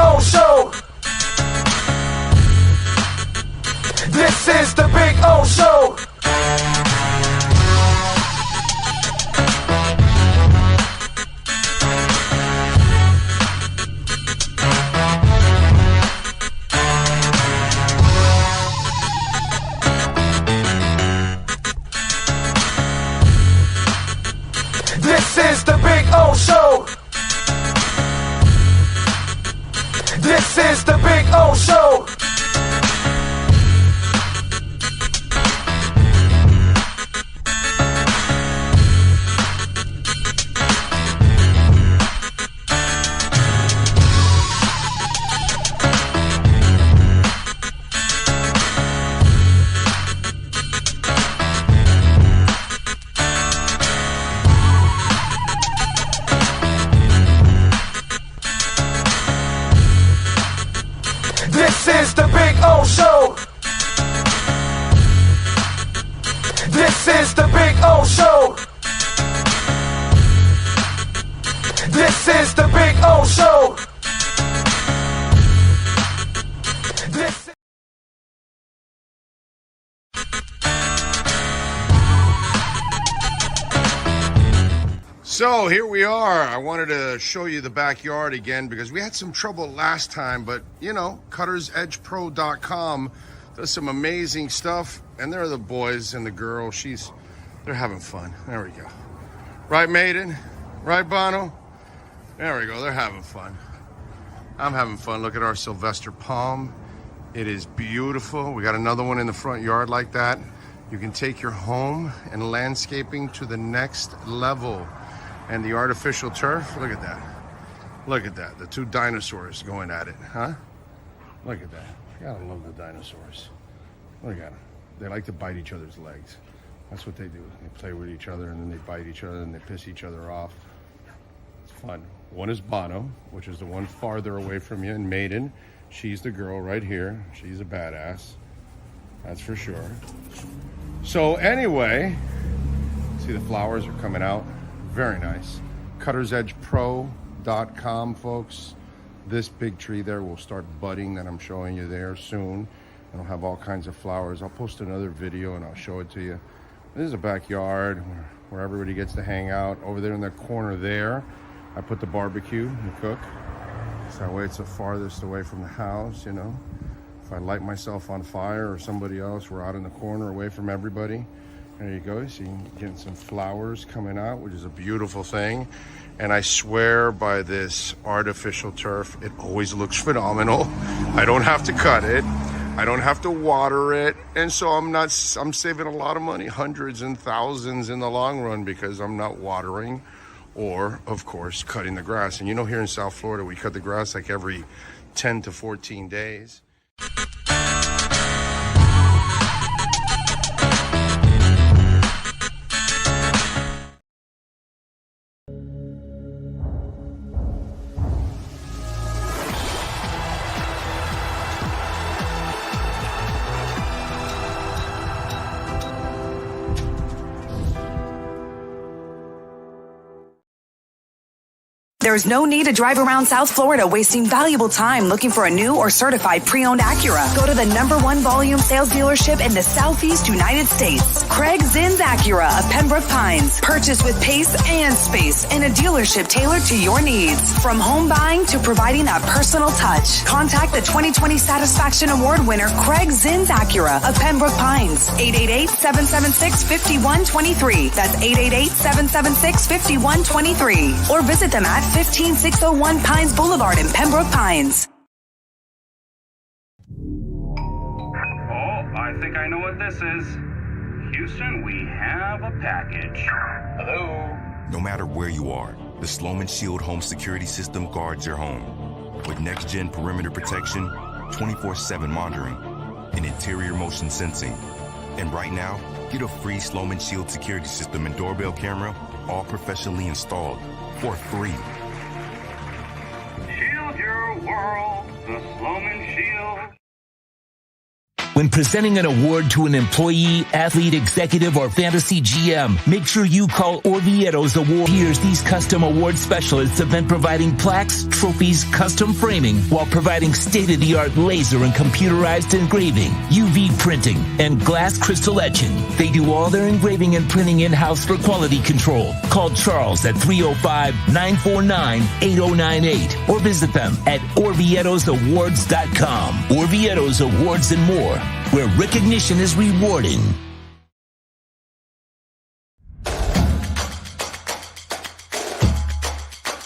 O Show. This is the Big O Show. This is the Big O Show. This is the Big O Show. This is the Big O Show. This is the Big O Show. This is the Big O Show. This. So here we are. I wanted to show you the backyard again because we had some trouble last time, but you know, cuttersedgepro.com does some amazing stuff, and there are the boys and the girl. They're having fun. There we go. Right, Maiden? Right, Bono? There we go. They're having fun. I'm having fun. Look at our Sylvester palm. It is beautiful. We got another one in the front yard like that. You can take your home and landscaping to the next level. And the artificial turf, look at that. Look at that, the two dinosaurs going at it, huh? Look at that, I gotta love the dinosaurs. Look at them, they like to bite each other's legs. That's what they do, they play with each other and then they bite each other and they piss each other off. It's fun. One is Bono, which is the one farther away from you, and Maiden, she's the girl right here. She's a badass, that's for sure. So anyway, see the flowers are coming out. Very nice. Cuttersedgepro.com, folks. This big tree there will start budding that I'm showing you there soon. It'll have all kinds of flowers. I'll post another video and I'll show it to you. This is a backyard where everybody gets to hang out. Over there in the corner there, I put the barbecue and cook. So that way it's the farthest away from the house, you know. If I light myself on fire or somebody else, we're out in the corner away from everybody. There you go, so you're getting some flowers coming out, which is a beautiful thing. And I swear by this artificial turf, it always looks phenomenal. I don't have to cut it. I don't have to water it. And so I'm saving a lot of money, hundreds and thousands in the long run, because I'm not watering or, of course, cutting the grass. And you know, here in South Florida, we cut the grass like every 10 to 14 days. There's no need to drive around South Florida wasting valuable time looking for a new or certified pre-owned Acura. Go to the #1 volume sales dealership in the Southeast United States. Craig Zinn's Acura of Pembroke Pines. Purchase with pace and space in a dealership tailored to your needs. From home buying to providing that personal touch. Contact the 2020 Satisfaction Award winner Craig Zinn's Acura of Pembroke Pines. 888-776-5123. That's 888-776-5123. Or visit them at 15601 Pines Boulevard in Pembroke Pines. Oh, I think I know what this is. Houston, we have a package. Hello? No matter where you are, the Sloman Shield home security system guards your home. With next-gen perimeter protection, 24/7 monitoring, and interior motion sensing. And right now, get a free Sloman Shield security system and doorbell camera, all professionally installed, for free. Shield your world, the Sloman Shield. When presenting an award to an employee, athlete, executive, or fantasy GM, make sure you call Orvieto's Award. Here's these custom award specialists have been providing plaques, trophies, custom framing, while providing state-of-the-art laser and computerized engraving, UV printing, and glass crystal etching. They do all their engraving and printing in-house for quality control. Call Charles at 305-949-8098 or visit them at orvietosawards.com. Orvieto's Awards and more, where recognition is rewarding.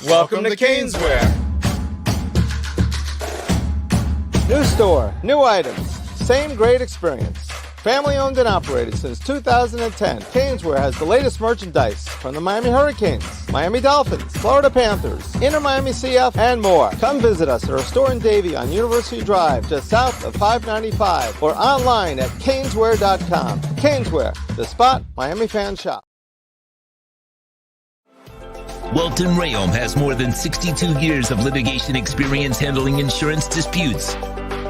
Welcome to Caneswear. New store, new items, same great experience. Family owned and operated since 2010, Caneswear has the latest merchandise from the Miami Hurricanes, Miami Dolphins, Florida Panthers, Inter Miami CF, and more. Come visit us at our store in Davie on University Drive, just south of 595, or online at caneswear.com. Caneswear, the spot Miami fans shop. Welton Rayom has more than 62 years of litigation experience handling insurance disputes.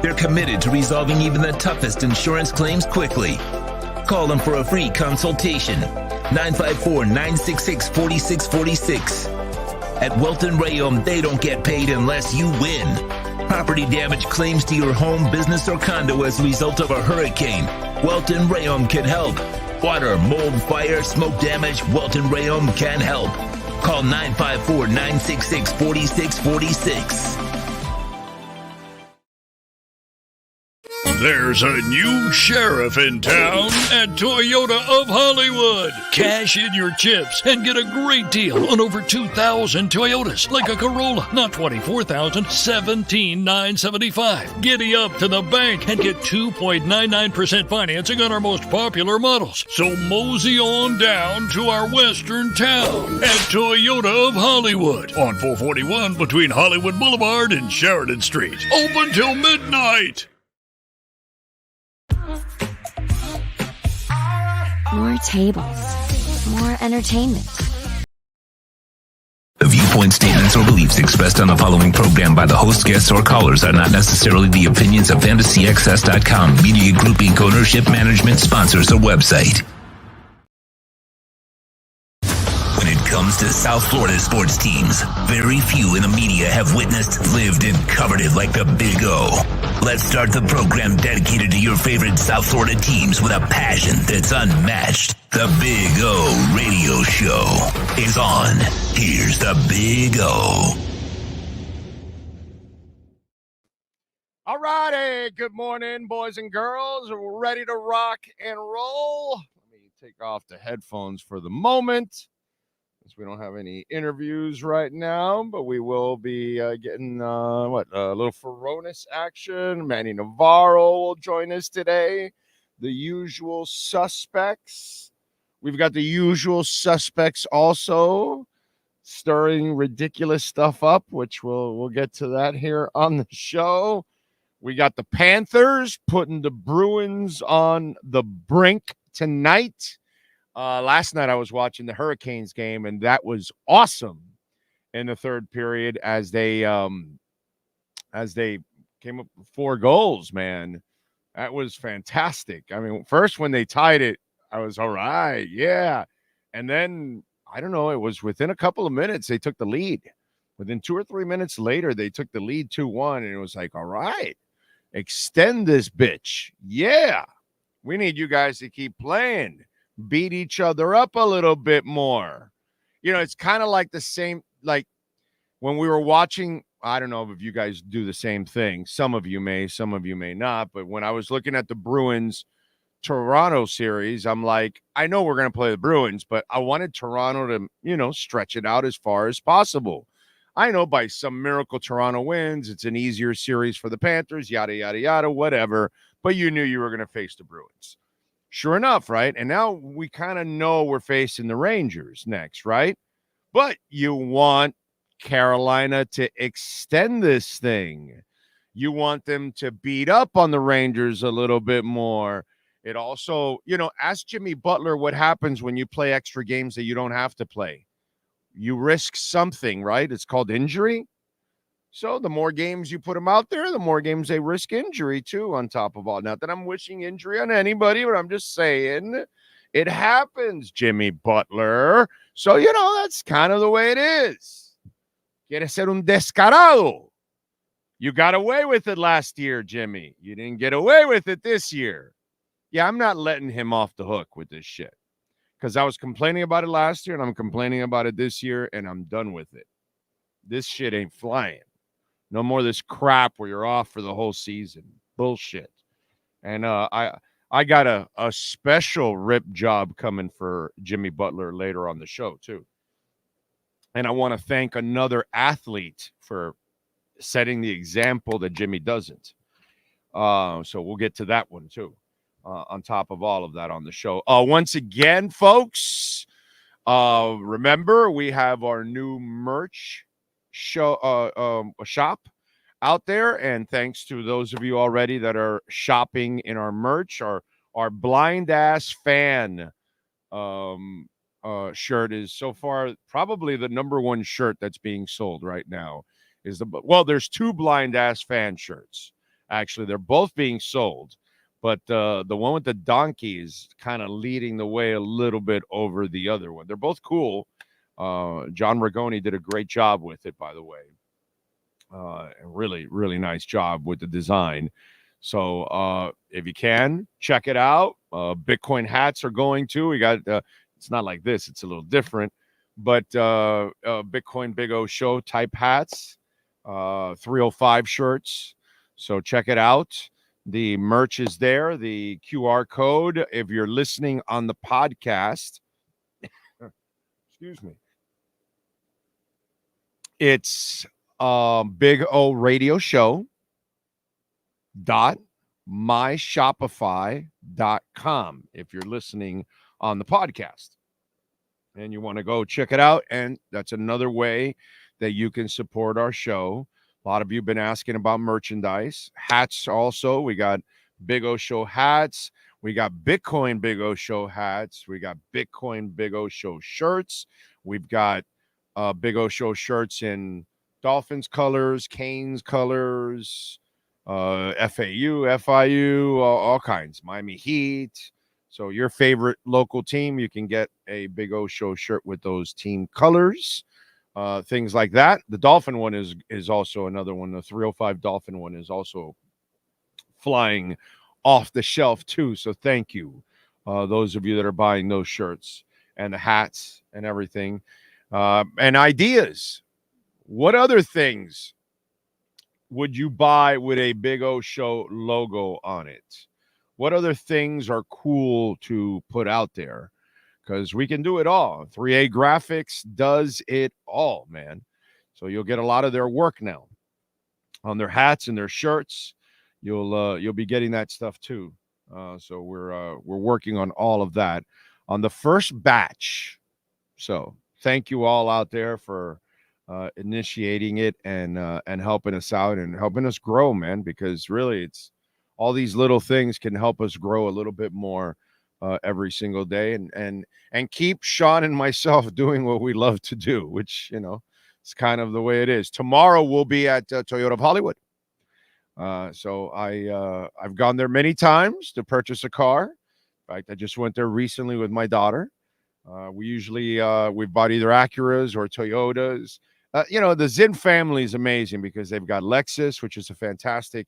They're committed to resolving even the toughest insurance claims quickly. Call them for a free consultation. 954-966-4646. At Welton Rayom, they don't get paid unless you win. Property damage claims to your home, business, or condo as a result of a hurricane. Welton Rayom can help. Water, mold, fire, smoke damage, Welton Rayom can help. Call 954-966-4646. There's a new sheriff in town at Toyota of Hollywood. Cash in your chips and get a great deal on over 2,000 Toyotas, like a Corolla, not 24,000, 17,975. Giddy up to the bank and get 2.99% financing on our most popular models. So mosey on down to our western town at Toyota of Hollywood on 441 between Hollywood Boulevard and Sheridan Street. Open till midnight. More tables, more entertainment. The viewpoint, statements, or beliefs expressed on the following program by the host, guests, or callers are not necessarily the opinions of FantasyAccess.com, Media Group Inc. ownership, management, sponsors, or website. When it comes to South Florida sports teams, very few in the media have witnessed, lived, and covered it like the Big O. Let's start the program dedicated to your favorite South Florida teams with a passion that's unmatched. The Big O Radio Show is on. Here's the Big O. All righty. Good morning, boys and girls. We're ready to rock and roll. Let me take off the headphones for the moment, since we don't have any interviews right now, but we will be getting a little Feronis action. Manny Navaro will join us today. The usual suspects. We've got the usual suspects also stirring ridiculous stuff up, which we'll get to that here on the show. We got the Panthers putting the Bruins on the brink tonight. Last night I was watching the Hurricanes game, and that was awesome in the third period as they came up with 4 goals, man. That was fantastic. I mean, first when they tied it, I was all right, yeah. And then, I don't know, it was within a couple of minutes they took the lead. Within 2 or 3 minutes later, they took the lead 2-1, and it was like, all right, extend this bitch. Yeah, we need you guys to keep playing. Beat each other up a little bit more. You know, it's kind of like the same, like when we were watching, I don't know if you guys do the same thing. Some of you may not. But when I was looking at the Bruins Toronto series, I'm like, I know we're going to play the Bruins, but I wanted Toronto to, stretch it out as far as possible. I know by some miracle Toronto wins. It's an easier series for the Panthers, yada, yada, yada, whatever. But you knew you were going to face the Bruins. Sure enough, right? And now we kind of know we're facing the Rangers next, right? But you want Carolina to extend this thing. You want them to beat up on the Rangers a little bit more. It also, ask Jimmy Butler what happens when you play extra games that you don't have to play. You risk something, right? It's called injury. So the more games you put them out there, the more games they risk injury too, on top of all. Not that I'm wishing injury on anybody, but I'm just saying it happens, Jimmy Butler. So, that's kind of the way it is. Quieres ser un descarado. You got away with it last year, Jimmy. You didn't get away with it this year. Yeah, I'm not letting him off the hook with this shit. Because I was complaining about it last year, and I'm complaining about it this year, and I'm done with it. This shit ain't flying. No more of this crap where you're off for the whole season. Bullshit. And I got a special rip job coming for Jimmy Butler later on the show, too. And I want to thank another athlete for setting the example that Jimmy doesn't. So we'll get to that one, too, on top of all of that on the show. Once again, folks, remember, we have our new merch shop out there, and thanks to those of you already that are shopping in our merch, our blind ass fan shirt is so far probably the number one shirt that's being sold right now. There's two blind ass fan shirts. Actually, they're both being sold, but the one with the donkey is kind of leading the way a little bit over the other one. They're both cool. John Rigoni did a great job with it, by the way. Really, really nice job with the design. So if you can, check it out. Bitcoin hats are going to. We got, it's not like this. It's a little different. But Bitcoin Big O Show type hats, 305 shirts. So check it out. The merch is there. The QR code, if you're listening on the podcast, excuse me, it's Big O Radio Show .myshopify.com if you're listening on the podcast and you want to go check it out. And that's another way that you can support our show. A lot of you have been asking about merchandise. Hats also. We got Big O Show hats. We got Bitcoin Big O Show hats. We got Bitcoin Big O Show shirts. We've got Big O Show shirts in Dolphins colors, Canes colors, FAU, FIU, all kinds. Miami Heat. So your favorite local team, you can get a Big O Show shirt with those team colors. Things like that. The Dolphin one is also another one. The 305 Dolphin one is also flying off the shelf too. So thank you, those of you that are buying those shirts and the hats and everything, and ideas. What other things would you buy with a Big O Show logo on it? What other things are cool to put out there? Because we can do it all. 3A Graphics does it all, man. So you'll get a lot of their work now on their hats and their shirts. You'll be getting that stuff too. So we're working on all of that on the first batch. So thank you all out there for initiating it and helping us out and helping us grow, man. Because really, it's all these little things can help us grow a little bit more every single day, and keep Sean and myself doing what we love to do, which, it's kind of the way it is. Tomorrow we'll be at Toyota of Hollywood. So I've gone there many times to purchase a car. In fact, I just went there recently with my daughter. We usually we bought either Acuras or Toyotas. The Zinn family is amazing because they've got Lexus, which is a fantastic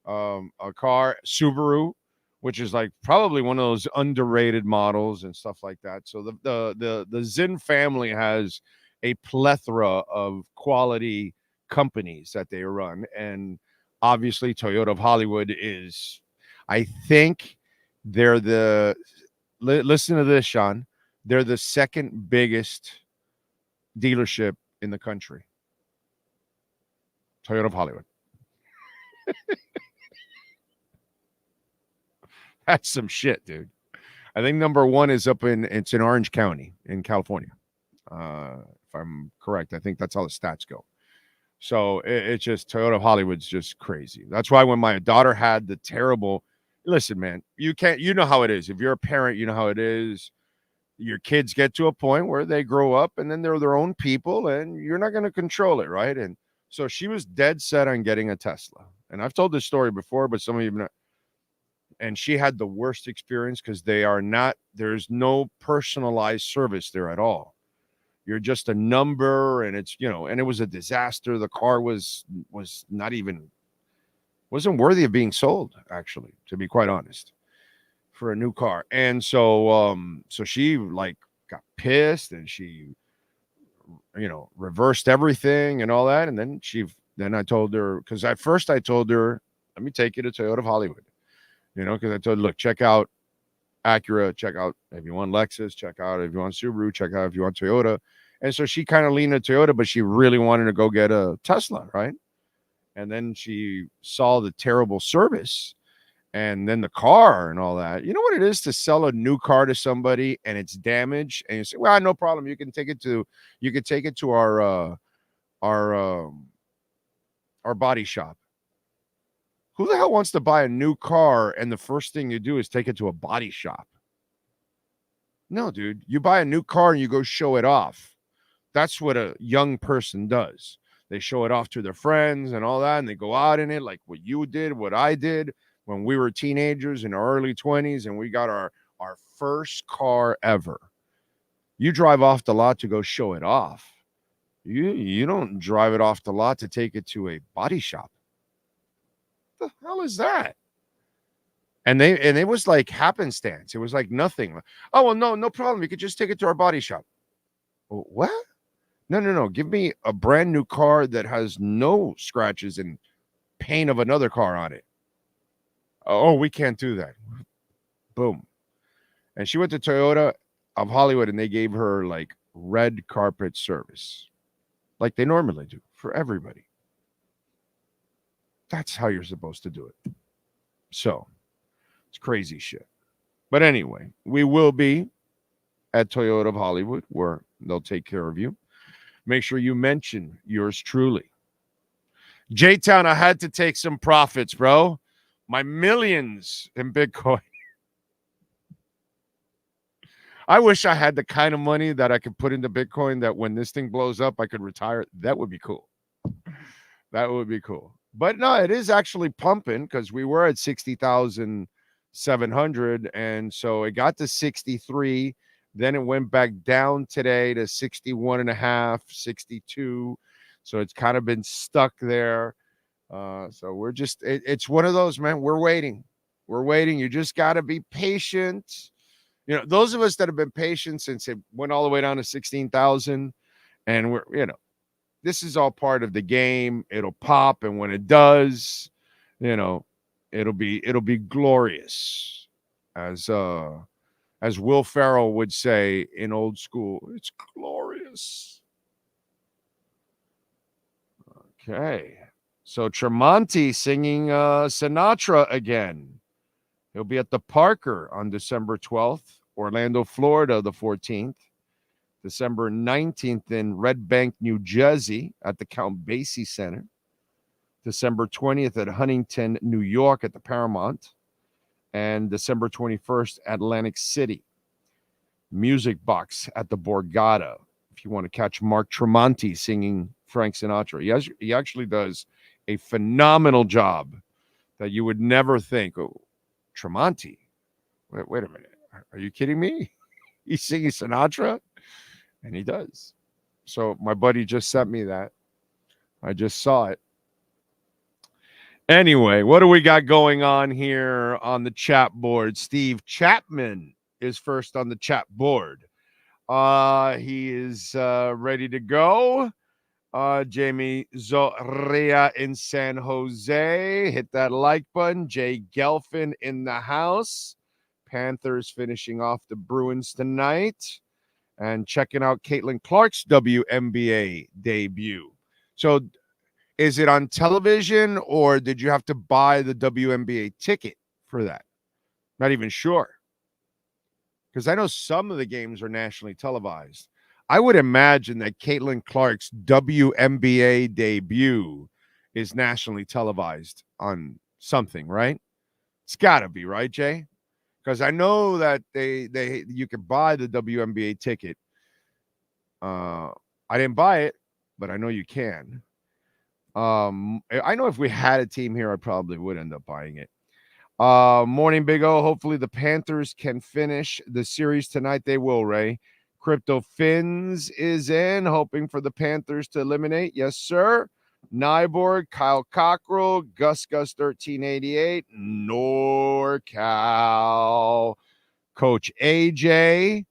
car, Subaru, which is like probably one of those underrated models and stuff like that. So the Zinn family has a plethora of quality companies that they run. And obviously Toyota of Hollywood is, I think they're listen to this, Sean, they're the second biggest dealership in the country. Toyota of Hollywood. That's some shit, dude. I think number one is it's in Orange County in California. If I'm correct, I think that's how the stats go. So it's just Toyota of Hollywood's just crazy. That's why when my daughter had the terrible, listen, man, you know how it is. If you're a parent, you know how it is. Your kids get to a point where they grow up and then they're their own people and you're not going to control it, right? And So she was dead set on getting a Tesla. And I've told this story before, but some of you know. And she had the worst experience because there's no personalized service there at all. You're just a number, and it's, and it was a disaster. The car was not even, wasn't worthy of being sold, actually, to be quite honest, for a new car. And so she like got pissed, and she, reversed everything and all that. And then I told her, because at first I told her, let me take you to Toyota of Hollywood, because I told her, look, check out Acura, check out if you want Lexus, check out if you want Subaru, check out if you want Toyota. And so she kind of leaned to Toyota, but she really wanted to go get a Tesla, right? And then she saw the terrible service and then the car and all that. You know what it is to sell a new car to somebody and it's damaged, and you say, well, no problem. You can take it to our body shop. Who the hell wants to buy a new car and the first thing you do is take it to a body shop? No, dude. You buy a new car and you go show it off. That's what a young person does. They show it off to their friends and all that, and they go out in it like what you did, what I did when we were teenagers in our early 20s, and we got our first car ever. You drive off the lot to go show it off. You don't drive it off the lot to take it to a body shop. The hell is that? And it was like happenstance. It was like nothing. Oh, well, no problem. You could just take it to our body shop. What? No. Give me a brand new car that has no scratches and paint of another car on it. Oh, we can't do that. Boom. And she went to Toyota of Hollywood, and they gave her like red carpet service, like they normally do for everybody. That's how you're supposed to do it. So it's crazy shit. But anyway, we will be at Toyota of Hollywood, where they'll take care of you. Make sure you mention yours truly. J-Town, I had to take some profits, bro. My millions in Bitcoin. I wish I had the kind of money that I could put into Bitcoin that when this thing blows up, I could retire. That would be cool. That would be cool. But no, it is actually pumping because we were at 60,700. And so it got to 63. Then it went back down today to 61.5, 62. So it's kind of been stuck there. So we're just, it's one of those, man. We're waiting. You just got to be patient. Those of us that have been patient since it went all the way down to 16,000, and we're, this is all part of the game. It'll pop, and when it does, it'll be glorious, as Will Ferrell would say in old school. It's glorious. Okay, so Tremonti singing Sinatra again. He'll be at the Parker on December 12th, Orlando, Florida, the 14th. December 19th in Red Bank, New Jersey at the Count Basie Center. December 20th at Huntington, New York at the Paramount. And December 21st, Atlantic City. Music Box at the Borgata. If you want to catch Mark Tremonti singing Frank Sinatra. He actually does a phenomenal job that you would never think, oh, Tremonti? Wait a minute. Are you kidding me? He's singing Sinatra? And he does. So my buddy just sent me that. I just saw it. Anyway, what do we got going on here on the chat board? Steve Chapman is first on the chat board. He is ready to go. Jamie Zoria in San Jose. Hit that like button. Jay Gelfin in the house. Panthers finishing off the Bruins tonight. And checking out Caitlin Clark's WNBA debut. So is it on television, or did you have to buy the WNBA ticket for that? Not even sure. Because I know some of the games are nationally televised. I would imagine that Caitlin Clark's WNBA debut is nationally televised on something, right? It's got to be, right, Jay? Because I know that you could buy the WNBA ticket. I didn't buy it, but I know you can. I know if we had a team here, I probably would end up buying it. Morning, Big O. Hopefully the Panthers can finish the series tonight. They will, Ray. Crypto Fins is in, hoping for the Panthers to eliminate. Yes, sir. Nyborg, Kyle Cockrell, Gus 1388, NorCal, Coach AJ,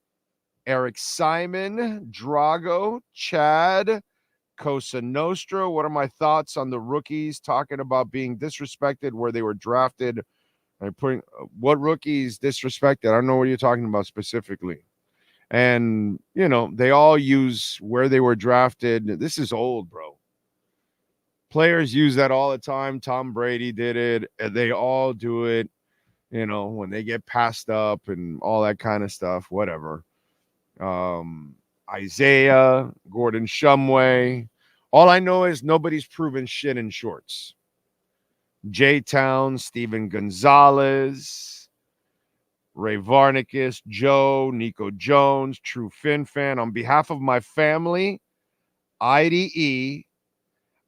Eric Simon, Drago, Chad, Cosa Nostra. What are my thoughts on the rookies talking about being disrespected where they were drafted? I'm putting what rookies disrespected? I don't know what you're talking about specifically. And, they all use where they were drafted. This is old, bro. Players use that all the time. Tom Brady did it. They all do it, when they get passed up and all that kind of stuff, whatever. Isaiah, Gordon Shumway. All I know is nobody's proven shit in shorts. J-Town, Steven Gonzalez, Ray Varnicus, Joe, Nico Jones, True Fin Fan. On behalf of my family, IDE,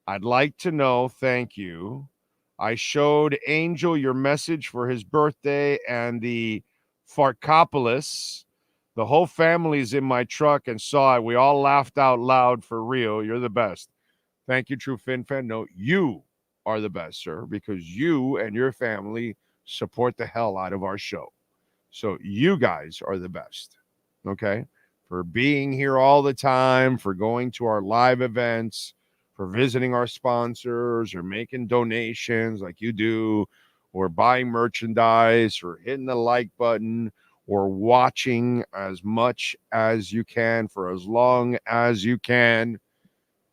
I'd like to know, thank you. I showed Angel your message for his birthday and the Farkopolis. The whole family's in my truck and saw it. We all laughed out loud for real. You're the best. Thank you, True Fin Fan. No, you are the best, sir, because you and your family support the hell out of our show. So you guys are the best, okay? For being here all the time, for going to our live events, for visiting our sponsors or making donations like you do, or buying merchandise or hitting the like button or watching as much as you can for as long as you can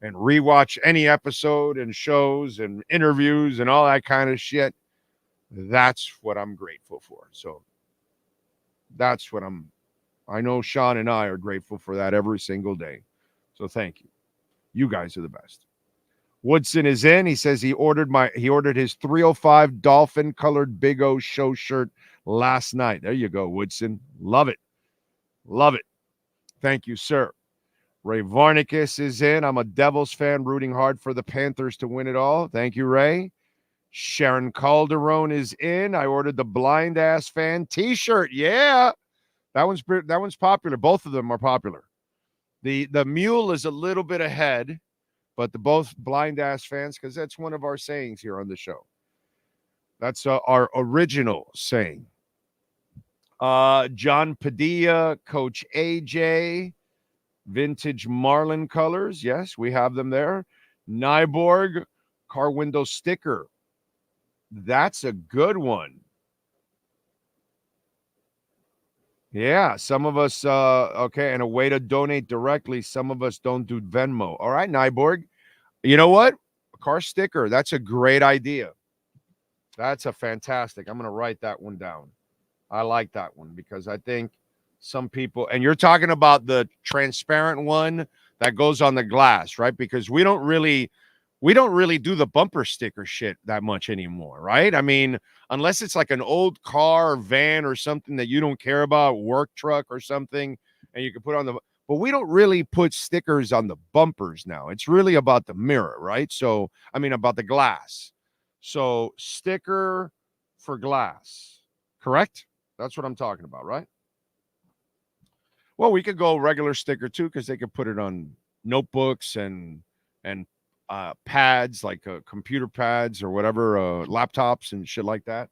and rewatch any episode and shows and interviews and all that kind of shit. That's what I'm grateful for. So that's what I know Sean and I are grateful for that every single day. So thank you. You guys are the best. Woodson is in. He says he ordered his 305 Dolphin colored Big O show shirt last night. There you go, Woodson. Love it. Love it. Thank you, sir. Ray Varnicus is in. I'm a Devils fan rooting hard for the Panthers to win it all. Thank you, Ray. Sharon Calderon is in. I ordered the Blind Ass Fan t-shirt. Yeah. That one's popular. Both of them are popular. The mule is a little bit ahead, but the both Blind Ass Fans, because that's one of our sayings here on the show. That's our original saying. John Padilla, Coach AJ, Vintage Marlin colors. Yes, we have them there. Nyborg, car window sticker. That's a good one. Yeah, some of us, okay, and a way to donate directly. Some of us don't do Venmo. All right, Nyborg. You know what? A car sticker. That's a great idea. That's a fantastic. I'm going to write that one down. I like that one because I think some people, and you're talking about the transparent one that goes on the glass, right? Because we don't really do the bumper sticker shit that much anymore, right? I mean, unless it's like an old car or van or something that you don't care about, work truck or something, and you can put on the, but we don't really put stickers on the bumpers now. It's really about the mirror, right? So, I mean, about the glass. So, sticker for glass, correct? That's what I'm talking about, right? Well, we could go regular sticker too, because they could put it on notebooks and pads, like computer pads or whatever, laptops and shit like that.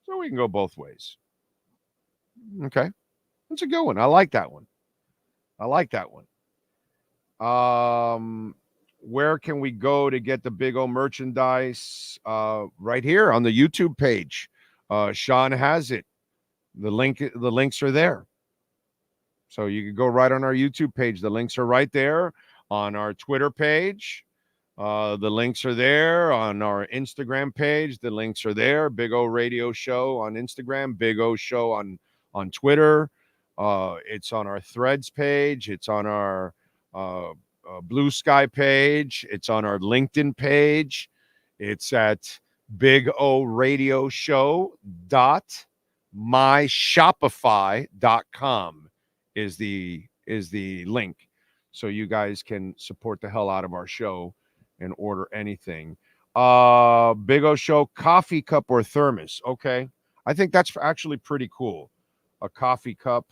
So we can go both ways. Okay. That's a good one. I like that one. Where can we go to get the Big O merchandise? Right here on the YouTube page. Sean has it. The links are there. So you can go right on our YouTube page. The links are right there. On our Twitter page, the links are there. On our Instagram page, the links are there. Big O Radio Show on Instagram, Big O Show on Twitter. It's on our Threads page. It's on our Blue Sky page. It's on our LinkedIn page. It's at bigoradioshow.myshopify.com is the link. So you guys can support the hell out of our show and order anything. Big O Show, coffee cup or thermos. Okay. I think that's actually pretty cool. A coffee cup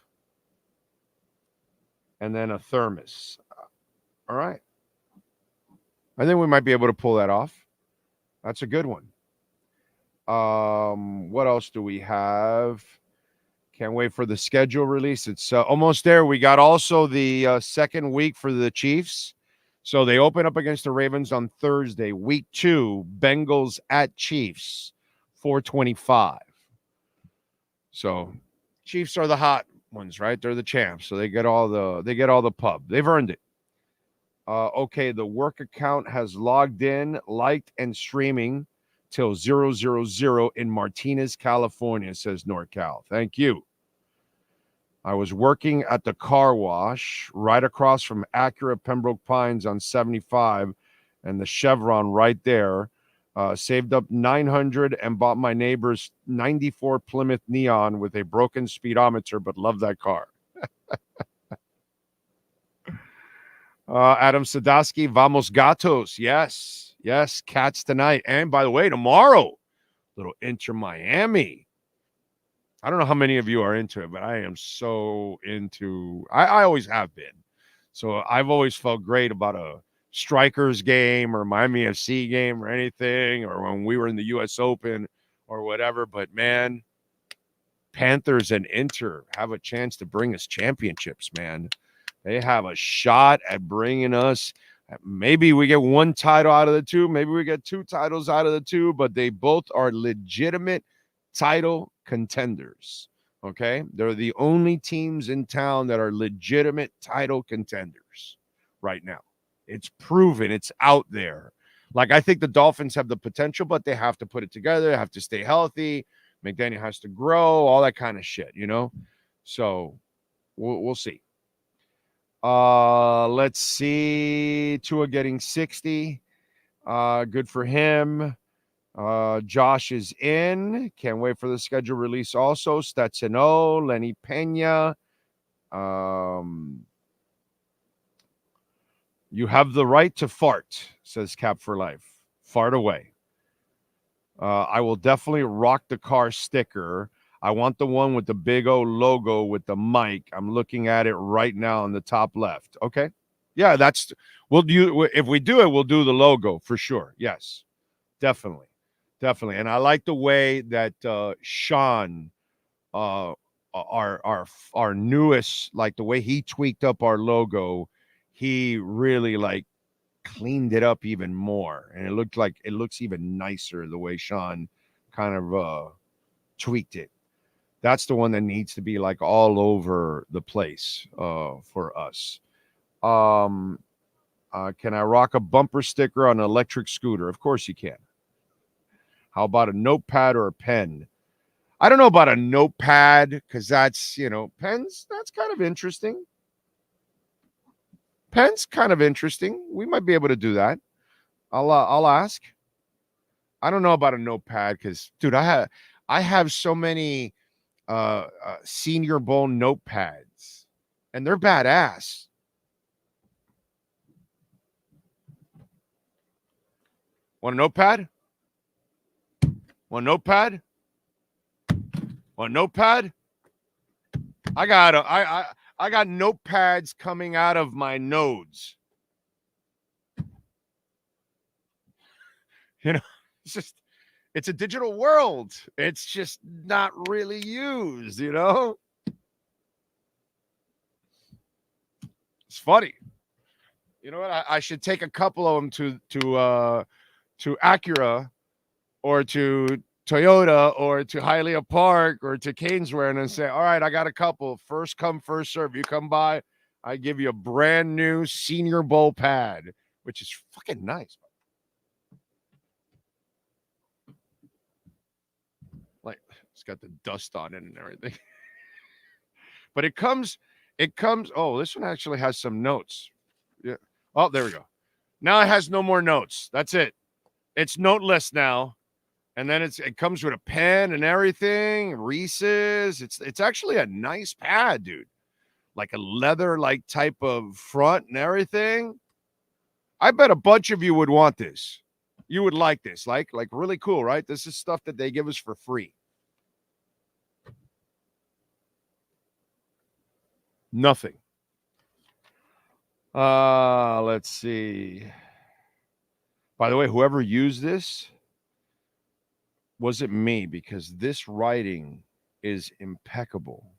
and then a thermos. All right. I think we might be able to pull that off. That's a good one. What else do we have? Can't wait for the schedule release. It's almost there. We got also the second week for the Chiefs. So they open up against the Ravens on Thursday. Week 2, Bengals at Chiefs, 4:25. So Chiefs are the hot ones, right? They're the champs. So they get all the pub. They've earned it. Okay, the work account has logged in, liked, and streaming till 000 in Martinez, California, says NorCal. Thank you. I was working at the car wash right across from Acura Pembroke Pines on 75 and the Chevron right there. Saved up $900 and bought my neighbor's 94 Plymouth Neon with a broken speedometer, but love that car. Adam Sadowski, Vamos Gatos. Yes, Cats tonight. And by the way, tomorrow, little Inter Miami. I don't know how many of you are into it, but I am so into I always have been. So I've always felt great about a Strikers game or Miami FC game or anything, or when we were in the U.S. Open or whatever. But, man, Panthers and Inter have a chance to bring us championships, man. They have a shot at bringing us. Maybe we get one title out of the two. Maybe we get 2 titles out of the 2, but they both are legitimate title contenders. Okay? They're the only teams in town that are legitimate title contenders right now. It's proven. It's out there. Like, I think the Dolphins have the potential, but they have to put it together. They have to stay healthy. McDaniel has to grow, all that kind of shit, you know? So we'll see. Let's see. Tua getting 60. Good for him. Josh is in. Can't wait for the schedule release also. Stetson O, Lenny Pena. You have the right to fart, says Cap for Life. Fart away. I will definitely rock the car sticker. I want the one with the big O logo with the mic. I'm looking at it right now on the top left. Okay. Yeah, if we do it, we'll do the logo for sure. Yes, definitely. And I like the way that Sean, our newest, like the way he tweaked up our logo, he really like cleaned it up even more. And it looks even nicer the way Sean kind of tweaked it. That's the one that needs to be like all over the place for us. Can I rock a bumper sticker on an electric scooter? Of course you can. How about a notepad or a pen? I don't know about a notepad because that's, pens, that's kind of interesting. Pen's kind of interesting. We might be able to do that. I'll ask. I don't know about a notepad because, dude, I have so many Senior Bowl notepads, and they're badass. Want a notepad? Want a notepad? Want a notepad? I got notepads coming out of my nodes. It's a digital world. It's just not really used, It's funny. You know what? I should take a couple of them to Acura or to Toyota or to Hialeah Park or to Caneswear and then say, all right, I got a couple. First come, first serve. You come by, I give you a brand new Senior Bowl pad, which is fucking nice. Like, it's got the dust on it and everything. But it comes, oh, this one actually has some notes. Yeah. Oh, there we go. Now it has no more notes. That's it. It's noteless now. And then it comes with a pen and everything, Reese's. It's actually a nice pad, dude. Like a leather like type of front and everything. I bet a bunch of you would want this. You would like this. Like really cool, right? This is stuff that they give us for free. Nothing. Let's see. By the way, whoever used this, wasn't me, because this writing is impeccable.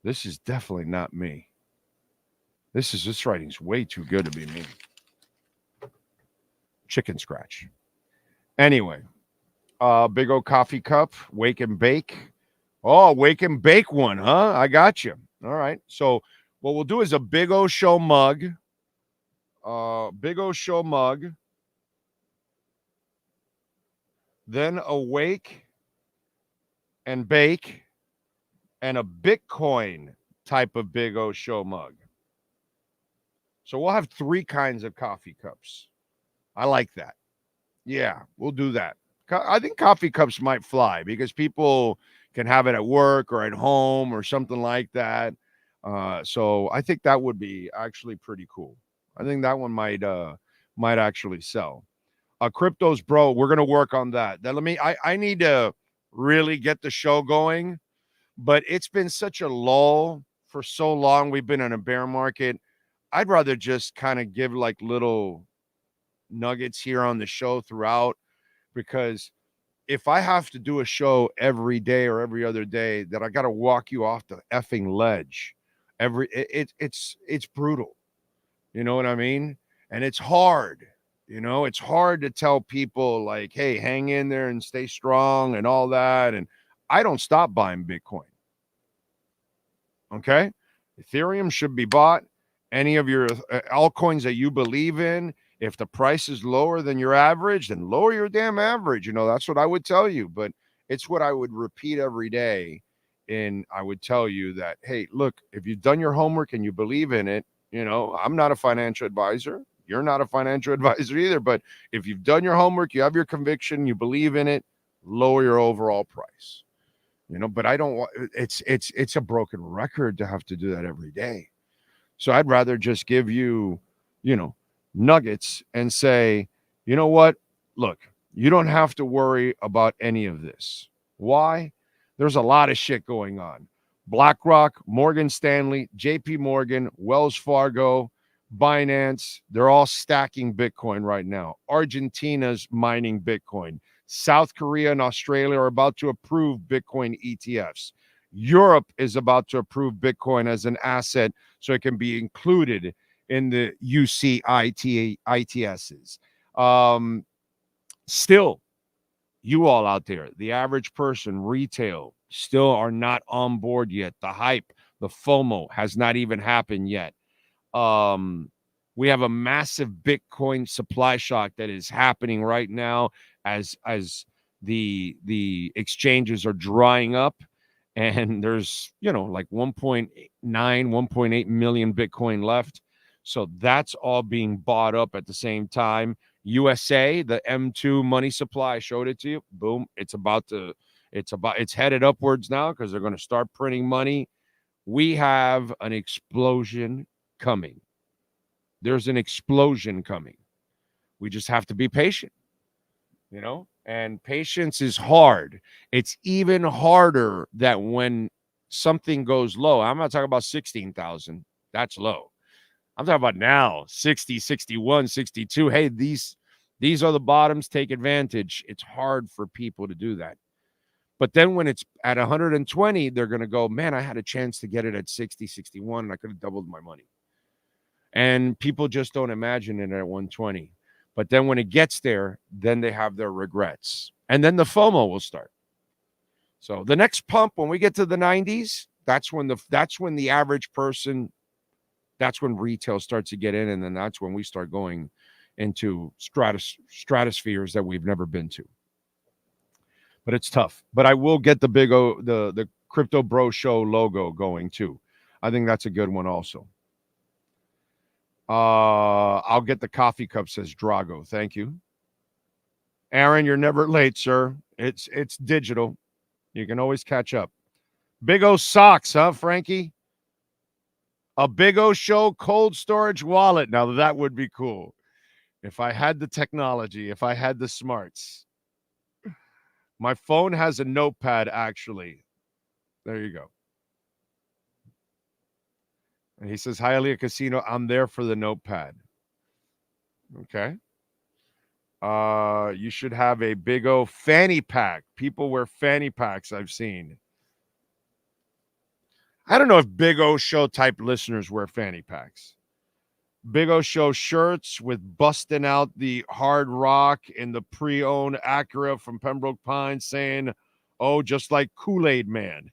This is definitely not me. This writing's way too good to be me. Chicken scratch. Anyway, big old coffee cup, wake and bake. Oh, wake and bake one, huh? I got you. All right. So what we'll do is a big old show mug. Big old show mug. Then a wake and bake and a Bitcoin type of big old show mug. So we'll have 3 kinds of coffee cups. I like that. Yeah, we'll do that. I think coffee cups might fly because people can have it at work or at home or something like that. So I think that would be actually pretty cool. I think that one might actually sell. Cryptos, bro, we're going to work on that. Then I need to really get the show going, but it's been such a lull for so long. We've been in a bear market. I'd rather just kind of give like little nuggets here on the show throughout, because if I have to do a show every day or every other day, that I got to walk you off the effing ledge. It's brutal. You know what I mean? And it's hard. You know, it's hard to tell people like, hey, hang in there and stay strong and all that. And I don't stop buying Bitcoin. Okay? Ethereum should be bought. Any of your altcoins that you believe in, if the price is lower than your average, then lower your damn average. You know, that's what I would tell you. But it's what I would repeat every day. And I would tell you that, hey, look, if you've done your homework and you believe in it, you know, I'm not a financial advisor. You're not a financial advisor either. But if you've done your homework, you have your conviction, you believe in it, lower your overall price. You know, but I don't want, it's a broken record to have to do that every day. So I'd rather just give you, you know, nuggets and say, you know what? Look, you don't have to worry about any of this. Why? There's a lot of shit going on. BlackRock, Morgan Stanley, JP Morgan, Wells Fargo, Binance, they're all stacking Bitcoin right now. Argentina's mining Bitcoin. South Korea and Australia are about to approve Bitcoin ETFs. Europe is about to approve Bitcoin as an asset so it can be included in the ITSs. Still, you all out there, the average person, retail, still are not on board yet. The hype, the FOMO has not even happened yet. We have a massive Bitcoin supply shock that is happening right now as the exchanges are drying up. And there's, you know, like 1.8 million Bitcoin left. So that's all being bought up at the same time. USA, the M2 money supply, I showed it to you. Boom. It's headed upwards now because they're going to start printing money. We have an explosion coming. There's an explosion coming. We just have to be patient, you know? And patience is hard. It's even harder that when something goes low, I'm not talking about 16,000. That's low. I'm talking about now, 60, 61, 62. Hey, these are the bottoms. Take advantage. It's hard for people to do that. But then when it's at 120, they're going to go, man, I had a chance to get it at 60, 61, and I could have doubled my money. And people just don't imagine it at 120. But then when it gets there, then they have their regrets. And then the FOMO will start. So the next pump, when we get to the 90s, that's when the average person, that's when retail starts to get in. And then that's when we start going into stratospheres that we've never been to. But it's tough. But I will get the Crypto Bro Show logo going too. I think that's a good one also. I'll get the coffee cup, says Drago. Thank you. Aaron, you're never late, sir. It's digital. You can always catch up. Big O socks, huh, Frankie? A Big O Show cold storage wallet. Now, that would be cool. If I had the technology, if I had the smarts. My phone has a notepad, actually. There you go. And he says, Hialeah Casino, I'm there for the notepad. Okay. You should have a Big O fanny pack. People wear fanny packs, I've seen. I don't know if Big O Show type listeners wear fanny packs. Big O Show shirts with busting out the hard rock in the pre-owned Acura from Pembroke Pines saying, oh, just like Kool-Aid Man.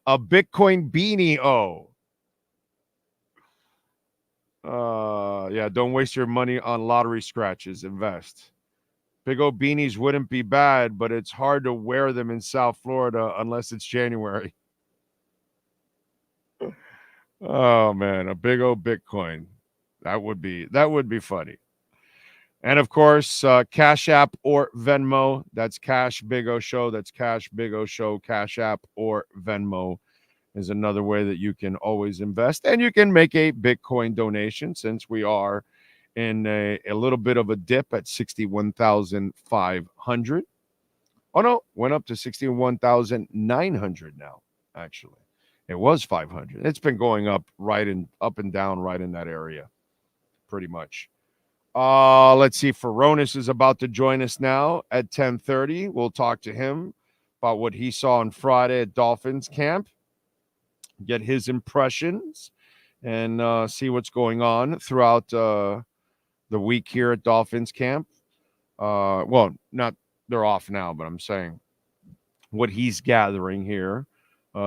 A Bitcoin beanie, yeah, don't waste your money on lottery scratches. Invest. Big O beanies wouldn't be bad, but it's hard to wear them in South Florida unless it's January. Oh man, a big O Bitcoin. That would be funny. And of course, Cash App or Venmo. That's Cash Big O Show. That's Cash Big O Show. Cash App or Venmo is another way that you can always invest. And you can make a Bitcoin donation since we are in a little bit of a dip at 61,500. Oh no, went up to 61,900 now, actually. It was 500. It's been going up and down right in that area, pretty much. Let's see. Furones is about to join us now at 10:30. We'll talk to him about what he saw on Friday at Dolphins camp, get his impressions, and see what's going on throughout the week here at Dolphins camp. Well, not they're off now, but I'm saying what he's gathering here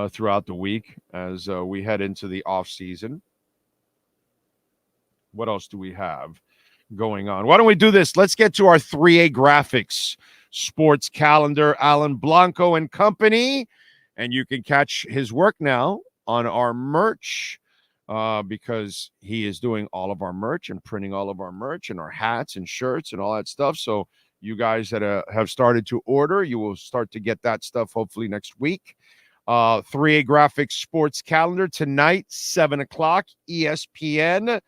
throughout the week as we head into the off season. What else do we have going on? Why don't we do this? Let's get to our 3A Graphics sports calendar, Alan Blanco and Company. And you can catch his work now on our merch because he is doing all of our merch and printing all of our merch and our hats and shirts and all that stuff. So you guys that have started to order, you will start to get that stuff hopefully next week. 3A Graphics sports calendar tonight, 7 o'clock, ESPN.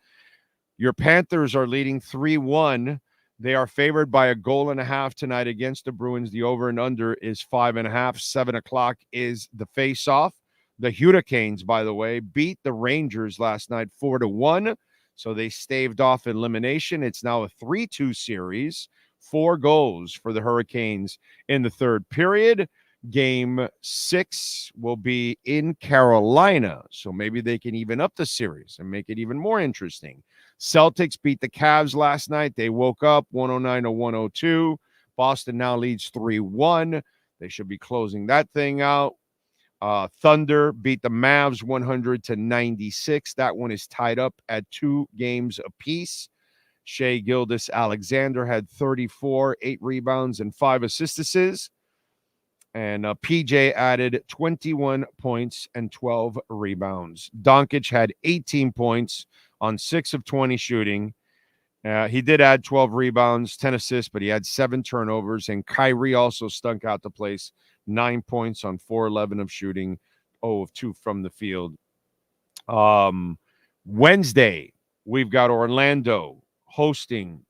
Your Panthers are leading 3-1. They are favored by 1.5 goals tonight against the Bruins. The over and under is 5.5. 7 o'clock is the face-off. The Hurricanes, by the way, beat the Rangers last night 4-1. So they staved off elimination. It's now a 3-2 series. 4 goals for the Hurricanes in the third period. Game 6 will be in Carolina. So maybe they can even up the series and make it even more interesting. Celtics beat the Cavs last night. They woke up 109-102. Boston now leads 3-1. They should be closing that thing out. Thunder beat the Mavs 100-96. That one is tied up at 2 games apiece. Shai Gilgeous-Alexander had 34, 8 rebounds, and 5 assists. And PJ added 21 points and 12 rebounds. Doncic had 18 points on 6 of 20 shooting. He did add 12 rebounds, 10 assists, but he had 7 turnovers. And Kyrie also stunk out the place, 9 points on 4-11 of shooting, 0 of 2 from the field. Wednesday, we've got Orlando hosting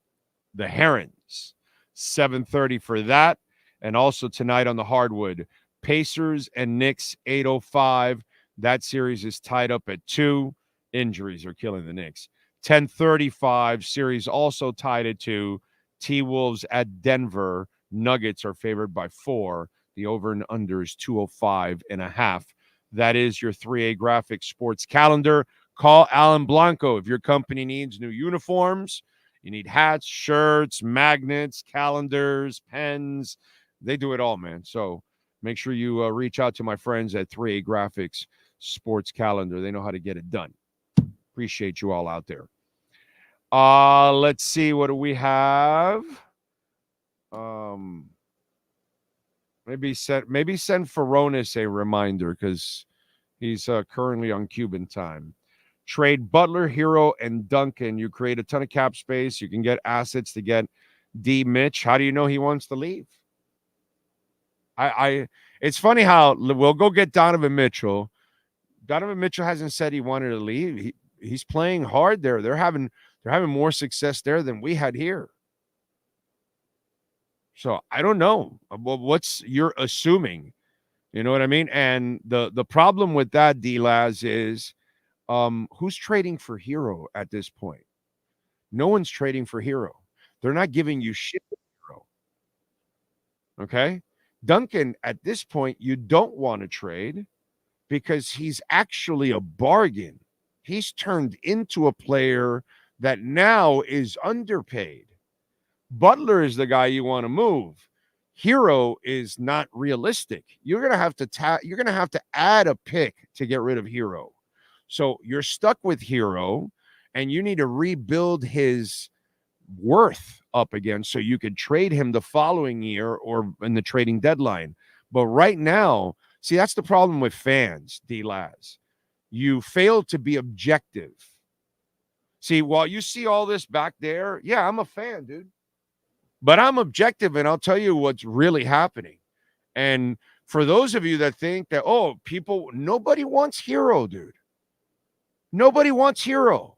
the Herons, 7:30 for that. And also tonight on the hardwood, Pacers and Knicks, 8:05. That series is tied up at 2. Injuries are killing the Knicks. 10:35 series also tied at 2. T-Wolves at Denver. Nuggets are favored by 4. The over and under is 205.5. That is your 3A Graphics sports calendar. Call Alan Blanco if your company needs new uniforms. You need hats, shirts, magnets, calendars, pens. They do it all, man. So make sure you reach out to my friends at 3A Graphics Sports Calendar. They know how to get it done. Appreciate you all out there. Let's see. What do we have? Maybe send Furones a reminder because he's currently on Cuban time. Trade Butler, Hero, and Duncan. You create a ton of cap space. You can get assets to get D. Mitch. How do you know he wants to leave? It's funny how we'll go get Donovan Mitchell, Donovan Mitchell hasn't said he wanted to leave. He's playing hard there. They're having more success there than we had here. So I don't know. What's you're assuming? You know what I mean? And the problem with that, D-Laz, is who's trading for Hero at this point? No one's trading for Hero. They're not giving you shit for Hero. Okay? Duncan, at this point, you don't want to trade because he's actually a bargain. He's turned into a player that now is underpaid. Butler is the guy you want to move. Hero is not realistic. You're going to have to add a pick to get rid of Hero. So you're stuck with Hero, and you need to rebuild his worth up again so you could trade him the following year or in the trading deadline. But right now, see, that's the problem with fans, D-Laz. You fail to be objective. See, while you see all this back there, yeah, I'm a fan, dude. But I'm objective, and I'll tell you what's really happening. And for those of you that think that, nobody wants Hero, dude. Nobody wants Hero.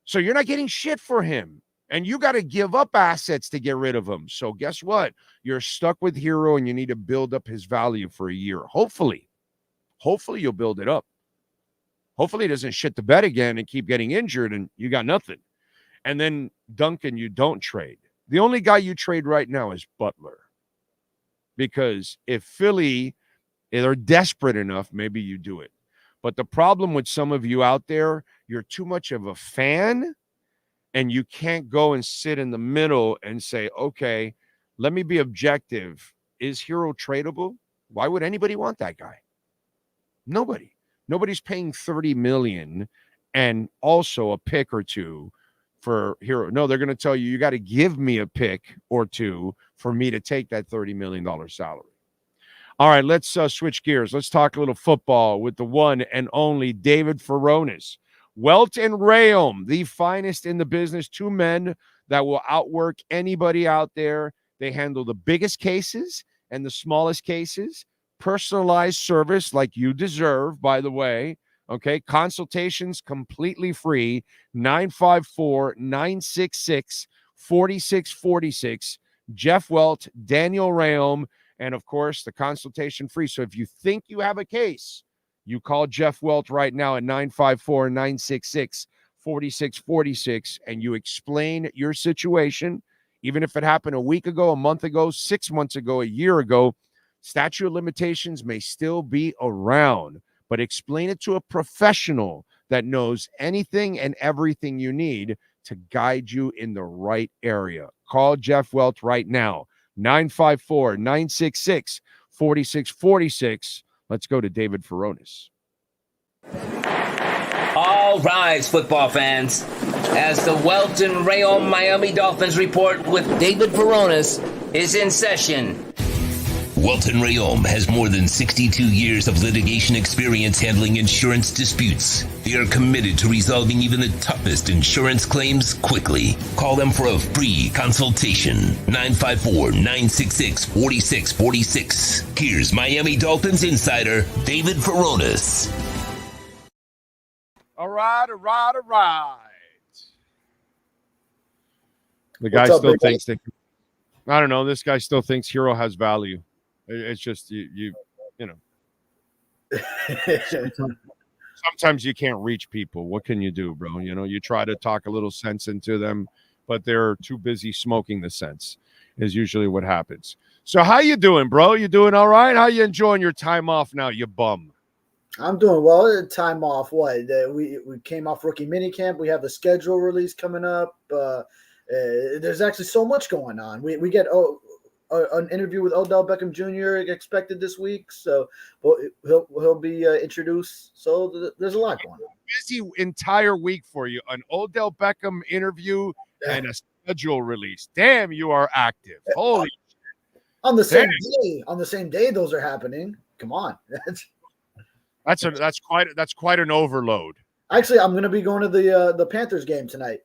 So you're not getting shit for him. And you got to give up assets to get rid of him. So guess what? You're stuck with Hero, and you need to build up his value for a year. Hopefully you'll build it up. Hopefully he doesn't shit the bed again and keep getting injured, and you got nothing. And then Duncan, you don't trade. The only guy you trade right now is Butler. Because if Philly, they're desperate enough, maybe you do it. But the problem with some of you out there, you're too much of a fan, and you can't go and sit in the middle and say, okay, let me be objective. Is Hero tradable? Why would anybody want that guy? Nobody. Nobody's paying $30 million and also a pick or two for Hero. No, they're going to tell you got to give me a pick or two for me to take that $30 million salary. All right, let's switch gears. Let's talk a little football with the one and only David Furones. Welt and Rayom, the finest in the business, two men that will outwork anybody out there. They handle the biggest cases and the smallest cases. Personalized service like you deserve, by the way. Okay, consultations completely free. 954-966-4646. Jeff Welt, Daniel Rayom, and of course the consultation free. So if you think you have a case, you call Jeff Welt right now at 954-966-4646, and you explain your situation, even if it happened a week ago, a month ago, 6 months ago, a year ago. Statute of limitations may still be around, but explain it to a professional that knows anything and everything you need to guide you in the right area. Call Jeff Welt right now, 954-966-4646. Let's go to David Furones. All rise, football fans. As the Welt and Rayom Miami Dolphins report with David Furones is in session. Welt and Rayom has more than 62 years of litigation experience handling insurance disputes. They are committed to resolving even the toughest insurance claims quickly. Call them for a free consultation. 954-966-4646. Here's Miami Dolphins insider David Furones. All right. The guy still thinks that, I don't know, this guy still thinks Hero has value. It's just you know. Sometimes you can't reach people. What can you do, bro? You know, you try to talk a little sense into them, but they're too busy smoking the sense. Is usually what happens. So how you doing, bro? You doing all right? How you enjoying your time off now, you bum? I'm doing well. Time off. What? We came off rookie minicamp. We have the schedule release coming up. There's actually so much going on. We get an interview with Odell Beckham Jr. expected this week, so he'll be introduced. So there's a lot going on. Busy entire week for you. An Odell Beckham interview and a schedule release. Damn, you are active. Holy on the same day. On the same day, those are happening. Come on. That's quite an overload. Actually, I'm going to be going to the Panthers game tonight.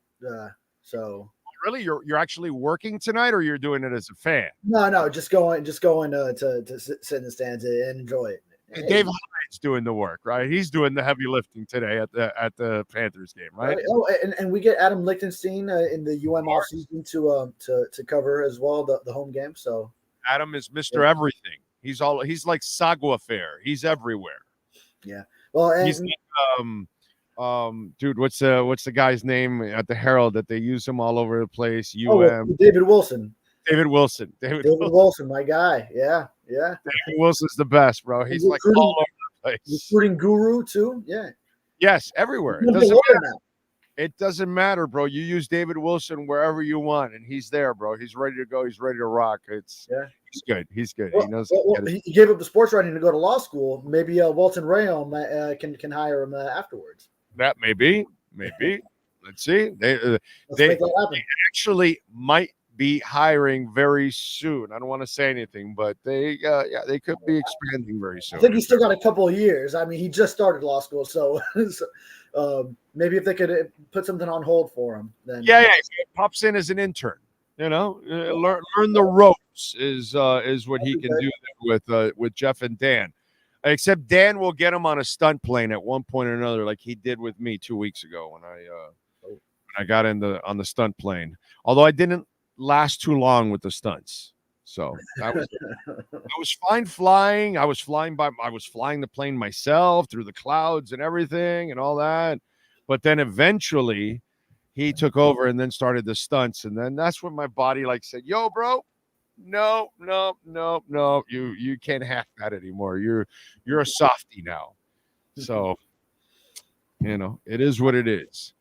So. Really, you're actually working tonight, or you're doing it as a fan? No, just going to sit in the stands and enjoy it. Dave Hyde's doing the work, right? He's doing the heavy lifting today at the Panthers game, right? Oh, and we get Adam Lichtenstein in the off season to cover as well the home game. So Adam is Mr. Everything. He's like Sagua Fair. He's everywhere. Yeah. Well, and he's dude, what's the guy's name at the Herald that they use him all over the place? David Wilson. David Wilson, my guy. Yeah. David Wilson's the best, bro. He's like all over the place. Recruiting guru too. Yeah. Yes, everywhere. It doesn't matter, bro. You use David Wilson wherever you want, and he's there, bro. He's ready to go. He's ready to rock. He's good. He's good. Well, he knows. He gave up the sports writing to go to law school. Maybe Walton Rayom can hire him afterwards. That may be. Let's see. They actually might be hiring very soon. I don't want to say anything, but they could be expanding very soon. I think he's still got a couple of years. I mean, he just started law school, so maybe if they could put something on hold for him, then he pops in as an intern. Learn the ropes is what he can do with Jeff and Dan. Except Dan will get him on a stunt plane at one point or another, like he did with me 2 weeks ago when I got on the stunt plane. Although I didn't last too long with the stunts, so I was fine flying. I was flying the plane myself through the clouds and everything and all that. But then eventually he took over and then started the stunts, and then that's when my body said, "Yo, bro, no, you can't hack that anymore. You're a softie now." So it is what it is.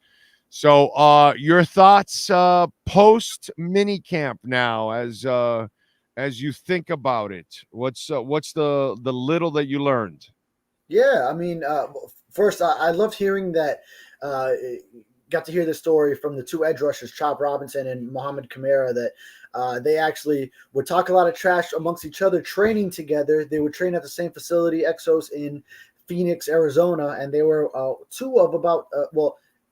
So your thoughts post minicamp now as you think about it. What's the little that you learned? Yeah, I mean, first I loved hearing that. Got to hear the story from the two edge rushers, Chop Robinson and Mohamed Kamara, that they actually would talk a lot of trash amongst each other, training together. They would train at the same facility, Exos, in Phoenix, Arizona, and they were two of about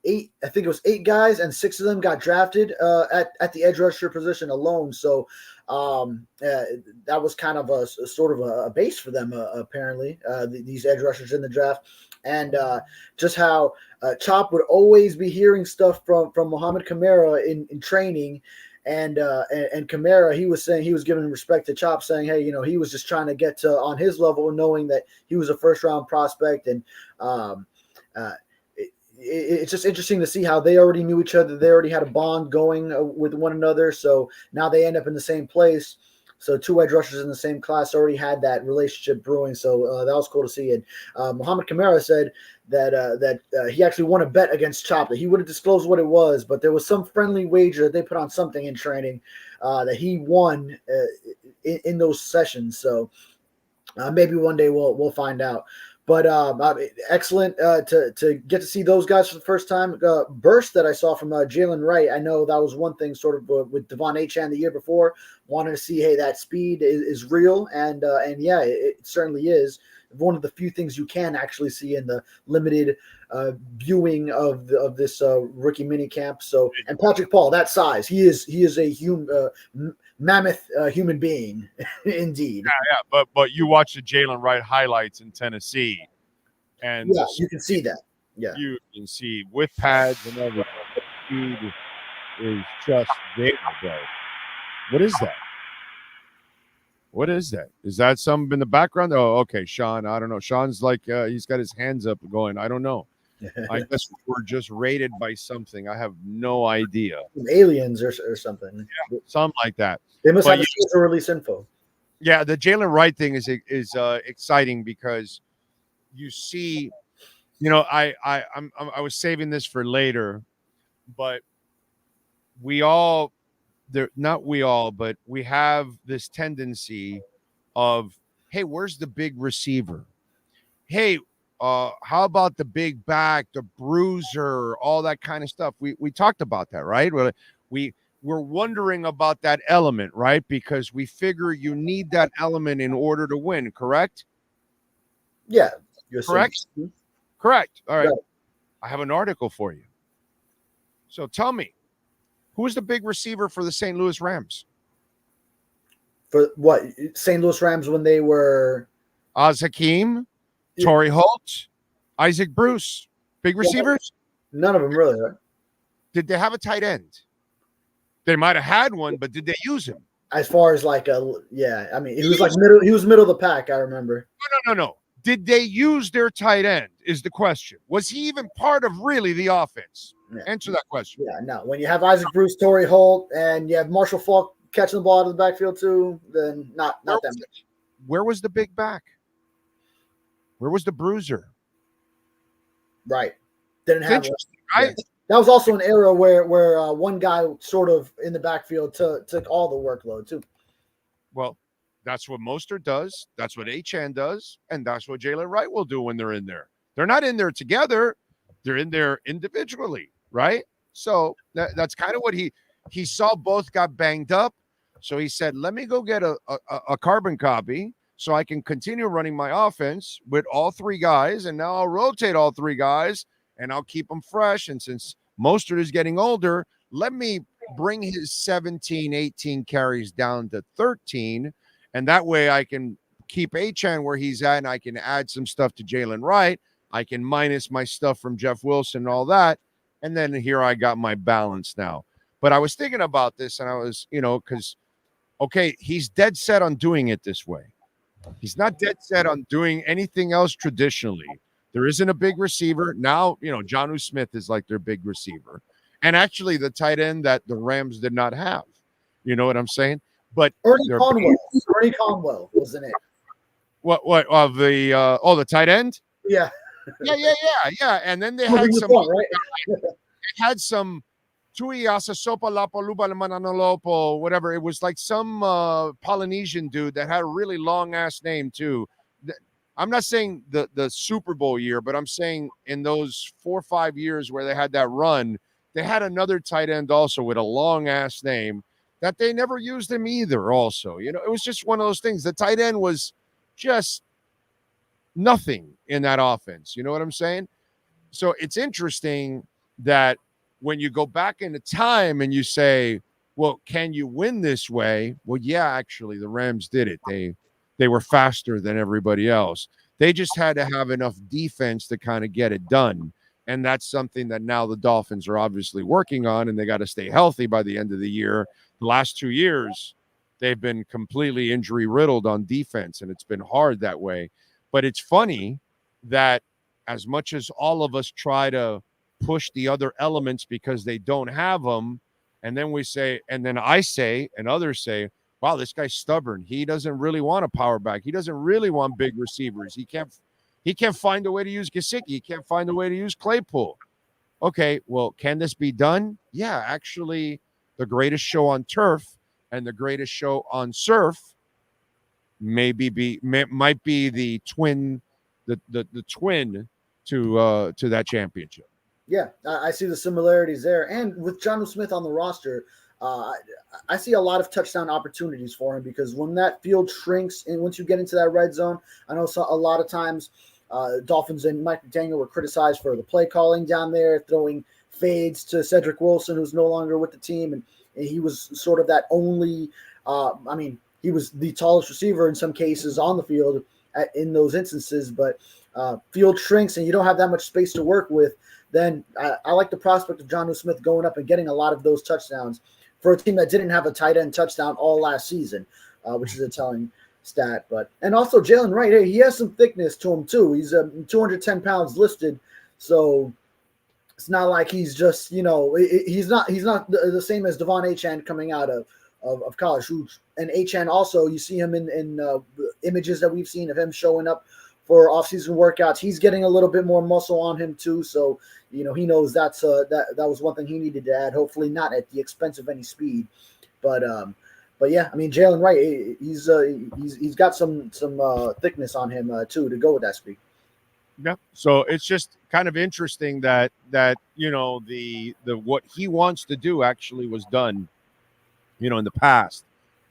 8. I think it was 8 guys, and 6 of them got drafted at the edge rusher position alone. So that was kind of a sort of a base for them, apparently, these edge rushers in the draft. And just how Chop would always be hearing stuff from Mohamed Kamara in training. And Kamara, he was saying he was giving respect to Chop, saying, hey, he was just trying to get to on his level, knowing that he was a first-round prospect. And it's just interesting to see how they already knew each other. They already had a bond going with one another. So now they end up in the same place. So 2 edge rushers in the same class already had that relationship brewing. So that was cool to see. And Mohamed Kamara said that he actually won a bet against Chop. That he wouldn't disclose what it was, but there was some friendly wager that they put on something in training that he won in those sessions. So maybe one day we'll find out. But excellent to get to see those guys for the first time. Burst that I saw from Jalen Wright. I know that was one thing sort of with Devon Achane the year before. Wanted to see, hey, that speed is real. And yeah, it certainly is. One of the few things you can actually see in the limited viewing of this rookie mini camp. So, and Patrick Paul, that size, he is a mammoth human being, indeed. Yeah. But you watch the Jalen Wright highlights in Tennessee, and you can see that. Yeah, you can see with pads and everything. The speed is just there, bro. What is that? What is that? Is that something in the background? Oh, okay, Sean. I don't know. Sean's like he's got his hands up going. I don't know. I guess we're just rated by something. I have no idea. Aliens or something. Yeah, something like that. They must have a release info. Yeah, the Jalen Wright thing is exciting because you see, I was saving this for later, but we have this tendency of, hey, where's the big receiver? Hey, how about the big back, the bruiser, all that kind of stuff? We talked about that, right? We're wondering about that element, right? Because we figure you need that element in order to win, correct? Yeah. Correct? Correct. All right. Yeah. I have an article for you. So tell me, who was the big receiver for the St. Louis Rams? For what? St. Louis Rams when they were Oz Hakeem, Torrey Holt, Isaac Bruce. Big receivers? None of them really, right? Did they have a tight end? They might have had one, but did they use him? As far as like I mean, he was like middle. He was middle of the pack. I remember. No. Did they use their tight end? Is the question. Was he even part of really the offense? Yeah. Answer that question. Yeah, no. When you have Isaac Bruce, Torrey Holt, and you have Marshall Faulk catching the ball out of the backfield too, then not that much. Where was the big back? Where was the bruiser? Right. Didn't have one. Right? Yeah. That was also an era where one guy sort of in the backfield took all the workload too. Well, that's what Mostert does. That's what Achane does. And that's what Jalen Wright will do when they're in there. They're not in there together. They're in there individually, right? So that's kind of what he saw. Both got banged up. So he said, let me go get a carbon copy so I can continue running my offense with all three guys. And now I'll rotate all three guys and I'll keep them fresh. And since Mostert is getting older, let me bring his 17, 18 carries down to 13. And that way I can keep Achane where he's at, and I can add some stuff to Jalen Wright. I can minus my stuff from Jeff Wilson and all that. And then here I got my balance now. But I was thinking about this, and I was, because, okay, he's dead set on doing it this way. He's not dead set on doing anything else traditionally. There isn't a big receiver. Now, Jonnu Smith is like their big receiver. And actually the tight end that the Rams did not have. You know what I'm saying? But Ernie Conwell was the name. What of the tight end? Yeah. Yeah. And then they had some Tui Asasopa Lapoluba Mananolopo, whatever. It was like some Polynesian dude that had a really long ass name too. I'm not saying the Super Bowl year, but I'm saying in those 4 or 5 years where they had that run, they had another tight end also with a long ass name that they never used him either. Also, it was just one of those things. The tight end was just nothing in that offense. You know what I'm saying? So it's interesting that when you go back into time and you say, well, can you win this way? Well, yeah, actually the Rams did it. They were faster than everybody else. They just had to have enough defense to kind of get it done. And that's something that now the Dolphins are obviously working on, and they got to stay healthy by the end of the year. The last 2 years, they've been completely injury riddled on defense, and it's been hard that way. But it's funny that as much as all of us try to push the other elements because they don't have them, and then I say, and others say, wow, this guy's stubborn. He doesn't really want a power back. He doesn't really want big receivers. He can't find a way to use Gesicki. He can't find a way to use Claypool. Okay, well, can this be done? Yeah, actually, the greatest show on turf and the greatest show on surf might be the twin, the twin to that championship. Yeah, I see the similarities there. And with Jonnu Smith on the roster, I see a lot of touchdown opportunities for him because when that field shrinks and once you get into that red zone, I know a lot of times Dolphins and Mike McDaniel were criticized for the play calling down there, throwing fades to Cedric Wilson, who's no longer with the team. And he was sort of that only, he was the tallest receiver in some cases on the field in those instances, but field shrinks and you don't have that much space to work with. Then I like the prospect of Jonnu Smith going up and getting a lot of those touchdowns for a team that didn't have a tight end touchdown all last season, which is a telling stat. And also Jalen Wright, hey, he has some thickness to him too. He's 210 pounds listed, so it's not like he's just he's not the same as Devon Achane coming out of college. And Achane also, you see him in images that we've seen of him showing up for off-season workouts. He's getting a little bit more muscle on him too, so he knows that was one thing he needed to add. Hopefully, not at the expense of any speed, but yeah, Jalen Wright, he's got some thickness on him too to go with that speed. Yeah, so it's just kind of interesting that the what he wants to do actually was done, in the past,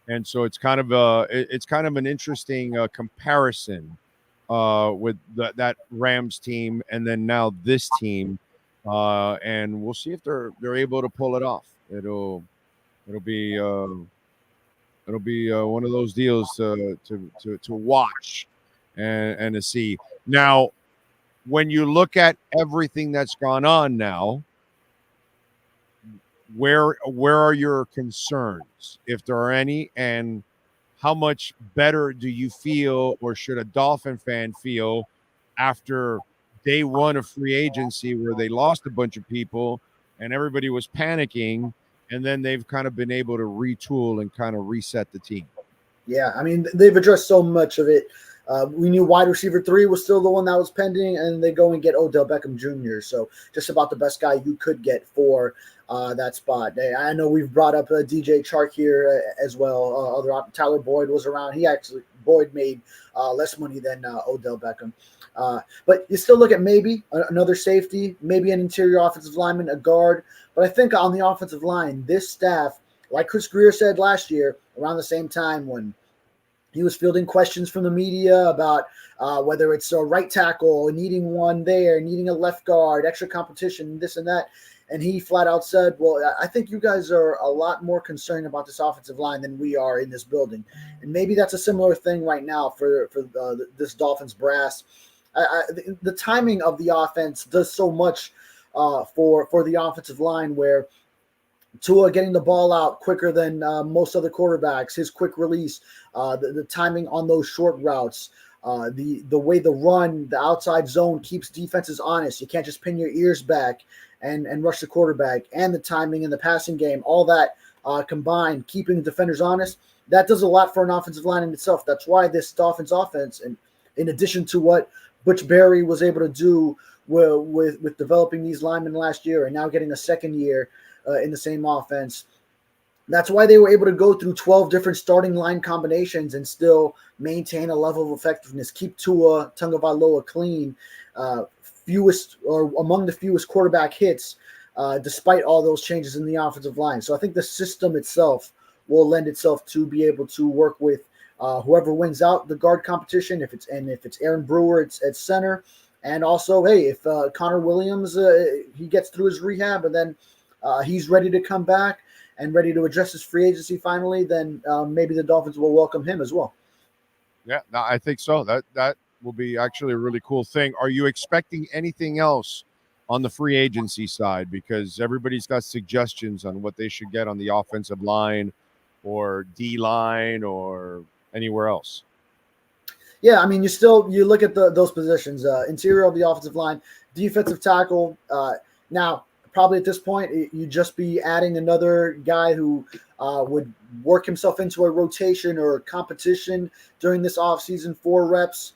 and so it's kind of an interesting comparison with that Rams team and then now this team, and we'll see if they're able to pull it off. It'll be one of those deals to watch and to see. Now, when you look at everything that's gone on now, where are your concerns, if there are any, and how much better do you feel, or should a Dolphin fan feel, after day one of free agency where they lost a bunch of people and everybody was panicking, and then they've kind of been able to retool and kind of reset the team? Yeah, I mean, they've addressed so much of it. We knew wide receiver 3 was still the one that was pending, and they go and get Odell Beckham Jr. So just about the best guy you could get for that spot. I know we've brought up DJ Chark here as well. Tyler Boyd was around. Boyd made less money than Odell Beckham. But you still look at maybe another safety, maybe an interior offensive lineman, a guard. But I think on the offensive line, this staff, like Chris Greer said last year, around the same time when he was fielding questions from the media about whether it's a right tackle, needing one there, needing a left guard, extra competition, this and that. And he flat out said, well, I think you guys are a lot more concerned about this offensive line than we are in this building. And maybe that's a similar thing right now for this Dolphins brass. The timing of the offense does so much for the offensive line, where Tua getting the ball out quicker than most other quarterbacks, his quick release, the timing on those short routes, the way the run, the outside zone keeps defenses honest. You can't just pin your ears back and rush the quarterback, and the timing in the passing game, all that combined, keeping the defenders honest, that does a lot for an offensive line in itself. That's why this Dolphins offense, and in addition to what Butch Berry was able to do with developing these linemen last year and now getting a second year in the same offense, that's why they were able to go through 12 different starting line combinations and still maintain a level of effectiveness, keep Tua Tagovailoa clean, fewest or among the fewest quarterback hits, despite all those changes in the offensive line. So I think the system itself will lend itself to be able to work with whoever wins out the guard competition. If it's Aaron Brewer, it's at center, and also, hey, if Connor Williams he gets through his rehab and then he's ready to come back and ready to address his free agency finally, then maybe the Dolphins will welcome him as well. Yeah, no, I think so. That will be actually a really cool thing. Are you expecting anything else on the free agency side? Because everybody's got suggestions on what they should get on the offensive line or D line or anywhere else. Yeah, I mean, you look at those positions, interior of the offensive line, defensive tackle. Now, probably at this point, you'd just be adding another guy who would work himself into a rotation or competition during this offseason, 4 reps.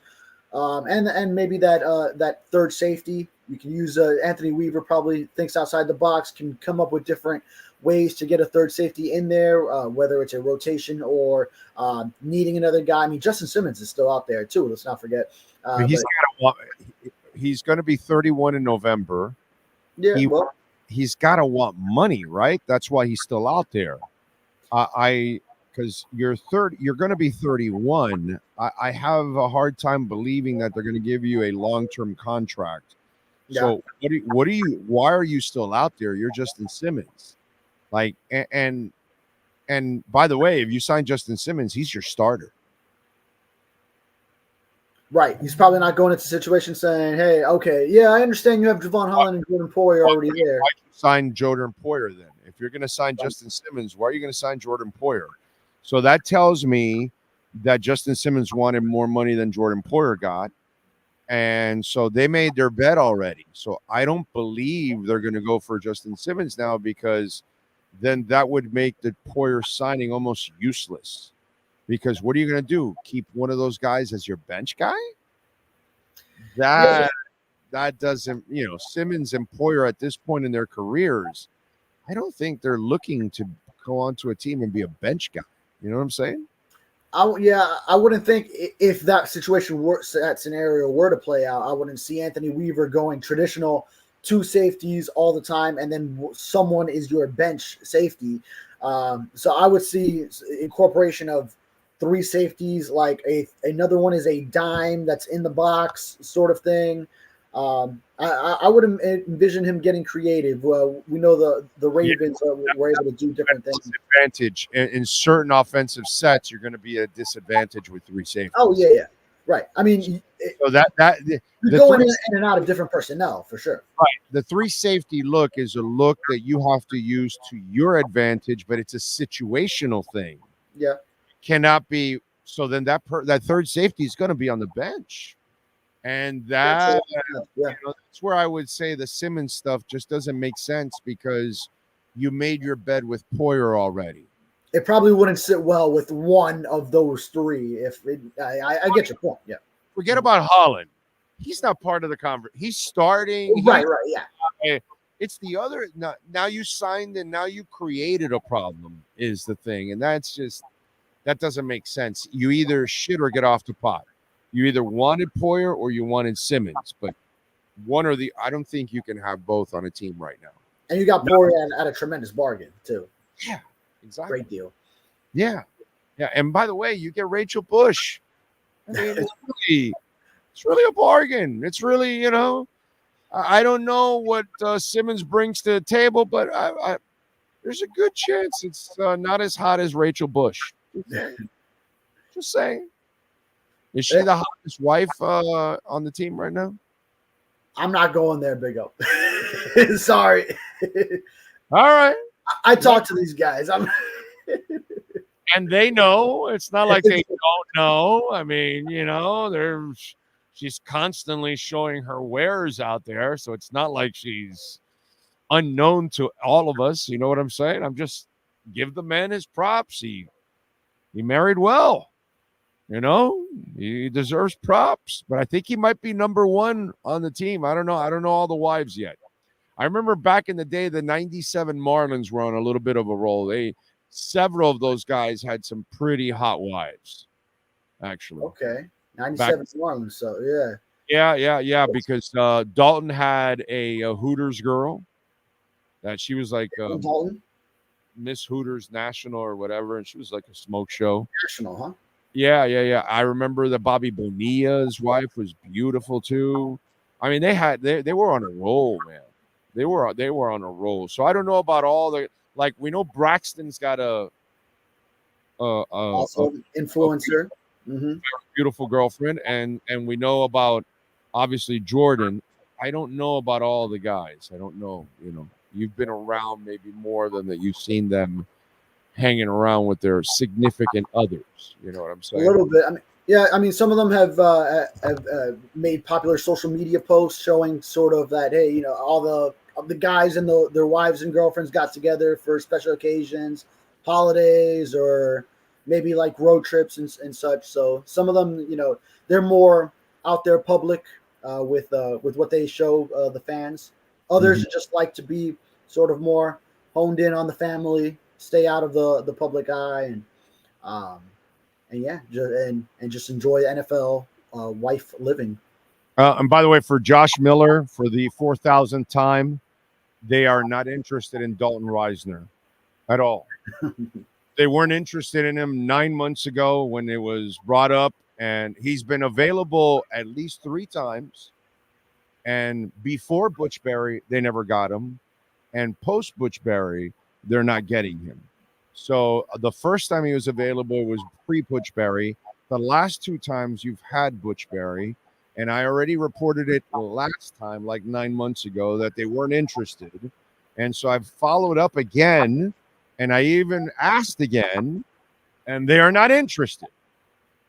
And maybe that third safety. You can use Anthony Weaver, probably thinks outside the box, can come up with different ways to get a third safety in there, whether it's a rotation or needing another guy. I mean, Justin Simmons is still out there too. Let's not forget. He's going to be 31 in November. Yeah, he's got to want money, right? That's why he's still out there. Because you're going to be 31. I have a hard time believing that they're going to give you a long-term contract. Yeah. So why are you still out there? You're Justin Simmons. Like, and by the way, if you sign Justin Simmons, he's your starter. Right. He's probably not going into a situation saying, hey, okay, yeah, I understand you have Javon Holland and Jordan Poyer already there. Why you sign Jordan Poyer then? If you're going to sign Justin Simmons, why are you going to sign Jordan Poyer? So that tells me that Justin Simmons wanted more money than Jordan Poyer got. And so they made their bet already. So I don't believe they're going to go for Justin Simmons now, because then that would make the Poyer signing almost useless. Because what are you going to do? Keep one of those guys as your bench guy? That doesn't, Simmons and Poyer at this point in their careers, I don't think they're looking to go onto a team and be a bench guy. You know what I'm saying? I wouldn't think, if that scenario were to play out, I wouldn't see Anthony Weaver going traditional 2 safeties all the time, and then someone is your bench safety. So I would see incorporation of 3 safeties, like another one is a dime that's in the box sort of thing. I would envision him getting creative. Well, we know the Ravens were able to do different things. Disadvantage in certain offensive sets, you're going to be at a disadvantage with 3 safeties. Oh yeah. Right. I mean, so that you're going in and out of different personnel for sure. Right. The 3 safety look is a look that you have to use to your advantage, but it's a situational thing. Yeah. Cannot be. So then that third safety is going to be on the bench. And that's where I would say the Simmons stuff just doesn't make sense because you made your bed with Poyer already. It probably wouldn't sit well with one of those 3. I get your point. Yeah. Forget about Holland. He's not part of the conversation. He's starting. Right. Yeah. It's the other. Now you signed and now you created a problem is the thing. And that doesn't make sense. You either shit or get off the pot. You either wanted Poyer or you wanted Simmons, but one or the. I don't think you can have both on a team right now. And you got Poyer at a tremendous bargain too. Yeah, exactly. Great deal. Yeah. And by the way, you get Rachel Bush. I mean, it's really a bargain. It's really, I don't know what Simmons brings to the table, but there's a good chance it's not as hot as Rachel Bush. Just saying. Is she the hottest wife on the team right now? I'm not going there, Big O. Sorry. All right. I talk to these guys. And they know. It's not like they don't know. I mean, she's constantly showing her wares out there, so it's not like she's unknown to all of us. You know what I'm saying? I'm just give the man his props. He married well. He deserves props, but I think he might be number 1 on the team. I don't know. I don't know all the wives yet. I remember back in the day, the 97 Marlins were on a little bit of a roll. Several of those guys had some pretty hot wives, actually. Okay. 97 Marlins, so yeah. Yeah, because Dalton had a Hooters girl that she was like Miss Hooters National or whatever, and she was like a smoke show. National, huh? Yeah. I remember that Bobby Bonilla's wife was beautiful too. I mean, they were on a roll, man. They were on a roll. So I don't know about all the we know Braxton's got also influencer, beautiful girlfriend, and we know about obviously Jordan. I don't know about all the guys. I don't know. You've been around maybe more than that. You've seen them hanging around with their significant others. You know what I'm saying? A little bit. I mean, some of them have made popular social media posts showing sort of that, hey, all the guys and their wives and girlfriends got together for special occasions, holidays, or maybe like road trips and such. So some of them, they're more out there public with what they show the fans. Others just like to be sort of more honed in on the family, stay out of the public eye, and just enjoy NFL wife living. And by the way, for Josh Miller, for the 4,000th time, they are not interested in Dalton Risner at all. They weren't interested in him 9 months ago when it was brought up, and he's been available at least 3 times. And before Butchberry, they never got him. And post Butchberry, they're not getting him. So the first time he was available was pre-Butchberry. The last 2 times you've had Butchberry, and I already reported it last time, like 9 months ago, that they weren't interested. And so I've followed up again, and I even asked again, and they are not interested.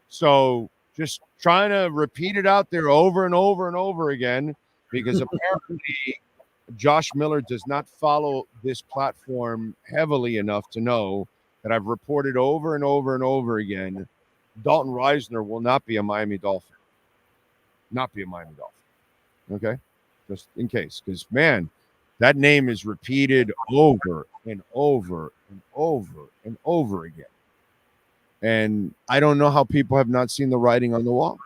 So just trying to repeat it out there over and over and over again, because apparently Josh Miller does not follow this platform heavily enough to know that I've reported over and over and over again, Dalton Risner will not be a Miami Dolphin. Not be a Miami Dolphin. Okay? Just in case. Because, man, that name is repeated over and over and over and over again. And I don't know how people have not seen the writing on the wall.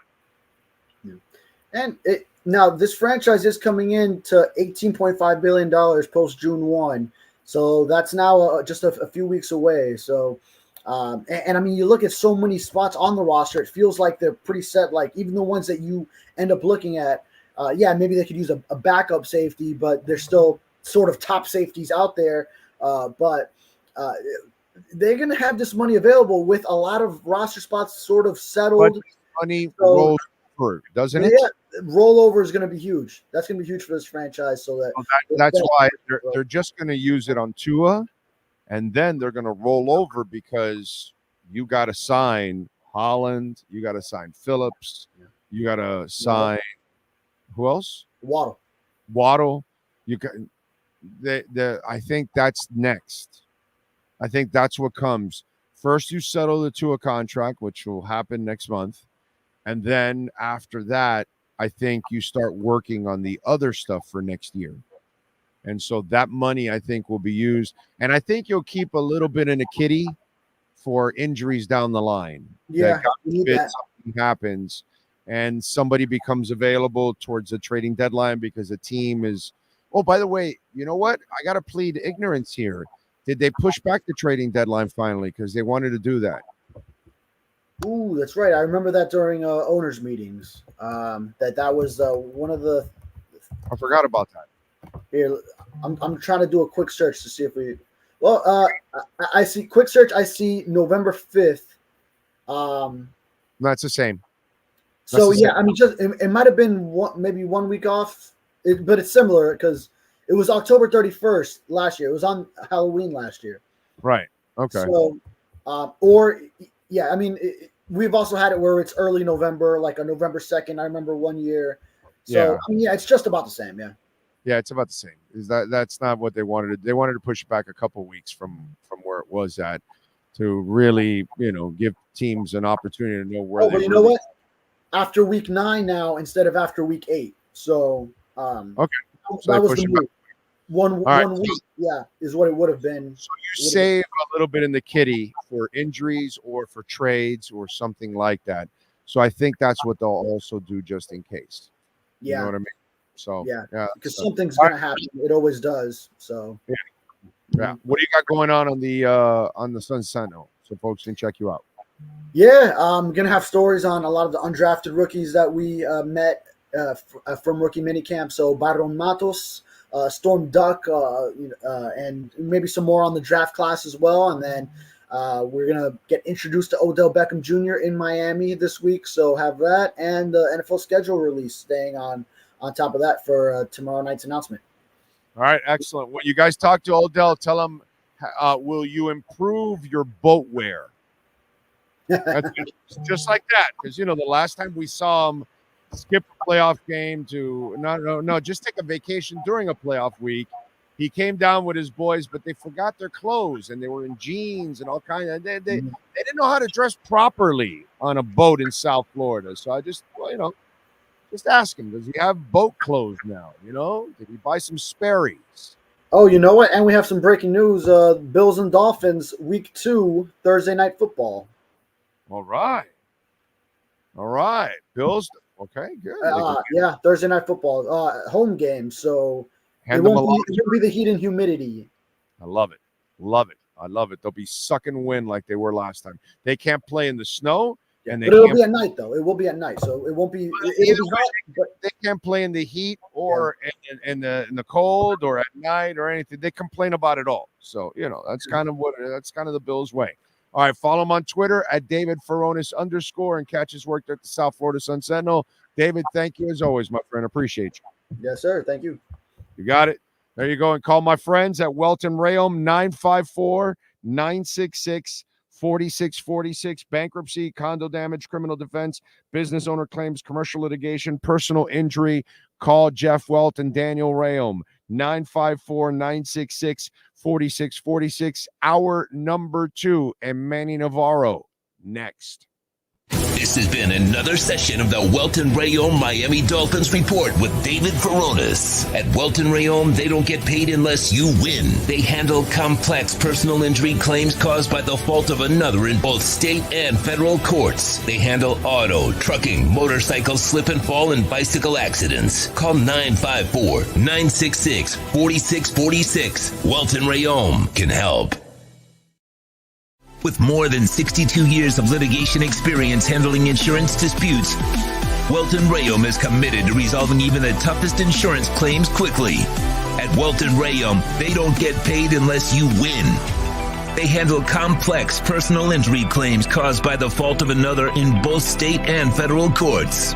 And now this franchise is coming in to $18.5 billion post June 1. So that's now just a few weeks away. So, and I mean, you look at so many spots on the roster, it feels like they're pretty set. Like even the ones that you end up looking at, maybe they could use a backup safety, but they're still sort of top safeties out there. But they're going to have this money available with a lot of roster spots sort of settled. money rolls over, doesn't it? Yeah, rollover is going to be huge. That's going to be huge for this franchise. So that's why they're just going to use it on Tua, and then they're going to roll over because you got to sign Holland, you got to sign Phillips, you got to sign who else? Waddle. You got I think that's next. I think that's what comes. First, you settle the Tua contract, which will happen next month. And then after that, I think you start working on the other stuff for next year. And so that money, I think, will be used. And I think you'll keep a little bit in a kitty for injuries down the line. Yeah, something happens and somebody becomes available towards the trading deadline because a team is, oh, by the way, you know what? I got to plead ignorance here. Did they push back the trading deadline finally because they wanted to do that? Ooh, that's right. I remember that during owners' meetings. That was one of the. I forgot about that. Here, I'm trying to do a quick search to see if we. Well, I see quick search. I see November 5th. That's the same. So yeah, I mean, just it might have been maybe 1 week off, but it's similar because it was October 31st last year. It was on Halloween last year. Right. Okay. So, yeah, I mean, we've also had it where it's early November, like a November 2nd. I remember 1 year. So Yeah. I mean, yeah, it's just about the same. Yeah. Yeah, it's about the same. That's not what they wanted. They wanted to push it back a couple of weeks from where it was at to really, give teams an opportunity to know where. But you know what? After week 9 now instead of after week 8. So okay, so that was the move. One right. week, yeah, is what it would have been. So you save a little bit in the kitty for injuries or for trades or something like that. So I think that's what they'll also do just in case. Yeah. You know what I mean? So yeah, because something's going to happen. It always does. So yeah. What do you got going on the Sun Sentinel so folks can check you out? Yeah, I'm going to have stories on a lot of the undrafted rookies that we met from rookie minicamp. So Baron Matos, Storm Duck, and maybe some more on the draft class as well. And then we're going to get introduced to Odell Beckham Jr. in Miami this week. So have that and the NFL schedule release staying on top of that for tomorrow night's announcement. All right, excellent. When you guys talk to Odell, tell him, will you improve your boat wear? That's just like that. Because, the last time we saw him skip a playoff game to just take a vacation during a playoff week. He came down with his boys, but they forgot their clothes and they were in jeans and all kinds of. They didn't know how to dress properly on a boat in South Florida. So I just ask him, does he have boat clothes now? Did he buy some Sperry's? Oh, you know what? And we have some breaking news. Bills and Dolphins, week 2, Thursday night football. All right. Bills. Okay, good. Yeah, Thursday night football, home game. So it won't be the heat and humidity. I love it. I love it. They'll be sucking wind like they were last time. They can't play in the snow. And but it'll be at night, though. It will be at night, so it won't be. It'll be hot, but they can't play in the heat or in the cold or at night or anything. They complain about it all. So that's kind of the Bills' way. All right, follow him on Twitter at David Furones _ and catch his work at the South Florida Sun Sentinel. David, thank you as always, my friend. Appreciate you. Yes, sir. Thank you. You got it. There you go. And call my friends at Welton Rayom 954-966-4646. Bankruptcy, condo damage, criminal defense, business owner claims, commercial litigation, personal injury. Call Jeff Welton, Daniel Rayom 954-966-4646. Hour number 2 and Manny Navaro next. This has been another session of the Welton Rayom Miami Dolphins Report with David Furones. At Welton Rayom, they don't get paid unless you win. They handle complex personal injury claims caused by the fault of another in both state and federal courts. They handle auto, trucking, motorcycle slip and fall, and bicycle accidents. Call 954-966-4646. Welton Rayom can help. With more than 62 years of litigation experience handling insurance disputes, Welton Rayom is committed to resolving even the toughest insurance claims quickly. At Welton Rayom, they don't get paid unless you win. They handle complex personal injury claims caused by the fault of another in both state and federal courts.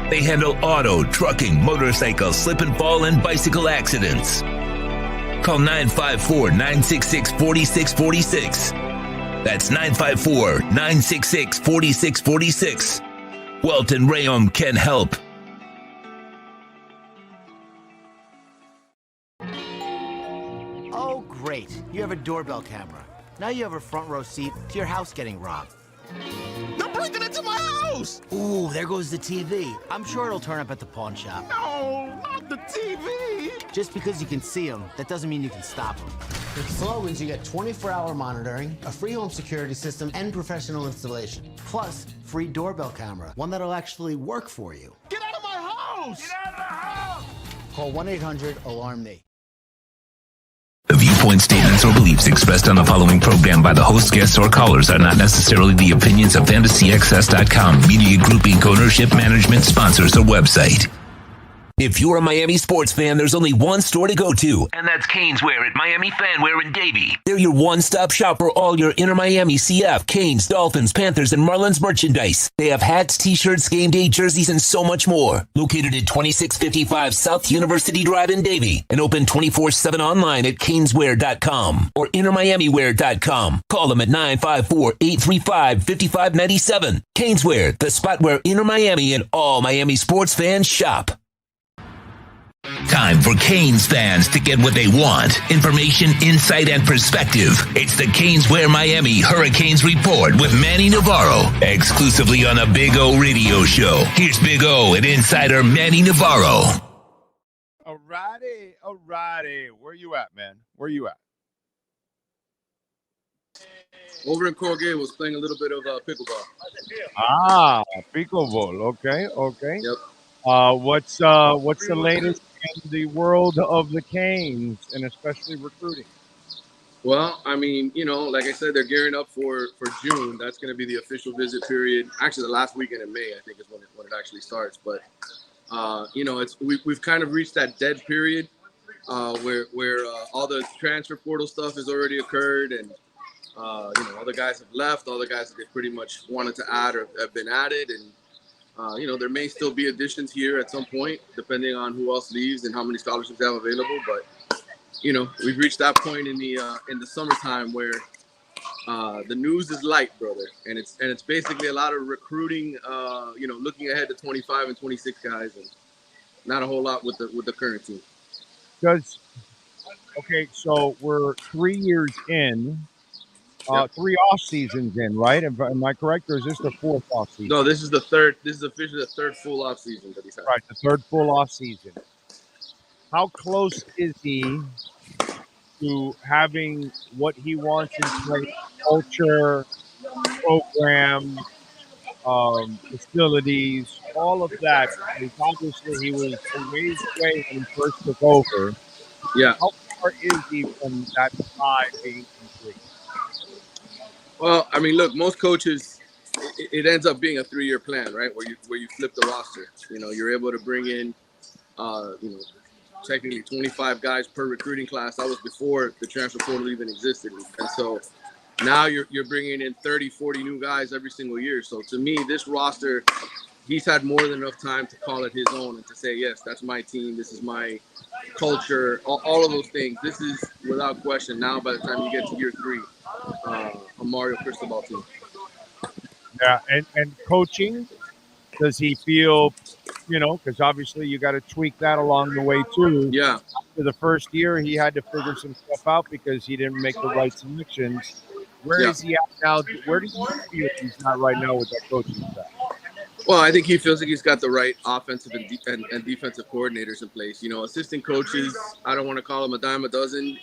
They handle auto, trucking, motorcycle, slip and fall, and bicycle accidents. Call 954-966-4646. That's 954-966-4646. Welton Rayom can help. Oh, great. You have a doorbell camera. Now you have a front row seat to your house getting robbed. They're breaking into my house! Ooh, there goes the TV. I'm sure it'll turn up at the pawn shop. No, not the TV! Just because you can see them, that doesn't mean you can stop them. With Fones, you get 24-hour monitoring, a free home security system, and professional installation. Plus, free doorbell camera, one that'll actually work for you. Get out of my house! Get out of the house! Call 1-800-ALARM-ME. The viewpoint statements or beliefs expressed on the following program by the host, guests, or callers are not necessarily the opinions of FantasyXS.com, Media Group Inc. ownership, management, sponsors, or website. If you're a Miami sports fan, there's only one store to go to, and that's Canes Wear at Miami Fanwear in Davie. They're your one-stop shop for all your inner Miami CF, Canes, Dolphins, Panthers, and Marlins merchandise. They have hats, t-shirts, game day jerseys, and so much more. Located at 2655 South University Drive in Davie, and open 24/7 online at caneswear.com or innermiamiwear.com. Call them at 954-835-5597. Canes Wear, the spot where inner Miami and all Miami sports fans shop. Time for Canes fans to get what they want. Information, insight, and perspective. It's the Canes Wear Miami Hurricanes Report with Manny Navaro. Exclusively on the Big O Radio Show. Here's Big O and insider Manny Navaro. Alrighty. Where you at, man? Where you at? Over in Coral Gables, playing a little bit of pickleball. Ah, pickleball. Okay. Yep. What's the latest in the world of the Canes, and especially recruiting? Well, I mean, like I said, they're gearing up for June. That's going to be the official visit period. Actually, the last weekend in May, I think, is when it actually starts. But we've kind of reached that dead period where all the transfer portal stuff has already occurred, and all the guys have left. All the guys that they pretty much wanted to add or have been added, and there may still be additions here at some point, depending on who else leaves and how many scholarships they have available. But we've reached that point in the summertime where the news is light, brother, and it's basically a lot of recruiting. Looking ahead to 25 and 26 guys, and not a whole lot with the current team. So we're 3 years in. 3 off seasons in, right? Am I correct, or is this the 4th off season? No, this is the third. This is officially the 3rd full off season that he's had. Right, the 3rd full off season. How close is he to having what he wants in place? Culture, program, facilities, all of that. Because obviously, he was a ways away when he first took over. Yeah. How far is he from that 5 being complete? Well, I mean, look, most coaches, it ends up being a 3-year plan, right? Where you flip the roster. You're able to bring in, technically 25 guys per recruiting class. That was before the transfer portal even existed. And so now you're bringing in 30, 40 new guys every single year. So to me, this roster, he's had more than enough time to call it his own and to say, yes, that's my team. This is my culture, all of those things. This is, without question, now by the time you get to year 3, a Mario Cristobal team. Yeah, and coaching, does he feel, because obviously you got to tweak that along the way too. Yeah. After the first year, he had to figure some stuff out because he didn't make the right selections. Where is he at now? Where do you feel he's not right now with that coaching staff? Well, I think he feels like he's got the right offensive and defensive coordinators in place. Assistant coaches, I don't want to call them a dime a dozen,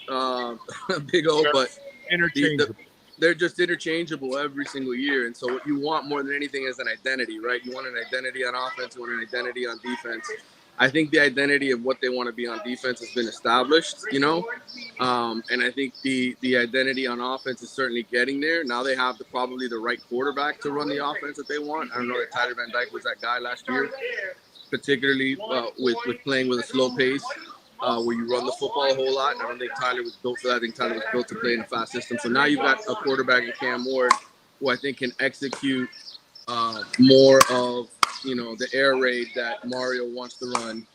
Big O, but interchangeable. They're just interchangeable every single year. And so what you want more than anything is an identity, right? You want an identity on offense, you want an identity on defense. I think the identity of what they want to be on defense has been established, and I think the identity on offense is certainly getting there. Now they have probably the right quarterback to run the offense that they want. I don't know that Tyler Van Dyke was that guy last year, particularly with playing with a slow pace. where you run the football a whole lot. I don't think Tyler was built for that. I think Tyler was built to play in a fast system. So now you've got a quarterback in Cam Ward who I think can execute more of, the air raid that Mario wants to run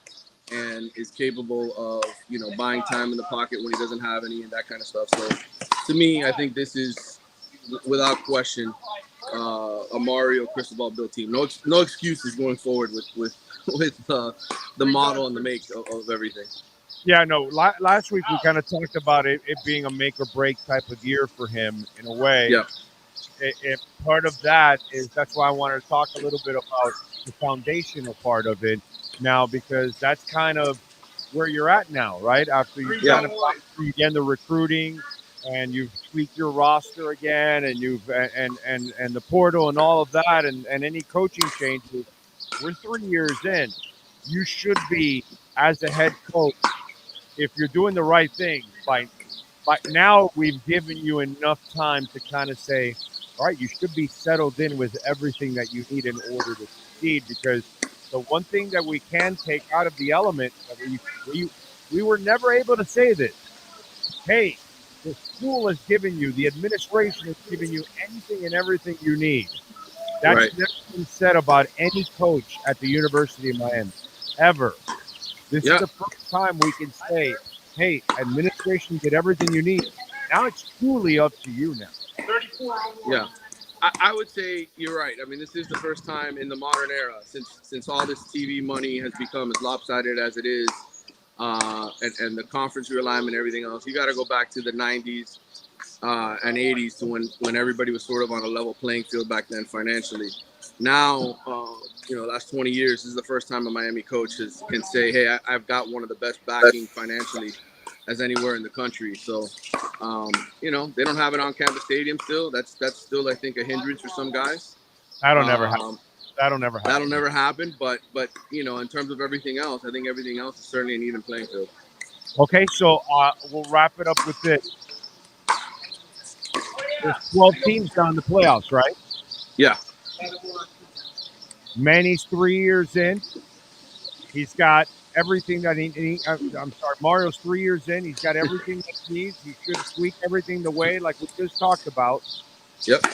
and is capable of, buying time in the pocket when he doesn't have any and that kind of stuff. So to me, I think this is, without question, a Mario Cristobal built team. No excuses going forward with the model and the make of everything. Yeah, no. Last week we kind of talked about it being a make or break type of year for him in a way. Yeah. If part of that is, that's why I wanted to talk a little bit about the foundational part of it now, because that's kind of where you're at now, right? After you kind of fight through again the recruiting and you've tweaked your roster again, and you've and the portal and all of that, and any coaching changes. We're 3 years in. You should be, as a head coach, if you're doing the right thing, by now we've given you enough time to kind of say, all right, you should be settled in with everything that you need in order to succeed. Because the one thing that we can take out of the element, that we were never able to say this. Hey, the school has given you, the administration has given you anything and everything you need. That's never been said about any coach at the University of Miami, ever. This is the first time we can say, hey, administration did everything you need. Now it's truly up to you now. Yeah. I would say you're right. I mean, this is the first time in the modern era since all this TV money has become as lopsided as it is, and the conference realignment and everything else. You got to go back to the 90s and 80s to when everybody was sort of on a level playing field back then financially. Now, last 20 years, this is the first time a Miami coach can say, hey, I've got one of the best backing financially as anywhere in the country. So, they don't have an on-campus stadium still. That's still, I think, a hindrance for some guys. That'll never happen. That'll never happen. But in terms of everything else, I think everything else is certainly an even playing field. Okay, so we'll wrap it up with this. There's 12 teams down in the playoffs, right? Yeah. Manny's 3 years in. He's got everything that Mario's 3 years in. He's got everything that he needs. He should tweak everything the way, like we just talked about. Yep.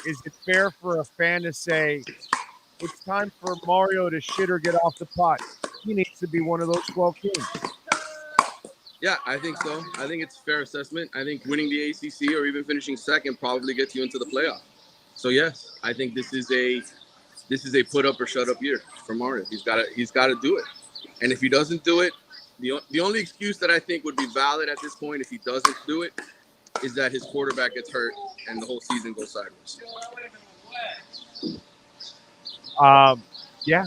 Is it fair for a fan to say, it's time for Mario to shit or get off the pot? He needs to be one of those 12 teams. Yeah, I think so. I think it's a fair assessment. I think winning the ACC or even finishing second probably gets you into the playoff. So yes, I think this is a put up or shut up year for Mario. He's got to do it. And if he doesn't do it, the only excuse that I think would be valid at this point if he doesn't do it is that his quarterback gets hurt and the whole season goes sideways. Yeah.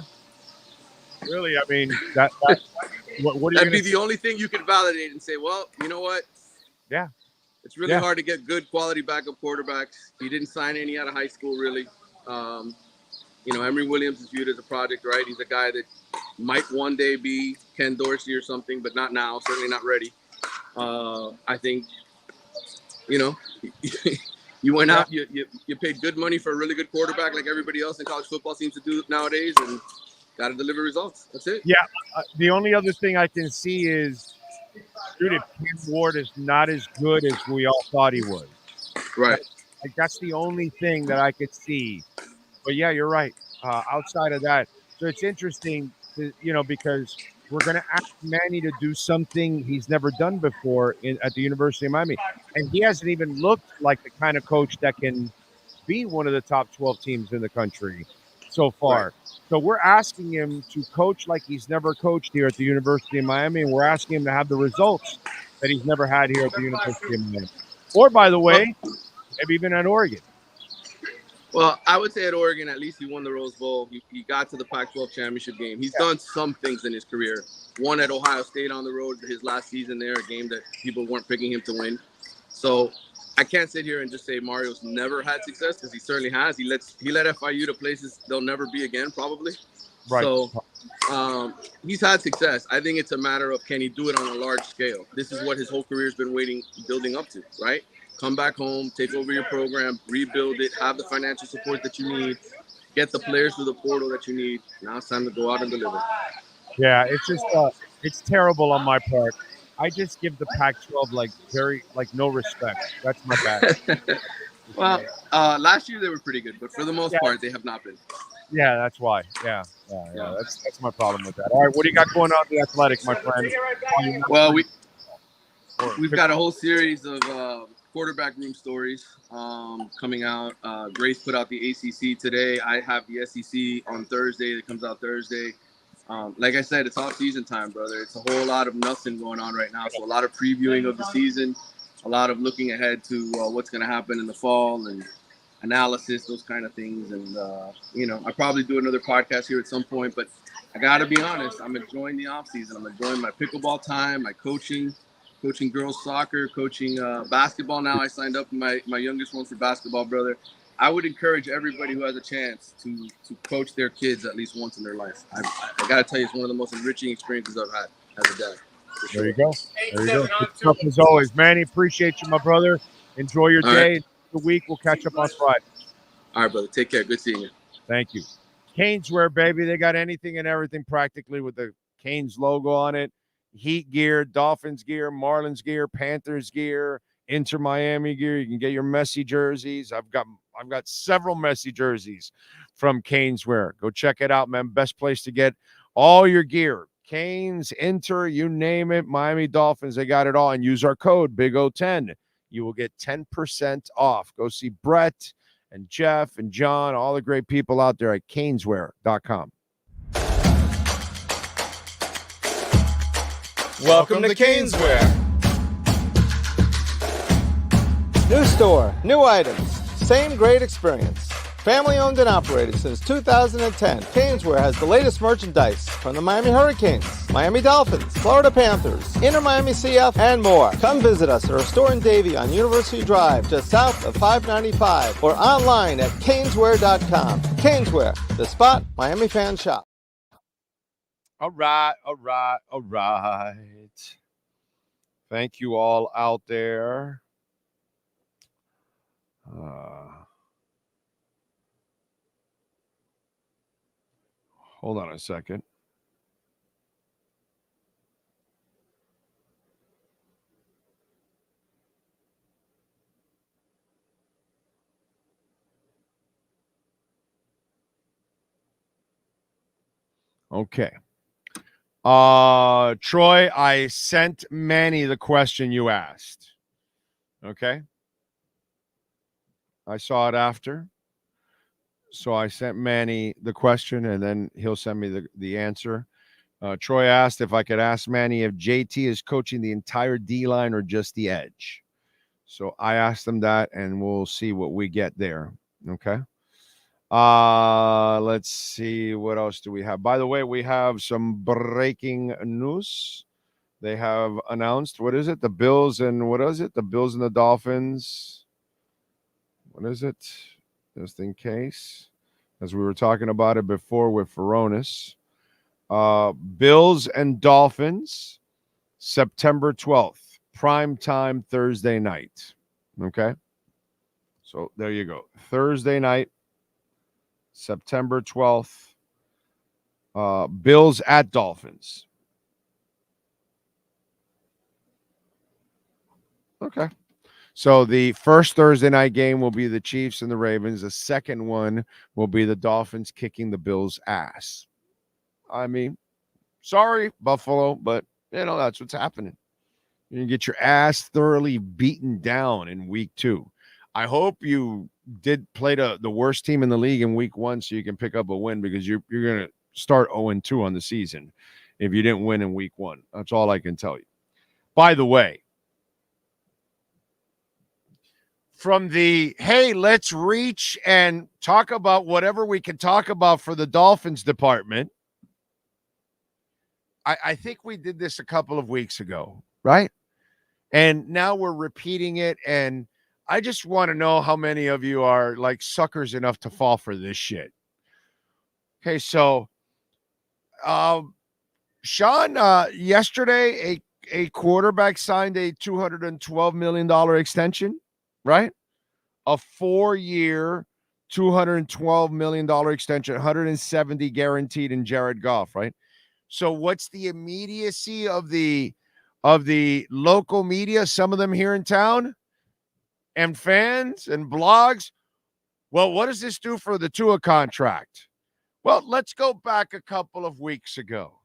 Really, I mean, what are you That'd be the only thing you could validate and say, well, you know what? Yeah. It's really hard to get good quality backup quarterbacks. He didn't sign any out of high school, really. Emory Williams is viewed as a project, right? He's a guy that might one day be Ken Dorsey or something, but not now, certainly not ready. I think, you went out, you paid good money for a really good quarterback like everybody else in college football seems to do nowadays, and got to deliver results. That's it. Yeah. The only other thing I can see is, dude, if Cam Ward is not as good as we all thought he was. Right. Like, that's the only thing that I could see. But yeah, you're right. Outside of that, so it's interesting, because we're going to ask Manny to do something he's never done before at the University of Miami, and he hasn't even looked like the kind of coach that can be one of the top 12 teams in the country so far. Right. So we're asking him to coach like he's never coached here at the University of Miami, and we're asking him to have the results that he's never had here at the University of Miami. Or, by the way, maybe even at Oregon. Well, I would say at Oregon, at least he won the Rose Bowl. He got to the Pac-12 championship game. He's done some things in his career. Won at Ohio State on the road his last season there, a game that people weren't picking him to win. So I can't sit here and just say Mario's never had success, because he certainly has. He let FIU to places they'll never be again, probably. Right. So he's had success. I think it's a matter of, can he do it on a large scale? This is what his whole career has been building up to, right? Come back home, take over your program, rebuild it, have the financial support that you need, get the players through the portal that you need. Now it's time to go out and deliver. Yeah, it's just It's terrible on my part. I just give the Pac-12 no respect. That's my bad. Well, last year they were pretty good, but for the most part, they have not been. Yeah, that's why. Yeah. That's my problem with that. All right, what do you got going on in the Athletic, my friend? Well, we've got a whole series of quarterback room stories coming out. Grace put out the ACC today. I have the SEC on Thursday. It comes out Thursday. Like I said, it's off-season time, brother. It's a whole lot of nothing going on right now. So a lot of previewing of the season, a lot of looking ahead to what's going to happen in the fall and analysis, those kind of things. And, I'll probably do another podcast here at some point. But I got to be honest, I'm enjoying the off-season. I'm enjoying my pickleball time, my coaching girls soccer, coaching basketball. Now I signed up my youngest one for basketball, brother. I would encourage everybody who has a chance to coach their kids at least once in their life. I got to tell you, it's one of the most enriching experiences I've had as a dad. Sure. There you go. Good stuff as always. Manny, appreciate you, my brother. Enjoy your day. Right. The week. We'll catch up on Friday. All right, brother. Take care. Good seeing you. Thank you. Caneswear, baby. They got anything and everything practically with the Canes logo on it. Heat gear, Dolphins gear, Marlins gear, Panthers gear, Inter Miami gear. You can get your Messi jerseys. I've got several Messi jerseys from Caneswear. Go check it out, man. Best place to get all your gear. Canes, Inter, you name it. Miami Dolphins, they got it all. And use our code BIG010. You will get 10% off. Go see Brett and Jeff and John, all the great people out there at caneswear.com. Welcome to Caneswear. New store, new items, same great experience. Family owned and operated since 2010, Caneswear has the latest merchandise from the Miami Hurricanes, Miami Dolphins, Florida Panthers, Inter Miami CF, and more. Come visit us at our store in Davie on University Drive, just south of 595, or online at caneswear.com. Caneswear, the spot Miami fans shop. All right. Thank you all out there. Hold on a second. Okay. Troy, I sent Manny the question you asked. Okay. I saw it after. So I sent Manny the question, and then he'll send me the answer. Troy asked if I could ask Manny if JT is coaching the entire D-line or just the edge. So I asked him that, and we'll see what we get there. Okay. Let's see. What else do we have? By the way, we have some breaking news. They have announced, what is it? The Bills and the Dolphins. What is it? Just in case, as we were talking about it before with Veronis. Bills and Dolphins, September 12th, prime time Thursday night. Okay? So there you go. Thursday night, September 12th, Bills at Dolphins. Okay. So the first Thursday night game will be the Chiefs and the Ravens. The second one will be the Dolphins kicking the Bills' ass. I mean, sorry, Buffalo, but, that's what's happening. You get your ass thoroughly beaten down in week 2. I hope you did play the worst team in the league in week 1 so you can pick up a win, because you're going to start 0-2 on the season if you didn't win in week 1. That's all I can tell you. By the way, from the, hey, let's reach and talk about whatever we can talk about for the Dolphins department. I think we did this a couple of weeks ago, right? And now we're repeating it, and I just want to know how many of you are like suckers enough to fall for this shit. Okay, so Sean, yesterday a quarterback signed a $212 million extension, right? A 4-year, $212 million extension, 170 guaranteed in Jared Goff, right? So what's the immediacy of the local media, some of them here in town, and fans and blogs? Well, what does this do for the Tua contract? Well, let's go back a couple of weeks ago.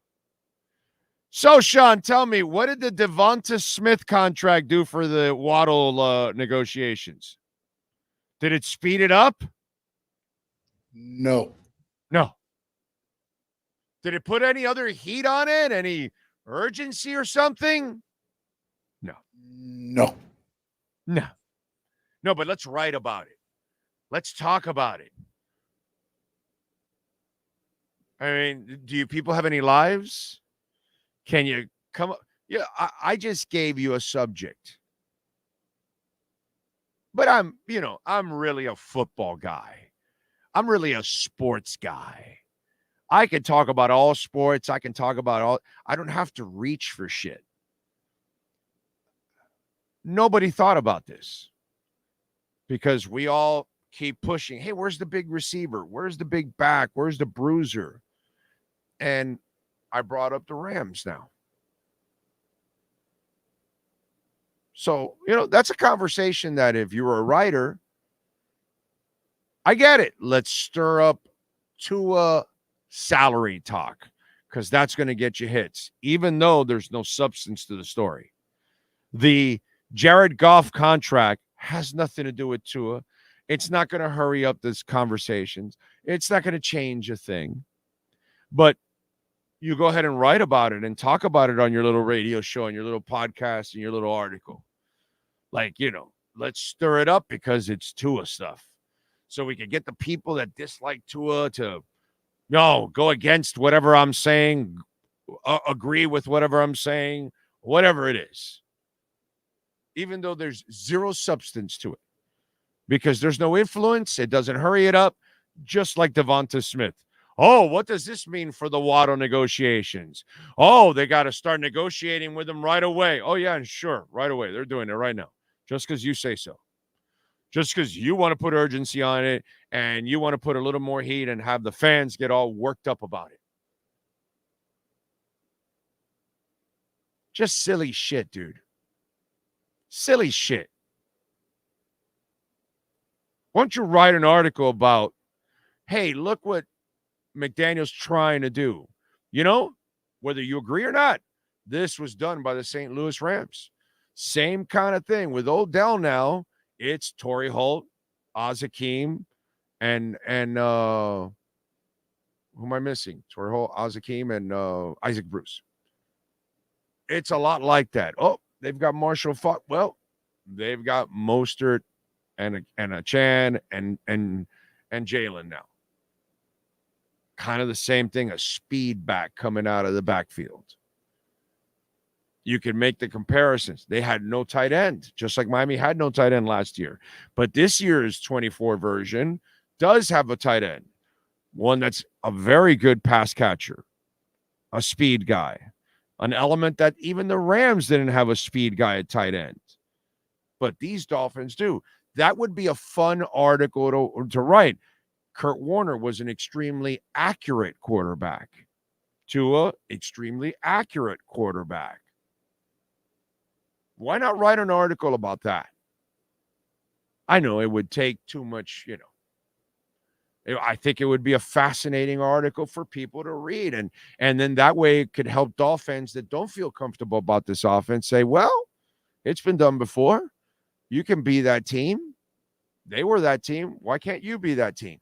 So, Sean, tell me, what did the Devonta Smith contract do for the Waddle negotiations? Did it speed it up? No. No. Did it put any other heat on it? Any urgency or something? No. No. No. No, but let's write about it. Let's talk about it. I mean, do you people have any lives? Can you come up? Yeah, I just gave you a subject. But I'm really a football guy. I'm really a sports guy. I can talk about all sports. I can talk about all. I don't have to reach for shit. Nobody thought about this because we all keep pushing. Hey, where's the big receiver? Where's the big back? Where's the bruiser? And I brought up the Rams now. So, that's a conversation that if you're a writer, I get it. Let's stir up Tua salary talk because that's going to get you hits, even though there's no substance to the story. The Jared Goff contract has nothing to do with Tua. It's not going to hurry up this conversations. It's not going to change a thing. But you go ahead and write about it and talk about it on your little radio show and your little podcast and your little article. Like, let's stir it up because it's Tua stuff. So we can get the people that dislike Tua to go against whatever I'm saying, agree with whatever I'm saying, whatever it is. Even though there's zero substance to it. Because there's no influence, it doesn't hurry it up, just like Devonta Smith. Oh, what does this mean for the Waddle negotiations? Oh, they got to start negotiating with them right away. Oh, yeah, and sure, right away. They're doing it right now, just because you say so. Just because you want to put urgency on it and you want to put a little more heat and have the fans get all worked up about it. Just silly shit, dude. Silly shit. Why don't you write an article about, hey, look what McDaniel's trying to do. Whether you agree or not, this was done by the St. Louis Rams. Same kind of thing. With Odell now, it's Torrey Holt, Oz Hakeem, and who am I missing? Torrey Holt, Oz Hakeem, and Isaac Bruce. It's a lot like that. Oh, they've got Marshall Faulk. Well, they've got Mostert and a Chan and Jalen now. Kind of the same thing, a speed back coming out of the backfield. You can make the comparisons. They had no tight end, just like Miami had no tight end last year. But this year's 24 version does have a tight end, one that's a very good pass catcher, a speed guy, an element that even the Rams didn't have a speed guy at tight end. But these Dolphins do. That would be a fun article to write. Kurt Warner was an extremely accurate quarterback. Tua, extremely accurate quarterback. Why not write an article about that? I know it would take too much, I think it would be a fascinating article for people to read. And then that way it could help Dolphins that don't feel comfortable about this offense say, well, it's been done before. You can be that team. They were that team. Why can't you be that team?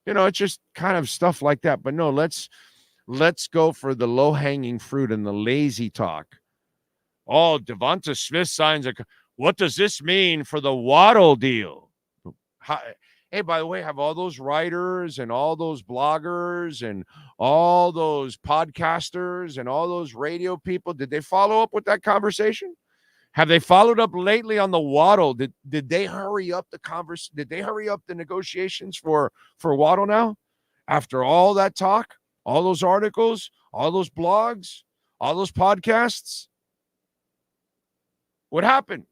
It's just kind of stuff like that. But no, let's go for the low-hanging fruit and the lazy talk. Oh, Devonta Smith signs what does this mean for the Waddle deal? Hey, by the way, have all those writers and all those bloggers and all those podcasters and all those radio people, did they follow up with that conversation? Have they followed up lately on the Waddle? Did they hurry up the Did they hurry up the negotiations for Waddle now? After all that talk, all those articles, all those blogs, all those podcasts? What happened?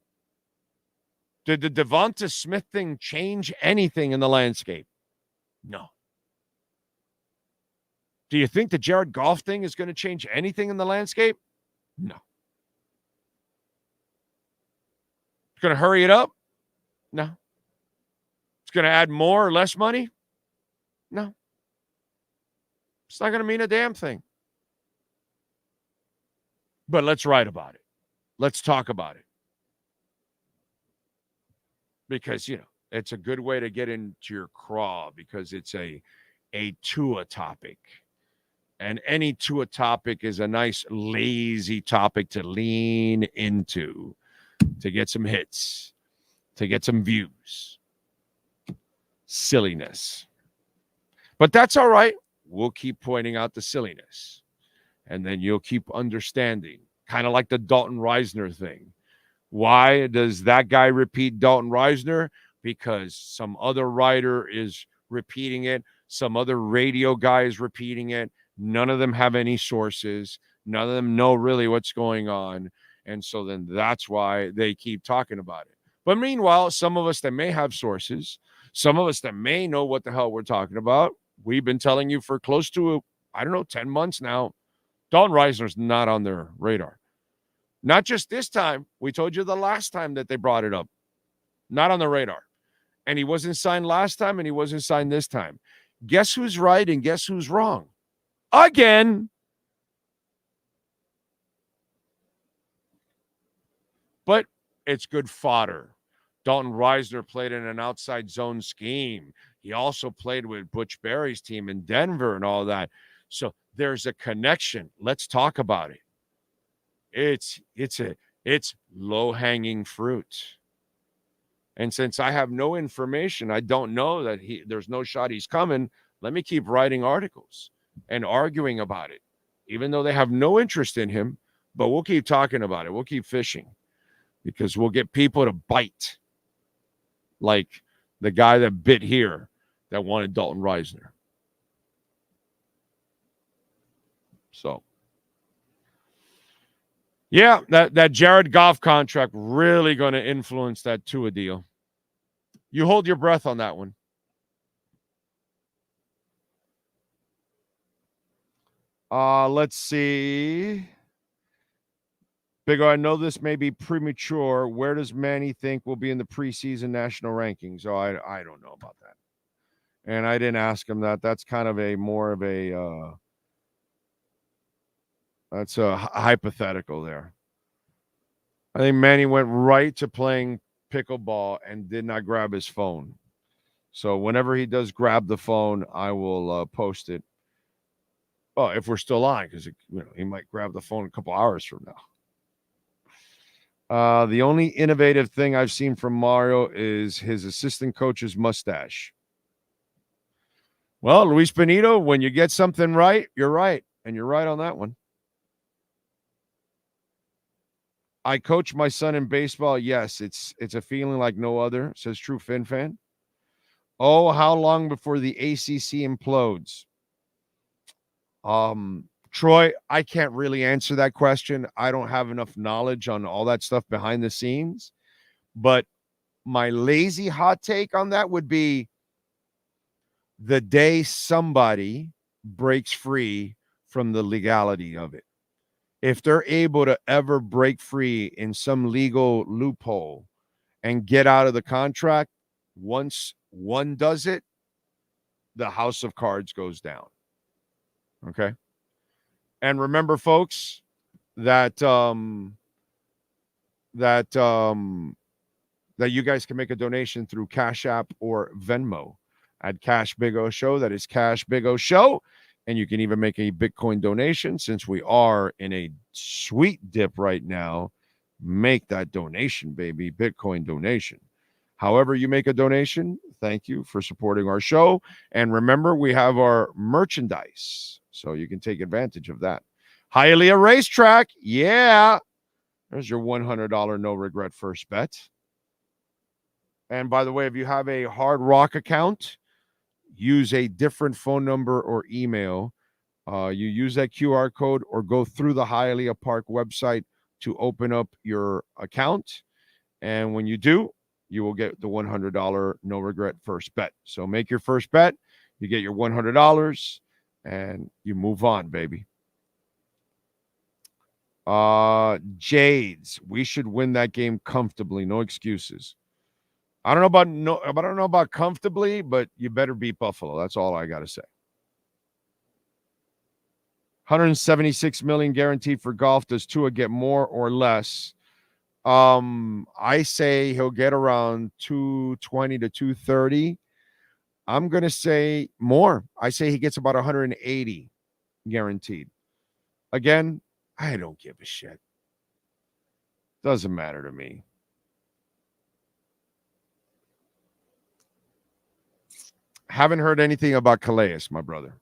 Did the Devonta Smith thing change anything in the landscape? No. Do you think the Jared Goff thing is going to change anything in the landscape? No. It's going to hurry it up? No. It's going to add more or less money? No. It's not going to mean a damn thing. But let's write about it. Let's talk about it. Because, it's a good way to get into your craw because it's a Tua topic. And any Tua topic is a nice, lazy topic to lean into, to get some hits, to get some views. Silliness. But that's all right. We'll keep pointing out the silliness. And then you'll keep understanding. Kind of like the Dalton Reisner thing. Why does that guy repeat Dalton Reisner? Because some other writer is repeating it. Some other radio guy is repeating it. None of them have any sources. None of them know really what's going on. And so then that's why they keep talking about it. But meanwhile, some of us that may have sources, some of us that may know what the hell we're talking about, we've been telling you for close to, 10 months now, Dalton Reisner's not on their radar. Not just this time. We told you the last time that they brought it up. Not on the radar. And he wasn't signed last time, and he wasn't signed this time. Guess who's right and guess who's wrong? Again. But it's good fodder. Dalton Reisner played in an outside zone scheme. He also played with Butch Berry's team in Denver and all that. So there's a connection. Let's talk about it. It's low-hanging fruit. And since I have no information, I don't know that there's no shot he's coming, let me keep writing articles and arguing about it, even though they have no interest in him, but we'll keep talking about it. We'll keep fishing because we'll get people to bite like the guy that bit here that wanted Dalton Reisner. So, yeah, that Jared Goff contract really going to influence that Tua deal. You hold your breath on that one. Let's see. Big O, I know this may be premature. Where does Manny think will be in the preseason national rankings? Oh, I don't know about that. And I didn't ask him that. That's kind of that's a hypothetical there. I think Manny went right to playing pickleball and did not grab his phone. So whenever he does grab the phone, I will post it. Oh, if we're still on, because he might grab the phone a couple hours from now. The only innovative thing I've seen from Mario is his assistant coach's mustache. Well, Luis Benito, when you get something right, you're right. And you're right on that one. I coach my son in baseball. Yes, it's a feeling like no other, says True Fin Fan. Oh, how long before the ACC implodes? Troy, I can't really answer that question. I don't have enough knowledge on all that stuff behind the scenes. But my lazy hot take on that would be the day somebody breaks free from the legality of it. If they're able to ever break free in some legal loophole and get out of the contract, once one does it, the house of cards goes down. Okay? And remember, folks, that you guys can make a donation through Cash App or Venmo at Cash Big O Show. That is Cash Big O Show. And you can even make a Bitcoin donation since we are in a sweet dip right now. Make that donation, baby. Bitcoin donation. However you make a donation, thank you for supporting our show. And remember, we have our merchandise, so you can take advantage of that. Hialeah Racetrack. Yeah. There's your $100 no regret first bet. And by the way, if you have a Hard Rock account, use a different phone number or email. You use that QR code or go through the Hialeah Park website to open up your account. And when you do, you will get the $100 no regret first bet. So make your first bet. You get your $100. and you move on, baby. Jades, we should win that game comfortably. No excuses. I don't know about comfortably, but you better beat Buffalo. That's all I got to say. 176 million guaranteed for Golf. Does Tua get more or less? I say he'll get around 220 to 230. I'm going to say more. I say he gets about 180 guaranteed. Again, I don't give a shit. Doesn't matter to me. Haven't heard anything about Calais, my brother.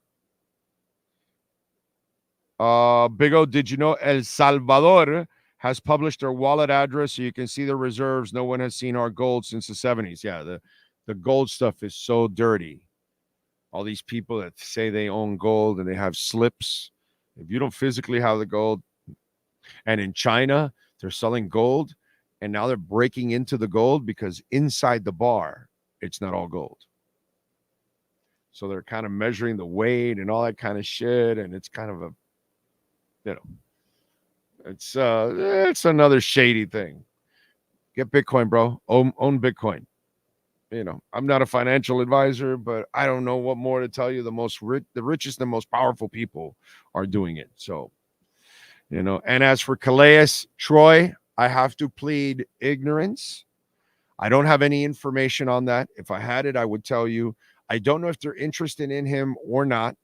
Big O, did you know El Salvador has published their wallet address so you can see the reserves? No one has seen our gold since the 70s. Yeah, the gold stuff is so dirty. All these people that say they own gold and they have slips. If you don't physically have the gold, and in China, they're selling gold, and now they're breaking into the gold because inside the bar, it's not all gold. So they're kind of measuring the weight and all that kind of shit, and it's kind of a, it's another shady thing. Get Bitcoin, bro. Own Bitcoin. I'm not a financial advisor, but I don't know what more to tell you. The richest and most powerful people are doing it. So, and as for Calais, Troy, I have to plead ignorance. I don't have any information on that. If I had it, I would tell you. I don't know if they're interested in him or not.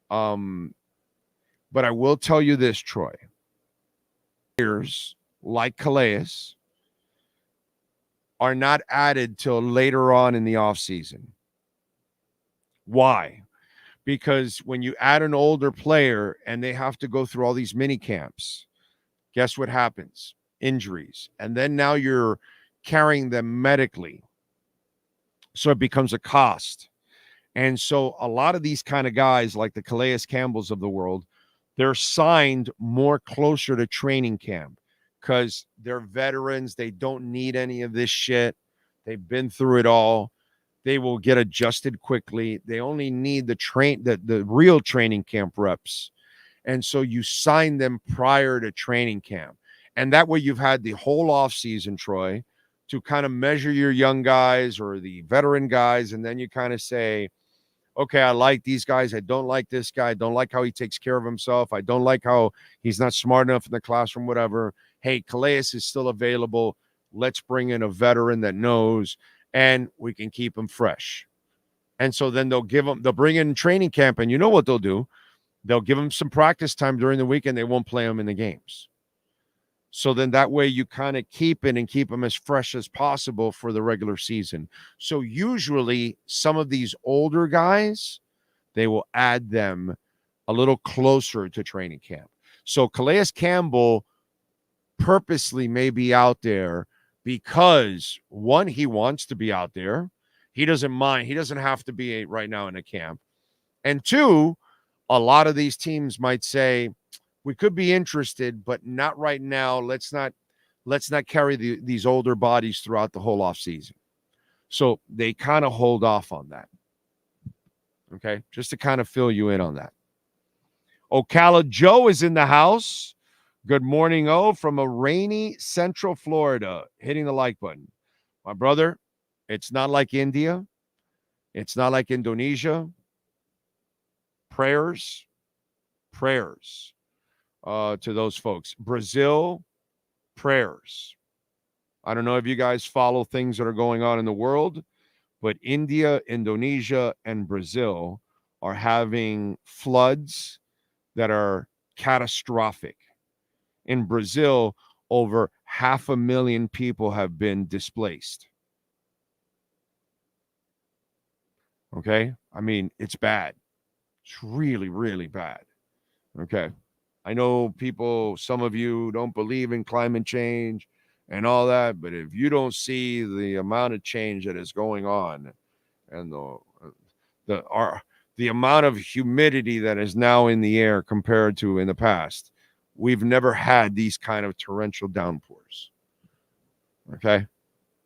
But I will tell you this, Troy. Players like Calais are not added till later on in the offseason. Why? Because when you add an older player and they have to go through all these mini camps, guess what happens? Injuries. And then now you're carrying them medically. So it becomes a cost. And so a lot of these kind of guys like the Calais Campbells of the world, they're signed more closer to training camp because they're veterans. They don't need any of this shit. They've been through it all. They will get adjusted quickly. They only need the real training camp reps. And so you sign them prior to training camp. And that way you've had the whole off season, Troy, to kind of measure your young guys or the veteran guys. And then you kind of say, okay, I like these guys. I don't like this guy. I don't like how he takes care of himself. I don't like how he's not smart enough in the classroom, whatever. Hey, Calais is still available. Let's bring in a veteran that knows, and we can keep him fresh. And so then they'll bring in training camp, and you know what they'll do? They'll give him some practice time during the week, and they won't play him in the games. So then that way you kind of keep him as fresh as possible for the regular season. So usually some of these older guys, they will add them a little closer to training camp. So Calais Campbell purposely may be out there because, one, he wants to be out there. He doesn't mind. He doesn't have to be right now in a camp. And two, a lot of these teams might say, we could be interested, but not right now. Let's not carry these older bodies throughout the whole offseason. So they kind of hold off on that. Okay, just to kind of fill you in on that. Ocala Joe is in the house. Good morning, from a rainy Central Florida, hitting the like button. My brother, it's not like India. It's not like Indonesia. Prayers to those folks. Brazil, prayers. I don't know if you guys follow things that are going on in the world, but India, Indonesia, and Brazil are having floods that are catastrophic. In Brazil, over 500,000 people have been displaced. Okay? I mean, it's bad. It's really, really bad. Okay? I know some of you don't believe in climate change and all that, but if you don't see the amount of change that is going on and the amount of humidity that is now in the air compared to in the past, we've never had these kind of torrential downpours. Okay?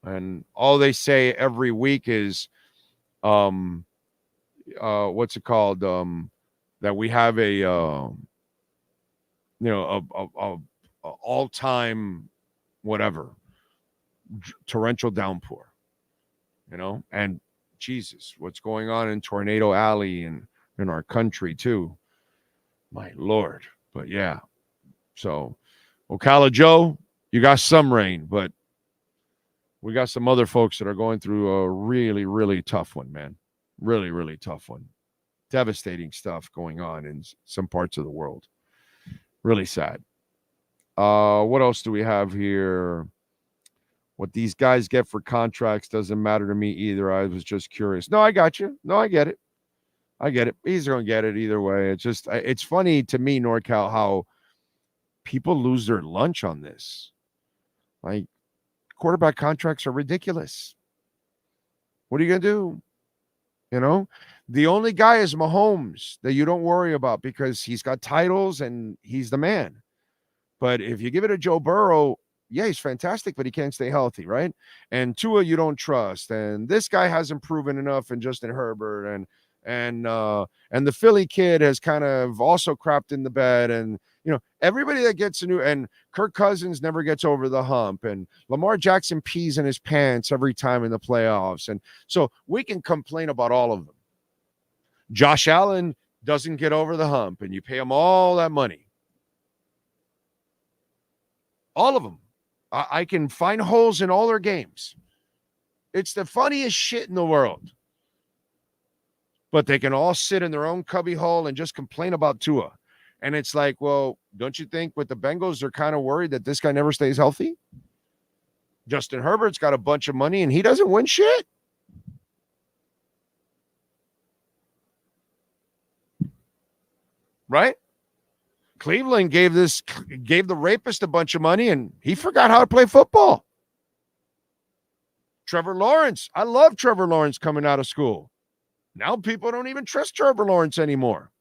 And all they say every week is, what's it called? that we have a all-time whatever torrential downpour, and Jesus, what's going on in Tornado Alley and in our country too. My Lord. But yeah. So Ocala Joe, you got some rain, but we got some other folks that are going through a really, really tough one, man. Really, really tough one. Devastating stuff going on in some parts of the world. Really sad. What else do we have here? What these guys get for contracts doesn't matter to me either. I was just curious. No, I got you. No, I get it. He's going to get it either way. It's funny to me, NorCal, how people lose their lunch on this. Like, quarterback contracts are ridiculous. What are you going to do? The only guy is Mahomes that you don't worry about because he's got titles and he's the man. But if you give it to Joe Burrow, yeah, he's fantastic, but he can't stay healthy, right? And Tua, you don't trust. And this guy hasn't proven enough in Justin Herbert. And the Philly kid has kind of also crapped in the bed. And, everybody that gets and Kirk Cousins never gets over the hump. And Lamar Jackson pees in his pants every time in the playoffs. And so we can complain about all of them. Josh Allen doesn't get over the hump, and you pay him all that money. All of them. I can find holes in all their games. It's the funniest shit in the world. But they can all sit in their own cubby hole and just complain about Tua. And it's like, well, don't you think with the Bengals, they're kind of worried that this guy never stays healthy? Justin Herbert's got a bunch of money, and he doesn't win shit. Right? Cleveland gave the rapist a bunch of money, and he forgot how to play football. Trevor Lawrence. I love Trevor Lawrence coming out of school. Now people don't even trust Trevor Lawrence anymore.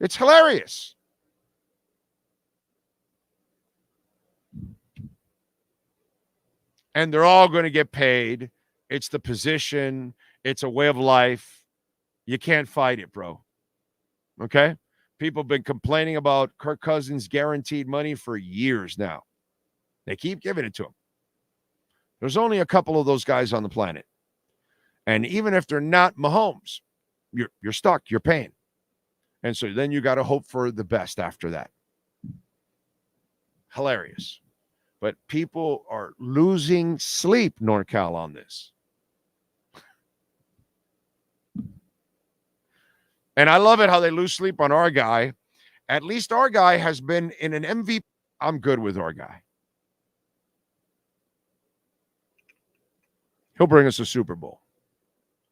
It's hilarious. And they're all going to get paid. It's the position. It's a way of life. You can't fight it, bro. Okay? People have been complaining about Kirk Cousins' guaranteed money for years now. They keep giving it to him. There's only a couple of those guys on the planet. And even if they're not Mahomes, you're stuck. You're paying. And so then you got to hope for the best after that. Hilarious. But people are losing sleep, NorCal, on this. And I love it how they lose sleep on our guy. At least our guy has been in an MVP. I'm good with our guy. He'll bring us a Super Bowl.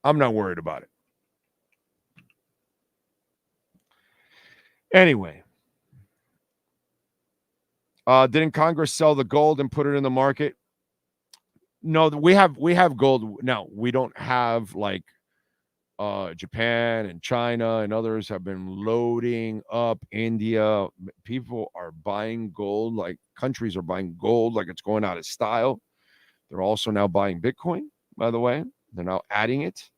I'm not worried about it. Anyway. Didn't Congress sell the gold and put it in the market? No, we have gold. Now, we don't have like Japan and China and others have been loading up India. People are buying gold, like countries are buying gold like it's going out of style. They're also now buying Bitcoin, by the way. They're now adding it.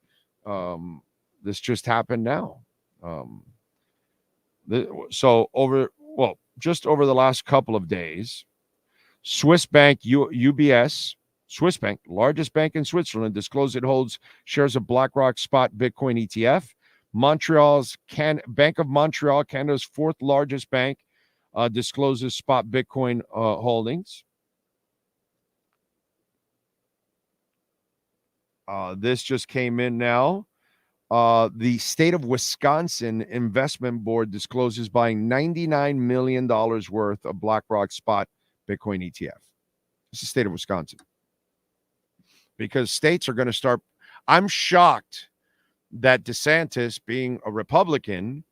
This just happened now. Just over the last couple of days, Swiss bank UBS, Swiss bank, largest bank in Switzerland, disclosed it holds shares of BlackRock spot Bitcoin ETF. Bank of Montreal, Canada's fourth largest bank, discloses spot Bitcoin holdings. This just came in now. The state of Wisconsin Investment Board discloses buying $99 million worth of BlackRock spot Bitcoin ETF. It's the state of Wisconsin. Because states are going to start. I'm shocked that DeSantis, being a Republican,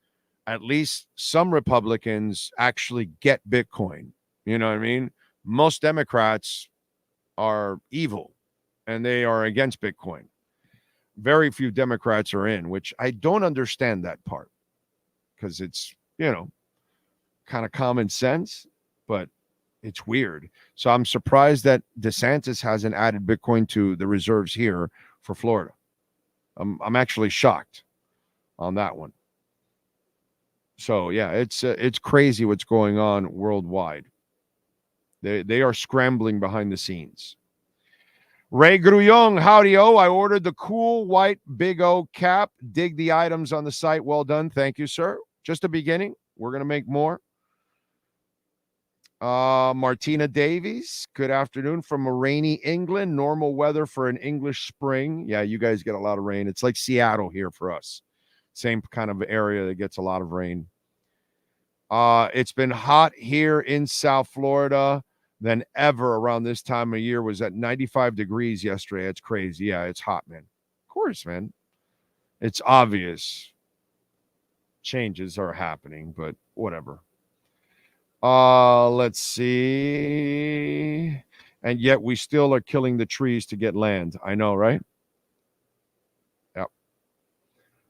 at least some Republicans actually get Bitcoin. You know what I mean? Most Democrats are evil and they are against Bitcoin. Very few Democrats are in, which I don't understand that part because it's, kind of common sense, but it's weird. So I'm surprised that DeSantis hasn't added Bitcoin to the reserves here for Florida. I'm actually shocked on that one. So yeah, it's crazy what's going on worldwide. They are scrambling behind the scenes. Ray Grullon, howdy o. I ordered the cool white Big O cap. Dig the items on the site. Well done. Thank you, sir. Just a beginning. We're going to make more. Martina Davies, good afternoon from a rainy England. Normal weather for an English spring. Yeah, you guys get a lot of rain. It's like Seattle here for us. Same kind of area that gets a lot of rain. It's been hot here in South Florida than ever around this time of year. Was at 95 degrees yesterday. It's crazy. Yeah, it's hot, man. Of course, man. It's obvious. Changes are happening, but whatever. Let's see. And yet we still are killing the trees to get land. I know, right? Yep.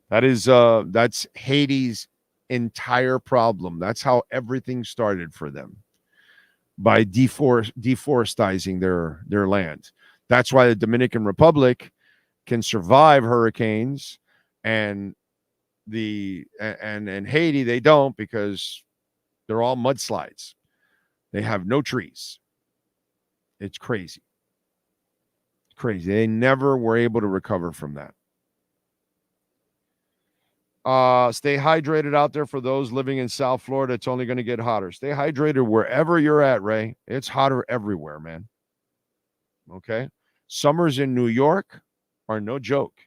That's Haiti's entire problem. That's how everything started for them, by deforesting their land. That's why the Dominican Republic can survive hurricanes, and Haiti they don't, because they're all mudslides. They have no trees. It's crazy. Crazy. They never were able to recover from that. Stay hydrated out there for those living in South Florida. It's only going to get hotter. Stay hydrated wherever you're at, Ray. It's hotter everywhere, man. Okay? Summers in New York are no joke.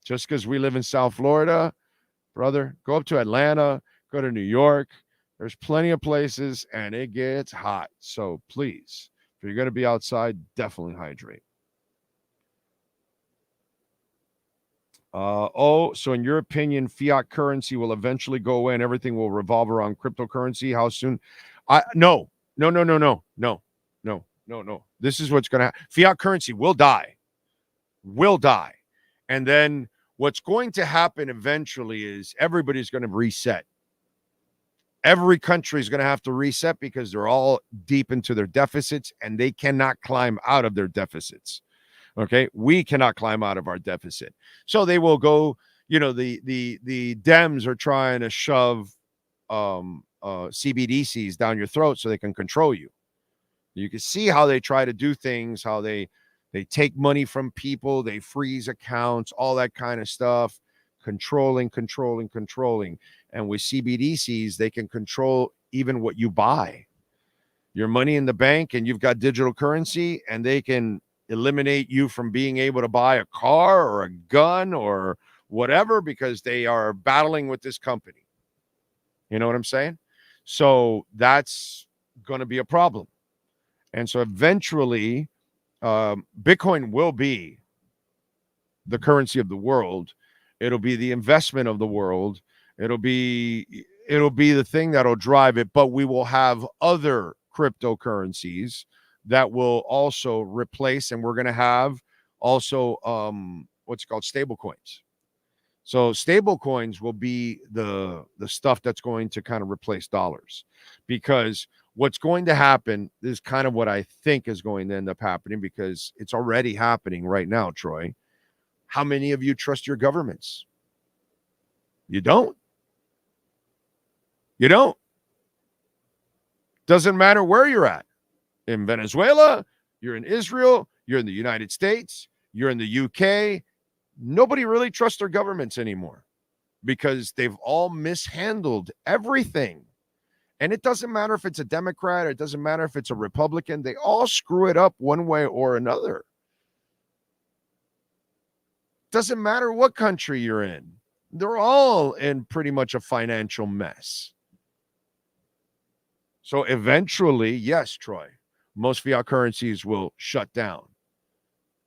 Just because we live in South Florida, brother, go up to Atlanta, go to New York. There's plenty of places, and it gets hot. So please, if you're going to be outside, definitely hydrate. So in your opinion, fiat currency will eventually go away and everything will revolve around cryptocurrency? How soon? No. This is what's going to happen. Fiat currency will die. And then what's going to happen eventually is everybody's going to reset. Every country is going to have to reset because they're all deep into their deficits and they cannot climb out of their deficits. Okay, we cannot climb out of our deficit. So they will go, the Dems are trying to shove CBDCs down your throat so they can control you. You can see how they try to do things, how they take money from people, they freeze accounts, all that kind of stuff, controlling. And with CBDCs, they can control even what you buy. Your money in the bank and you've got digital currency, and they can eliminate you from being able to buy a car or a gun or whatever because they are battling with this company. You know what I'm saying? So that's going to be a problem. And so eventually, Bitcoin will be the currency of the world. It'll be the investment of the world. It'll be the thing that'll drive it, but we will have other cryptocurrencies that will also replace, and we're going to have also what's called stable coins. So stable coins will be the stuff that's going to kind of replace dollars, because what's going to happen is kind of what I think is going to end up happening, because it's already happening right now, Troy. How many of you trust your governments? You don't. You don't. Doesn't matter where you're at. In Venezuela, you're in Israel, you're in the United States, you're in the UK. Nobody really trusts their governments anymore because they've all mishandled everything. And it doesn't matter if it's a Democrat, it doesn't matter if it's a Republican, they all screw it up one way or another. Doesn't matter what country you're in. They're all in pretty much a financial mess. So eventually, yes, Troy, most fiat currencies will shut down.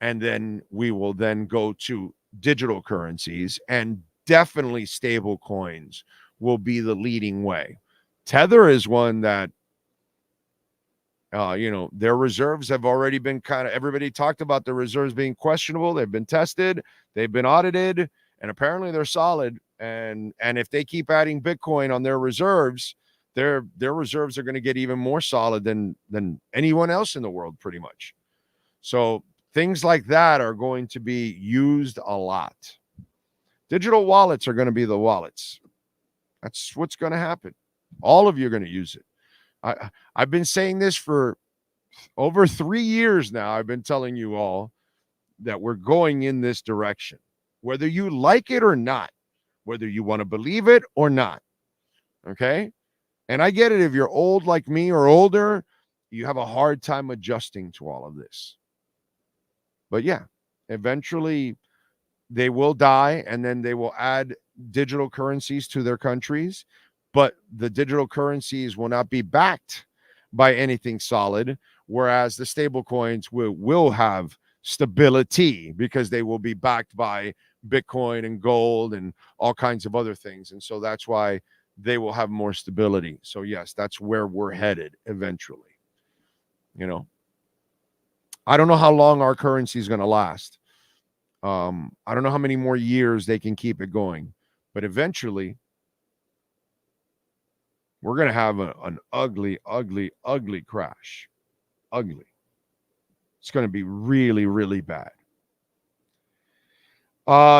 And then we will then go to digital currencies, and definitely stable coins will be the leading way. Tether is one that, their reserves have already been everybody talked about the reserves being questionable. They've been tested, they've been audited, and apparently they're solid. And if they keep adding Bitcoin on their reserves, their reserves are going to get even more solid than anyone else in the world, pretty much. So Things like that are going to be used a lot. Digital wallets are going to be the wallets. That's what's going to happen. All of you are going to use it. I've been saying this for over 3 years now. I've been telling you all that we're going in this direction, whether you like it or not, whether you want to believe it or not. Okay? And I get it. If you're old like me or older, you have a hard time adjusting to all of this. But yeah, eventually they will die, and then they will add digital currencies to their countries, but the digital currencies will not be backed by anything solid, whereas the stable coins will have stability because they will be backed by Bitcoin and gold and all kinds of other things. And so that's why they will have more stability. So yes, that's where we're headed eventually. You know, I don't know how long our currency is going to last. I don't know how many more years they can keep it going, but eventually we're going to have an ugly, ugly, ugly crash. Ugly. It's going to be really, really bad.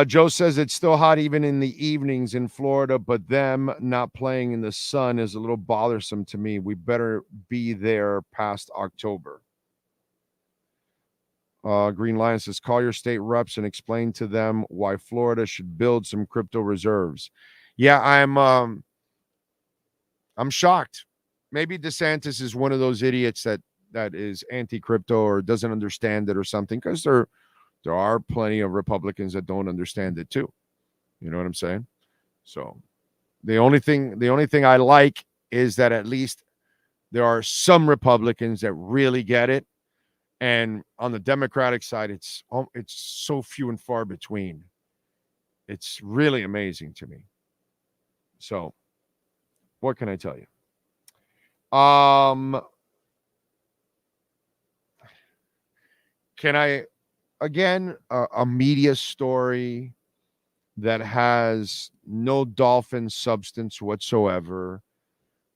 Joe says it's still hot even in the evenings in Florida, but them not playing in the sun is a little bothersome to me. We better be there past October. Green Lion says, call your state reps and explain to them why Florida should build some crypto reserves. Yeah, I'm shocked. Maybe DeSantis is one of those idiots that is anti-crypto or doesn't understand it or something, because there are plenty of Republicans that don't understand it too. You know what I'm saying? So the only thing I like is that at least there are some Republicans that really get it. And on the Democratic side, it's so few and far between. It's really amazing to me. So what can I tell you? Can I, again, a media story that has no Dolphin substance whatsoever,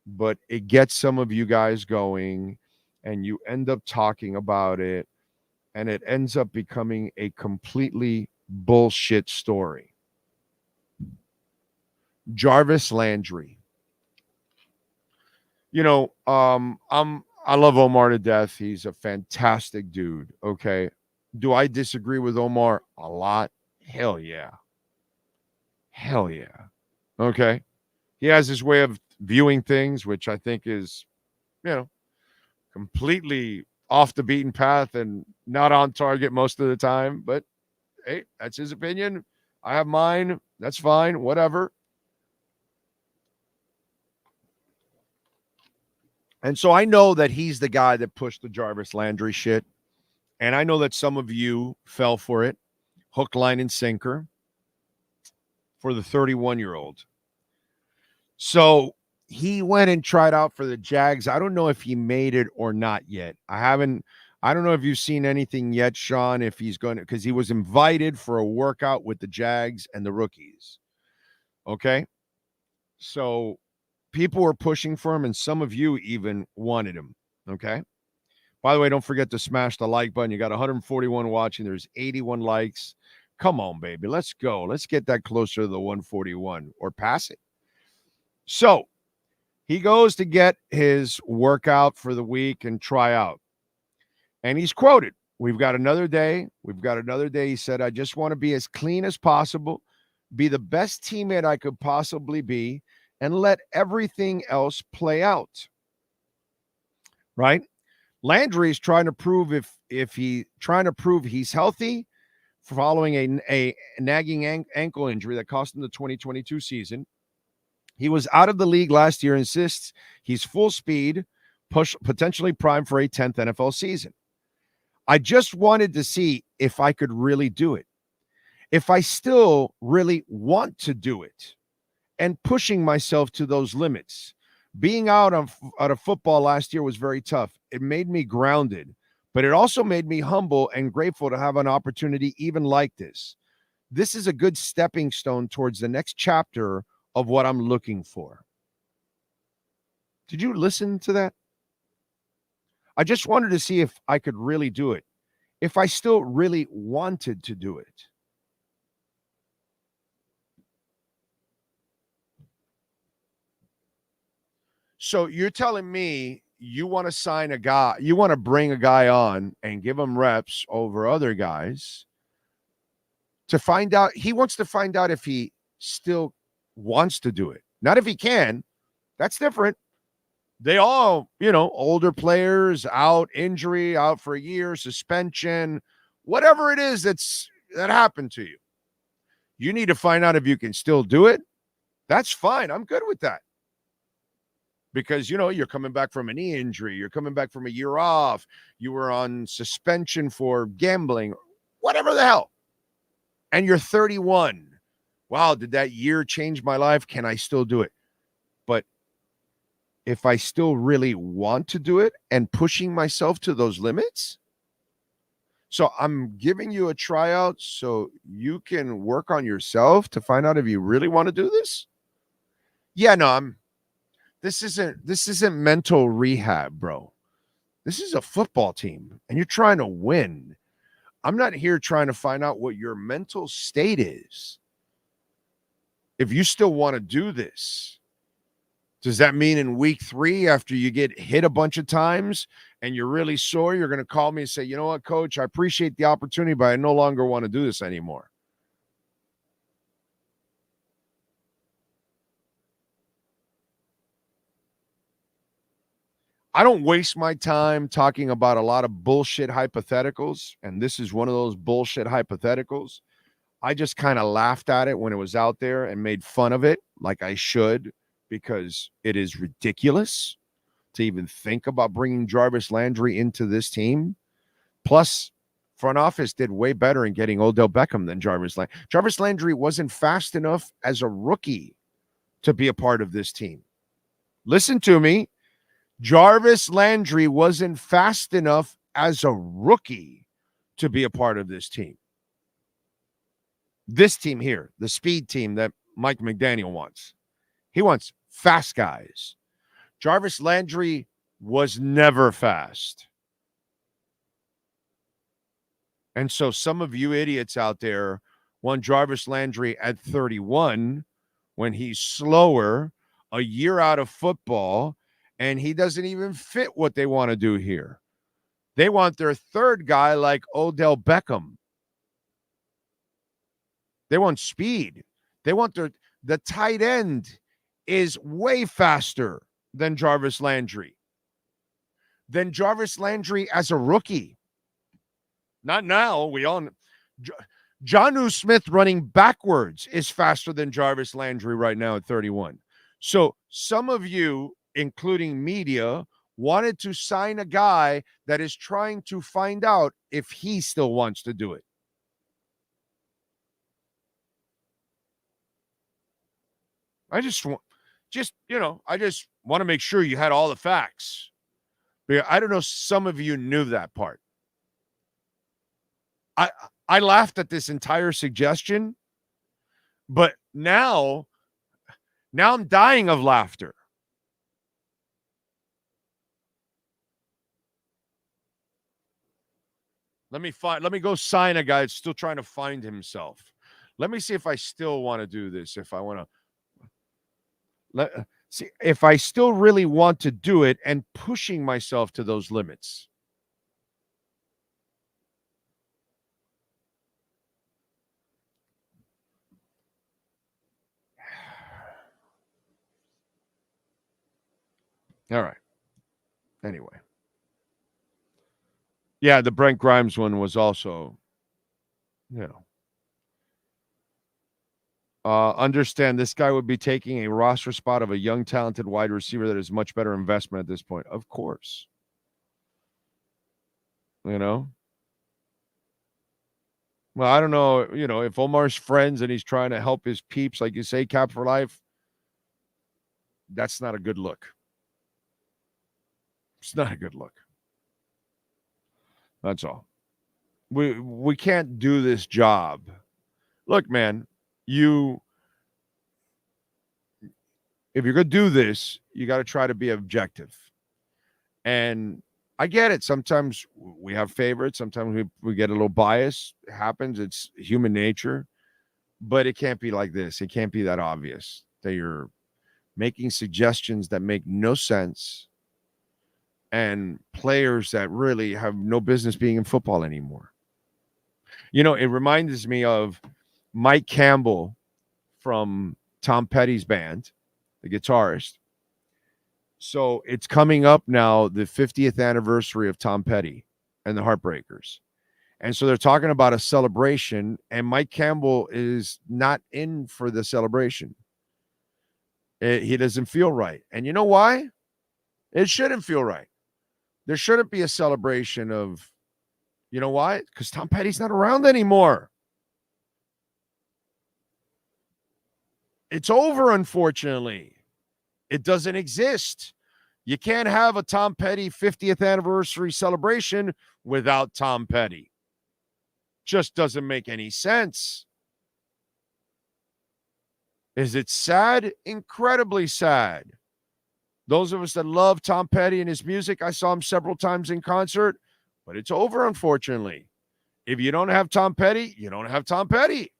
but it gets some of you guys going, and you end up talking about it, and it ends up becoming a completely bullshit story. Jarvis Landry. You know, I love Omar to death. He's a fantastic dude. Okay. Do I disagree with Omar a lot? Hell yeah. Hell yeah. Okay. He has his way of viewing things, which I think is, you know, completely off the beaten path and not on target most of the time. But hey, that's his opinion. I have mine. That's fine. Whatever. And so I know that he's the guy that pushed the Jarvis Landry shit. And I know that some of you fell for it, hook, line, and sinker, for the 31-year-old. So he went and tried out for the Jags. I don't know if he made it or not yet. I don't know if you've seen anything yet, Sean, if he's going to, because he was invited for a workout with the Jags and the rookies. Okay. So people were pushing for him, and some of you even wanted him. Okay. By the way, don't forget to smash the like button. You got 141 watching. There's 81 likes. Come on, baby. Let's go. Let's get that closer to the 141 or pass it. So he goes to get his workout for the week and try out. And he's quoted, we've got another day. We've got another day. He said, I just want to be as clean as possible, be the best teammate I could possibly be, and let everything else play out. Right? Landry's trying to prove he's healthy following a nagging ankle injury that cost him the 2022 season. He was out of the league last year, insists he's full speed, potentially primed for a 10th NFL season. I just wanted to see if I could really do it, if I still really want to do it, and pushing myself to those limits. Being out of football last year was very tough. It made me grounded, but it also made me humble and grateful to have an opportunity even like this. This is a good stepping stone towards the next chapter of what I'm looking for. Did you listen to that? I just wanted to see if I could really do it, if I still really wanted to do it. So you're telling me you want to sign a guy, you want to bring a guy on and give him reps over other guys to find out, he wants to find out if he still wants to do it. Not if he can. That's different. They all, older players, out, injury, out for a year, suspension, whatever it is that happened to you. You need to find out if you can still do it. That's fine. I'm good with that. Because, you're coming back from a knee injury. You're coming back from a year off. You were on suspension for gambling, whatever the hell. And you're 31. Wow, did that year change my life? Can I still do it? But if I still really want to do it and pushing myself to those limits, so I'm giving you a tryout so you can work on yourself to find out if you really want to do this. Yeah, no, this isn't mental rehab, bro. This is a football team and you're trying to win. I'm not here trying to find out what your mental state is. If you still want to do this, does that mean in week 3, after you get hit a bunch of times and you're really sore, you're going to call me and say, you know what, coach, I appreciate the opportunity, but I no longer want to do this anymore? I don't waste my time talking about a lot of bullshit hypotheticals, and this is one of those bullshit hypotheticals. I just kind of laughed at it when it was out there and made fun of it, like I should, because it is ridiculous to even think about bringing Jarvis Landry into this team. Plus, front office did way better in getting Odell Beckham than Jarvis Landry. Jarvis Landry wasn't fast enough as a rookie to be a part of this team. Listen to me. Jarvis Landry wasn't fast enough as a rookie to be a part of this team. This team here, the speed team that Mike McDaniel wants. He wants fast guys. Jarvis Landry was never fast. And so some of you idiots out there want Jarvis Landry at 31 when he's slower, a year out of football, and he doesn't even fit what they want to do here. They want their third guy like Odell Beckham. They want speed. They want the tight end is way faster than Jarvis Landry. Than Jarvis Landry as a rookie. Not now. Jonnu Smith running backwards is faster than Jarvis Landry right now at 31. So some of you, including media, wanted to sign a guy that is trying to find out if he still wants to do it. I just want to make sure you had all the facts. But I don't know, some of you knew that part. I laughed at this entire suggestion, but now I'm dying of laughter. Let me go sign a guy that's still trying to find himself. Let me see if I still want to do this. If I want to see if I still really want to do it and pushing myself to those limits. All right. Anyway. Yeah, the Brent Grimes one was also, understand this guy would be taking a roster spot of a young, talented wide receiver that is much better investment at this point. Of course. Well, I don't know, if Omar's friends and he's trying to help his peeps, like you say, Cap for life, that's not a good look. It's not a good look. That's all. We can't do this job. Look, man, if you're going to do this, you got to try to be objective. And I get it. Sometimes we have favorites. Sometimes we get a little bias. It happens. It's human nature. But it can't be like this. It can't be that obvious that you're making suggestions that make no sense and players that really have no business being in football anymore. You know, it reminds me of Mike Campbell from Tom Petty's band, the guitarist. So it's coming up now, the 50th anniversary of Tom Petty and the Heartbreakers. And so they're talking about a celebration, and Mike Campbell is not in for the celebration. He doesn't feel right. And you know why? It shouldn't feel right. There shouldn't be a celebration of, you know why? Because Tom Petty's not around anymore. It's over, unfortunately. It doesn't exist. You can't have a Tom Petty 50th anniversary celebration without Tom Petty. Just doesn't make any sense. Is it sad? Incredibly sad. Those of us that love Tom Petty and his music, I saw him several times in concert, but it's over, unfortunately. If you don't have Tom Petty, you don't have Tom Petty.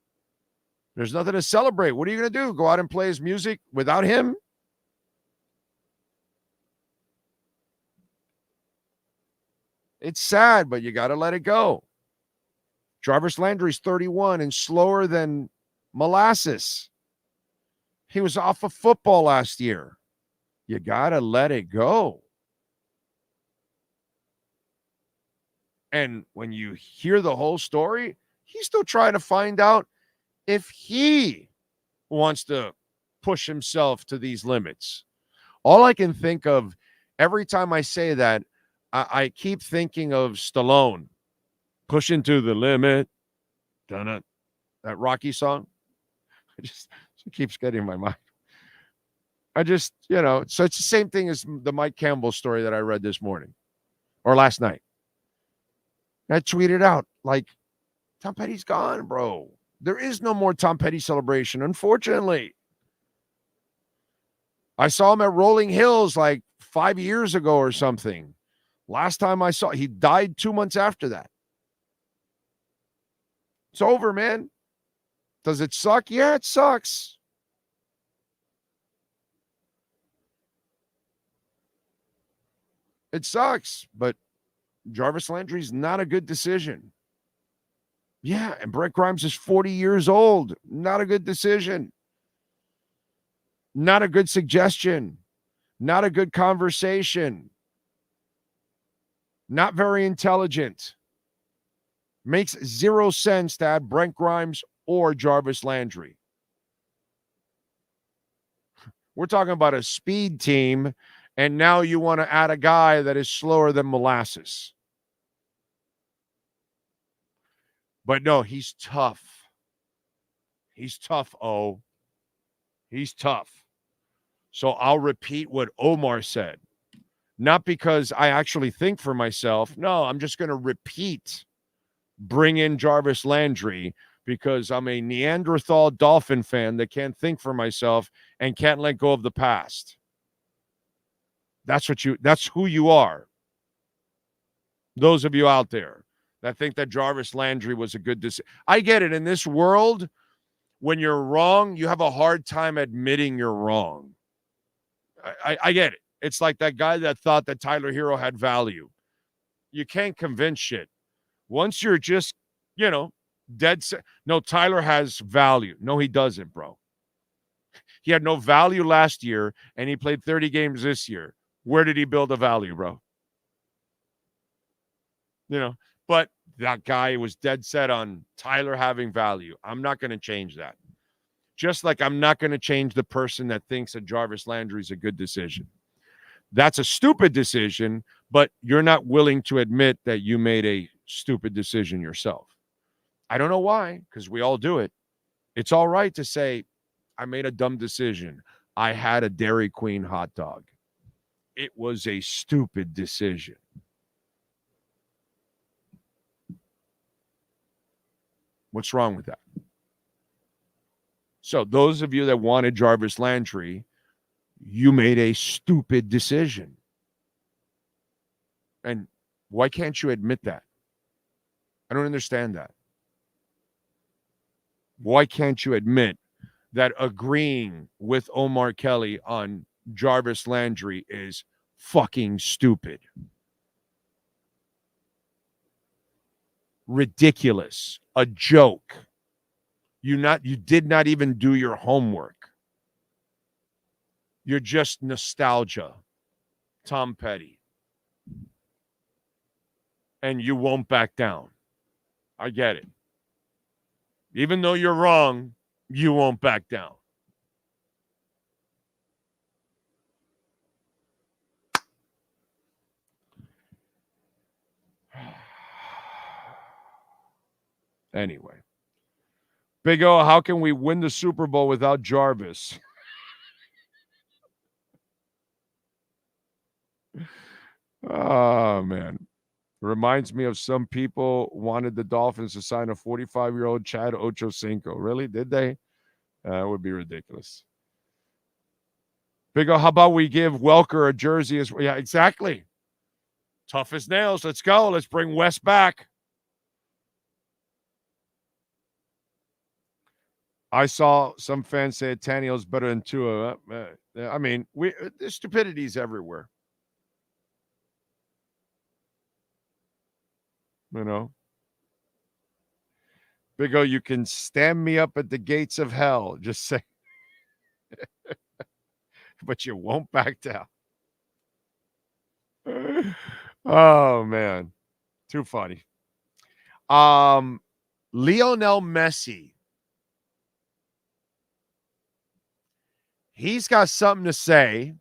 There's nothing to celebrate. What are you going to do? Go out and play his music without him? It's sad, but you got to let it go. Jarvis Landry's 31 and slower than molasses. He was off of football last year. You got to let it go. And when you hear the whole story, he's still trying to find out if he wants to push himself to these limits. All I can think of every time I say that, I keep thinking of Stallone, pushing to the limit. Dun-dun. That Rocky song. It keeps getting in my mind. So it's the same thing as the Mike Campbell story that I read this morning or last night. I tweeted out, like, Tom Petty's gone, bro. There is no more Tom Petty celebration, unfortunately. I saw him at Rolling Hills like 5 years ago or something. Last time I saw, he died 2 months after that. It's over, man. Does it suck? Yeah, it sucks. It sucks, but Jarvis Landry's not a good decision. Yeah, and Brett Grimes is 40 years old. Not a good decision. Not a good suggestion. Not a good conversation. Not very intelligent. Makes zero sense to add Brent Grimes or Jarvis Landry. We're talking about a speed team, and now you want to add a guy that is slower than molasses. But no, he's tough. He's tough, O. He's tough. So I'll repeat what Omar said. Not because I actually think for myself. No, I'm just going to repeat. Bring in Jarvis Landry because I'm a Neanderthal Dolphin fan that can't think for myself and can't let go of the past. That's who you are. Those of you out there that think that Jarvis Landry was a good decision. I get it. In this world, when you're wrong, you have a hard time admitting you're wrong. I get it. It's like that guy that thought that Tyler Hero had value. You can't convince shit. Once you're just, dead set. No, Tyler has value. No, he doesn't, bro. He had no value last year, and he played 30 games this year. Where did he build a value, bro? But that guy was dead set on Tyler having value. I'm not going to change that. Just like I'm not going to change the person that thinks that Jarvis Landry is a good decision. That's a stupid decision, but you're not willing to admit that you made a stupid decision yourself. I don't know why, because we all do it. It's all right to say, I made a dumb decision. I had a Dairy Queen hot dog. It was a stupid decision. What's wrong with that? So those of you that wanted Jarvis Landry, you made a stupid decision. And why can't you admit that? I don't understand that. Why can't you admit that agreeing with Omar Kelly on Jarvis Landry is fucking stupid? Ridiculous. A joke. You did not even do your homework. You're just nostalgia. Tom Petty. And you won't back down. I get it. Even though you're wrong, you won't back down. Anyway. Big O, how can we win the Super Bowl without Jarvis? Oh, man. Reminds me of some people wanted the Dolphins to sign a 45-year-old Chad Ochocinco. Really? Did they? That would be ridiculous. Big O, how about we give Welker a jersey as well? Yeah, exactly. Tough as nails. Let's go. Let's bring Wes back. I saw some fans say Tannehill's better than Tua. I mean, there's stupidities everywhere. You know, Big O, you can stand me up at the gates of hell. Just say, but you won't back down. Oh man, too funny. Lionel Messi. He's got something to say,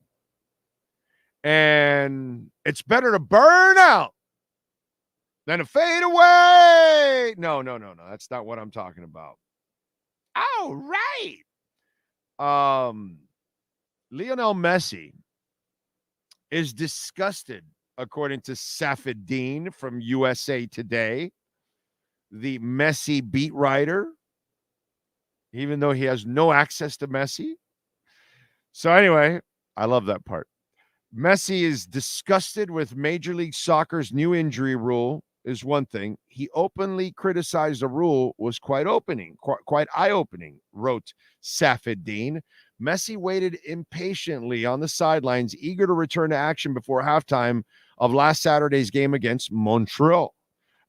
and it's better to burn out than to fade away. No. That's not what I'm talking about. All right. Lionel Messi is disgusted, according to Safadine from USA Today, the Messi beat writer, even though he has no access to Messi. So anyway, I love that part. Messi is disgusted with Major League Soccer's new injury rule is one thing. He openly criticized the rule was quite eye-opening, wrote Safadine. Messi waited impatiently on the sidelines, eager to return to action before halftime of last Saturday's game against Montreal.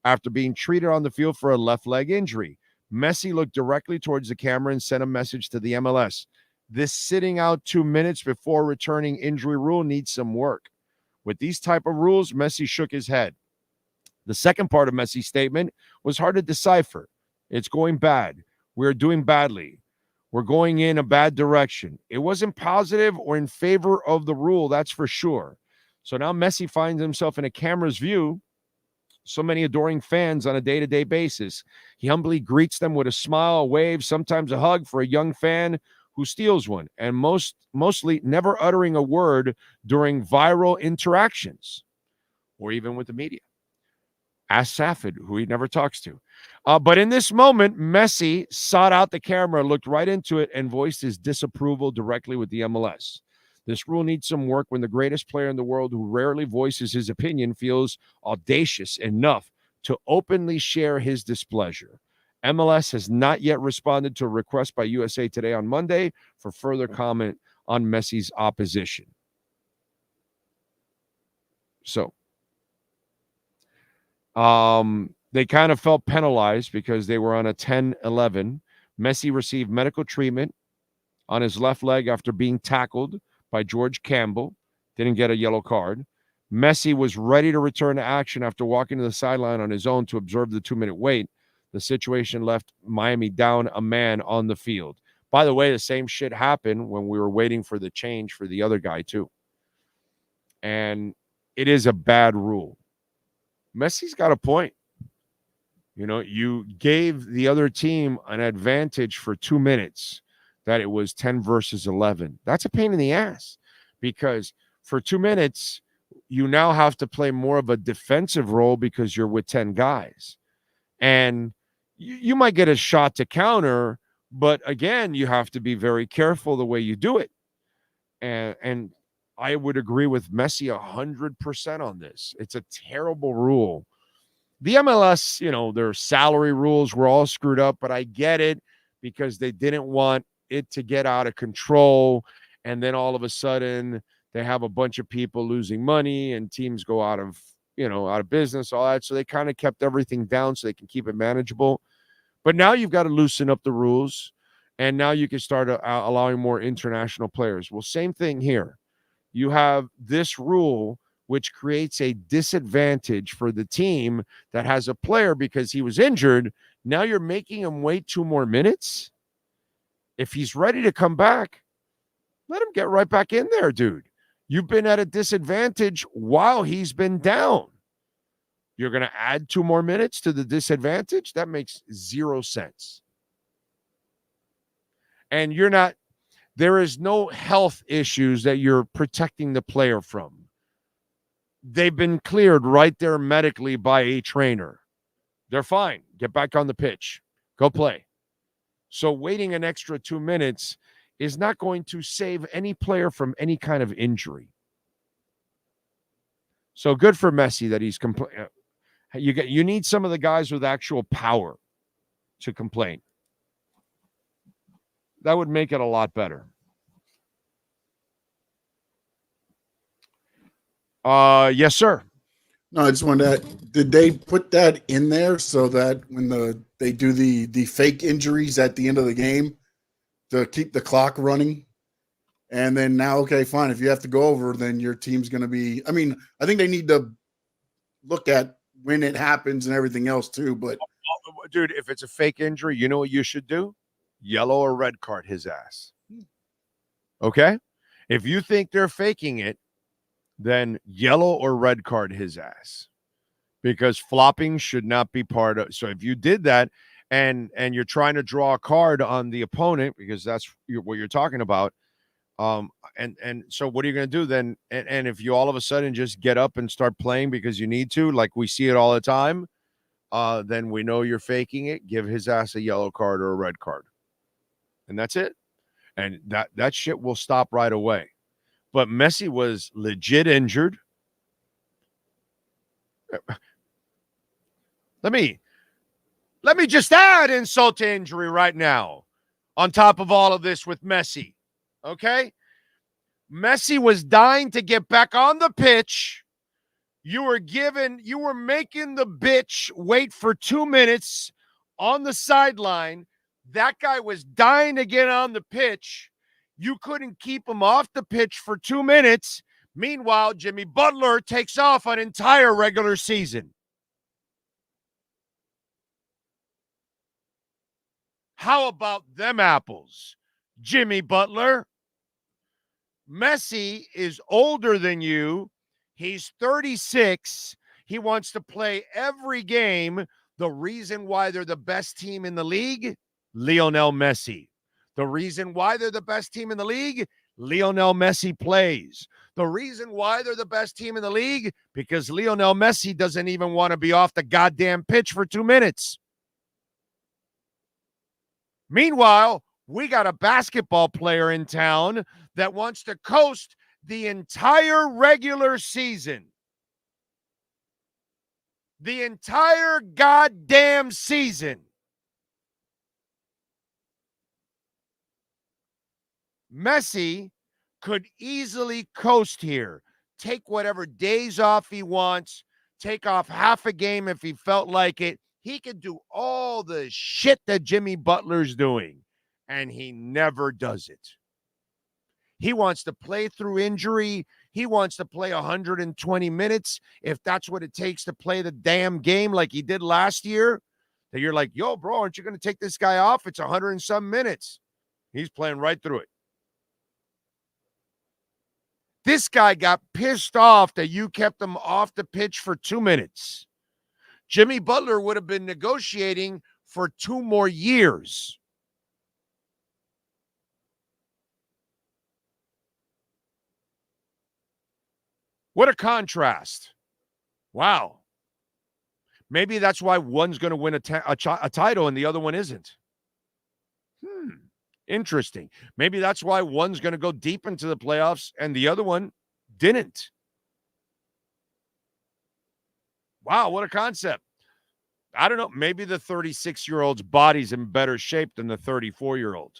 After being treated on the field for a left leg injury, Messi looked directly towards the camera and sent a message to the MLS. This sitting out 2 minutes before returning injury rule needs some work. With these type of rules, Messi shook his head. The second part of Messi's statement was hard to decipher. It's going bad. We're doing badly. We're going in a bad direction. It wasn't positive or in favor of the rule, that's for sure. So now Messi finds himself in a camera's view, so many adoring fans on a day-to-day basis. He humbly greets them with a smile, a wave, sometimes a hug for a young fan who steals one, and mostly never uttering a word during viral interactions or even with the media. Ask Safid, who he never talks to. But in this moment, Messi sought out the camera, looked right into it, and voiced his disapproval directly with the MLS. This rule needs some work when the greatest player in the world who rarely voices his opinion feels audacious enough to openly share his displeasure. MLS has not yet responded to a request by USA Today on Monday for further comment on Messi's opposition. So, they kind of felt penalized because they were on a 10-11. Messi received medical treatment on his left leg after being tackled by George Campbell. Didn't get a yellow card. Messi was ready to return to action after walking to the sideline on his own to observe the 2-minute wait. The situation left Miami down a man on the field. By the way, the same shit happened when we were waiting for the change for the other guy too. And it is a bad rule. Messi's got a point. You know, you gave the other team an advantage for 2 minutes that it was 10 versus 11. That's a pain in the ass because for 2 minutes, you now have to play more of a defensive role because you're with 10 guys. And you might get a shot to counter, but again, you have to be very careful the way you do it. And I would agree with Messi 100% on this. It's a terrible rule. The MLS, their salary rules were all screwed up, but I get it because they didn't want it to get out of control. And then all of a sudden they have a bunch of people losing money and teams go out of business, all that. So they kind of kept everything down so they can keep it manageable. But now you've got to loosen up the rules, and now you can start allowing more international players. Well, same thing here. You have this rule which creates a disadvantage for the team that has a player because he was injured. Now you're making him wait 2 more minutes. If he's ready to come back, let him get right back in there, dude. You've been at a disadvantage while he's been down. You're going to add 2 more minutes to the disadvantage? That makes 0 sense. And there is no health issues that you're protecting the player from. They've been cleared right there medically by a trainer. They're fine. Get back on the pitch. Go play. So waiting an extra 2 minutes is not going to save any player from any kind of injury. So good for Messi that he's complaining. You need some of the guys with actual power to complain. That would make it a lot better. Yes, sir. No, I just wanted to, did they put that in there so that when they do the fake injuries at the end of the game to keep the clock running? And then now, okay, fine. If you have to go over, then your team's going to be, I mean, I think they need to look at when it happens and everything else too. But dude, if it's a fake injury, you know what you should do? Yellow or red card his ass. Okay? If you think they're faking it, then yellow or red card his ass, because flopping should not be part of. So if you did that and you're trying to draw a card on the opponent, because that's what you're talking about, and so what are you going to do then? And if you all of a sudden just get up and start playing because you need to, like we see it all the time, then we know you're faking it. Give his ass a yellow card or a red card, and that's it. And that shit will stop right away. But Messi was legit injured. Let me just add insult to injury right now on top of all of this with Messi. Okay? Messi was dying to get back on the pitch. You were making the bitch wait for 2 minutes on the sideline. That guy was dying to get on the pitch. You couldn't keep him off the pitch for 2 minutes. Meanwhile, Jimmy Butler takes off an entire regular season. How about them apples, Jimmy Butler? Messi is older than you. He's 36. He wants to play every game. The reason why they're the best team in the league, Lionel Messi. The reason why they're the best team in the league, Lionel Messi plays. The reason why they're the best team in the league, because Lionel Messi doesn't even want to be off the goddamn pitch for 2 minutes. Meanwhile, we got a basketball player in town that wants to coast the entire regular season. The entire goddamn season. Messi could easily coast here, take whatever days off he wants, take off half a game if he felt like it. He could do all the shit that Jimmy Butler's doing, and he never does it. He wants to play through injury. He wants to play 120 minutes if that's what it takes to play the damn game like he did last year. That you're like, yo, bro, aren't you going to take this guy off? It's 100 and some minutes. He's playing right through it. This guy got pissed off that you kept him off the pitch for 2 minutes. Jimmy Butler would have been negotiating for 2 more years. What a contrast. Wow. Maybe that's why one's going to win a title and the other one isn't. Interesting. Maybe that's why one's going to go deep into the playoffs and the other one didn't. Wow, what a concept. I don't know. Maybe the 36-year-old's body's in better shape than the 34-year-old.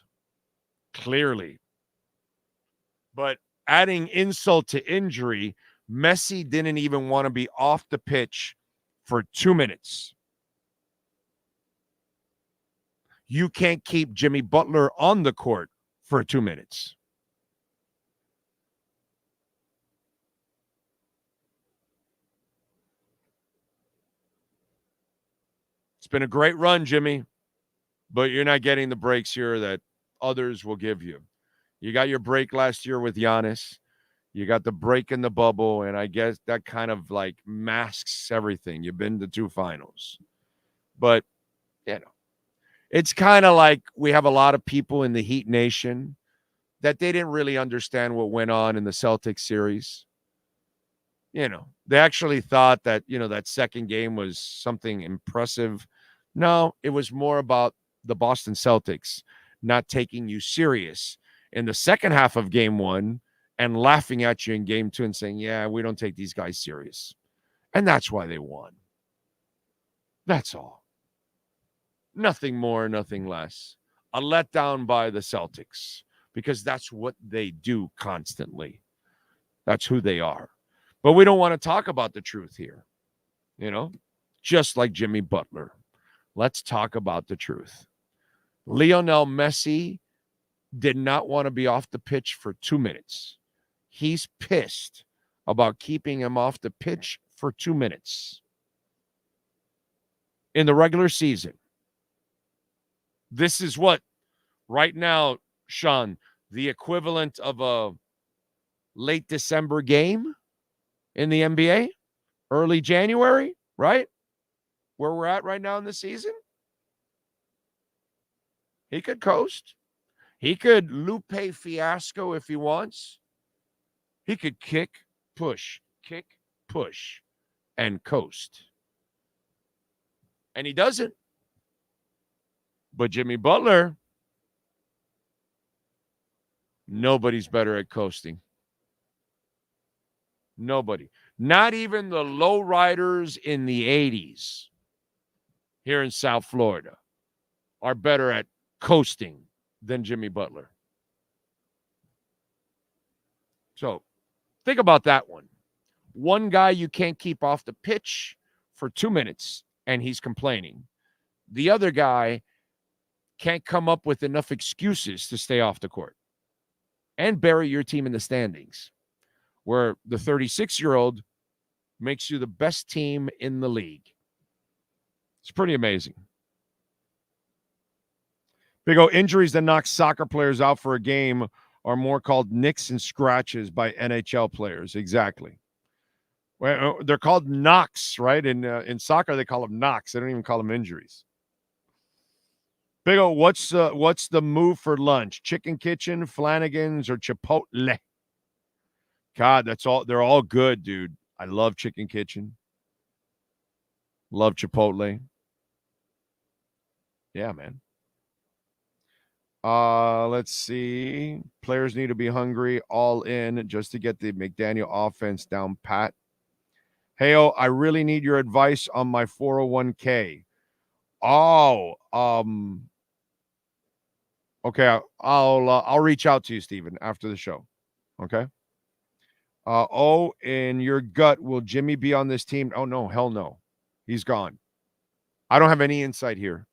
Clearly. But adding insult to injury, Messi didn't even want to be off the pitch for 2 minutes. You can't keep Jimmy Butler on the court for 2 minutes. It's been a great run, Jimmy, but you're not getting the breaks here that others will give you. You got your break last year with Giannis. You got the break in the bubble, and I guess that kind of like masks everything. You've been to 2 finals. But, you know, it's kind of like we have a lot of people in the Heat Nation that they didn't really understand what went on in the Celtics series. You know, they actually thought that, you know, that second game was something impressive. No, it was more about the Boston Celtics not taking you serious in the second half of game 1 and laughing at you in game 2 and saying, yeah, we don't take these guys serious. And that's why they won. That's all. Nothing more, nothing less. A letdown by the Celtics, because that's what they do constantly. That's who they are. But we don't want to talk about the truth here, you know, just like Jimmy Butler. Let's talk about the truth. Lionel Messi did not want to be off the pitch for 2 minutes. He's pissed about keeping him off the pitch for 2 minutes. In the regular season, this is what, right now, Sean, the equivalent of a late December game in the NBA, early January, right? Where we're at right now in the season. He could coast. He could Lupe Fiasco if he wants. He could kick, push, and coast. And he doesn't. But Jimmy Butler, nobody's better at coasting. Nobody. Not even the lowriders in the 80s here in South Florida are better at coasting than Jimmy Butler. So think about that one. One guy you can't keep off the pitch for 2 minutes, and he's complaining. The other guy can't come up with enough excuses to stay off the court and bury your team in the standings, where the 36-year-old makes you the best team in the league. It's pretty amazing. Big O, injuries that knock soccer players out for a game are more called nicks and scratches by NHL players. Exactly. Well, they're called knocks, right? In soccer, they call them knocks. They don't even call them injuries. Big O, what's the move for lunch? Chicken Kitchen, Flanagan's, or Chipotle? God, that's all. They're all good, dude. I love Chicken Kitchen. Love Chipotle. Yeah, man. Let's see. Players need to be hungry, all in, just to get the McDaniel offense down pat. Hey, I really need your advice on my 401k. Okay. I'll reach out to you, Steven, after the show. Okay. In your gut, will Jimmy be on this team? Oh, no, hell no. He's gone. I don't have any insight here.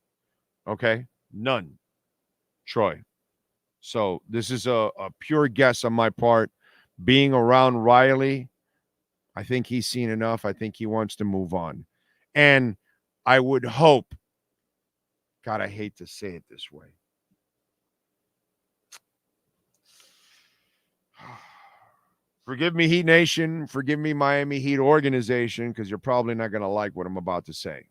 Okay. None. Troy. So this is a pure guess on my part. Being around Riley, I think he's seen enough. I think he wants to move on. And I would hope, God, I hate to say it this way. Forgive me, Heat Nation. Forgive me, Miami Heat organization, because you're probably not going to like what I'm about to say.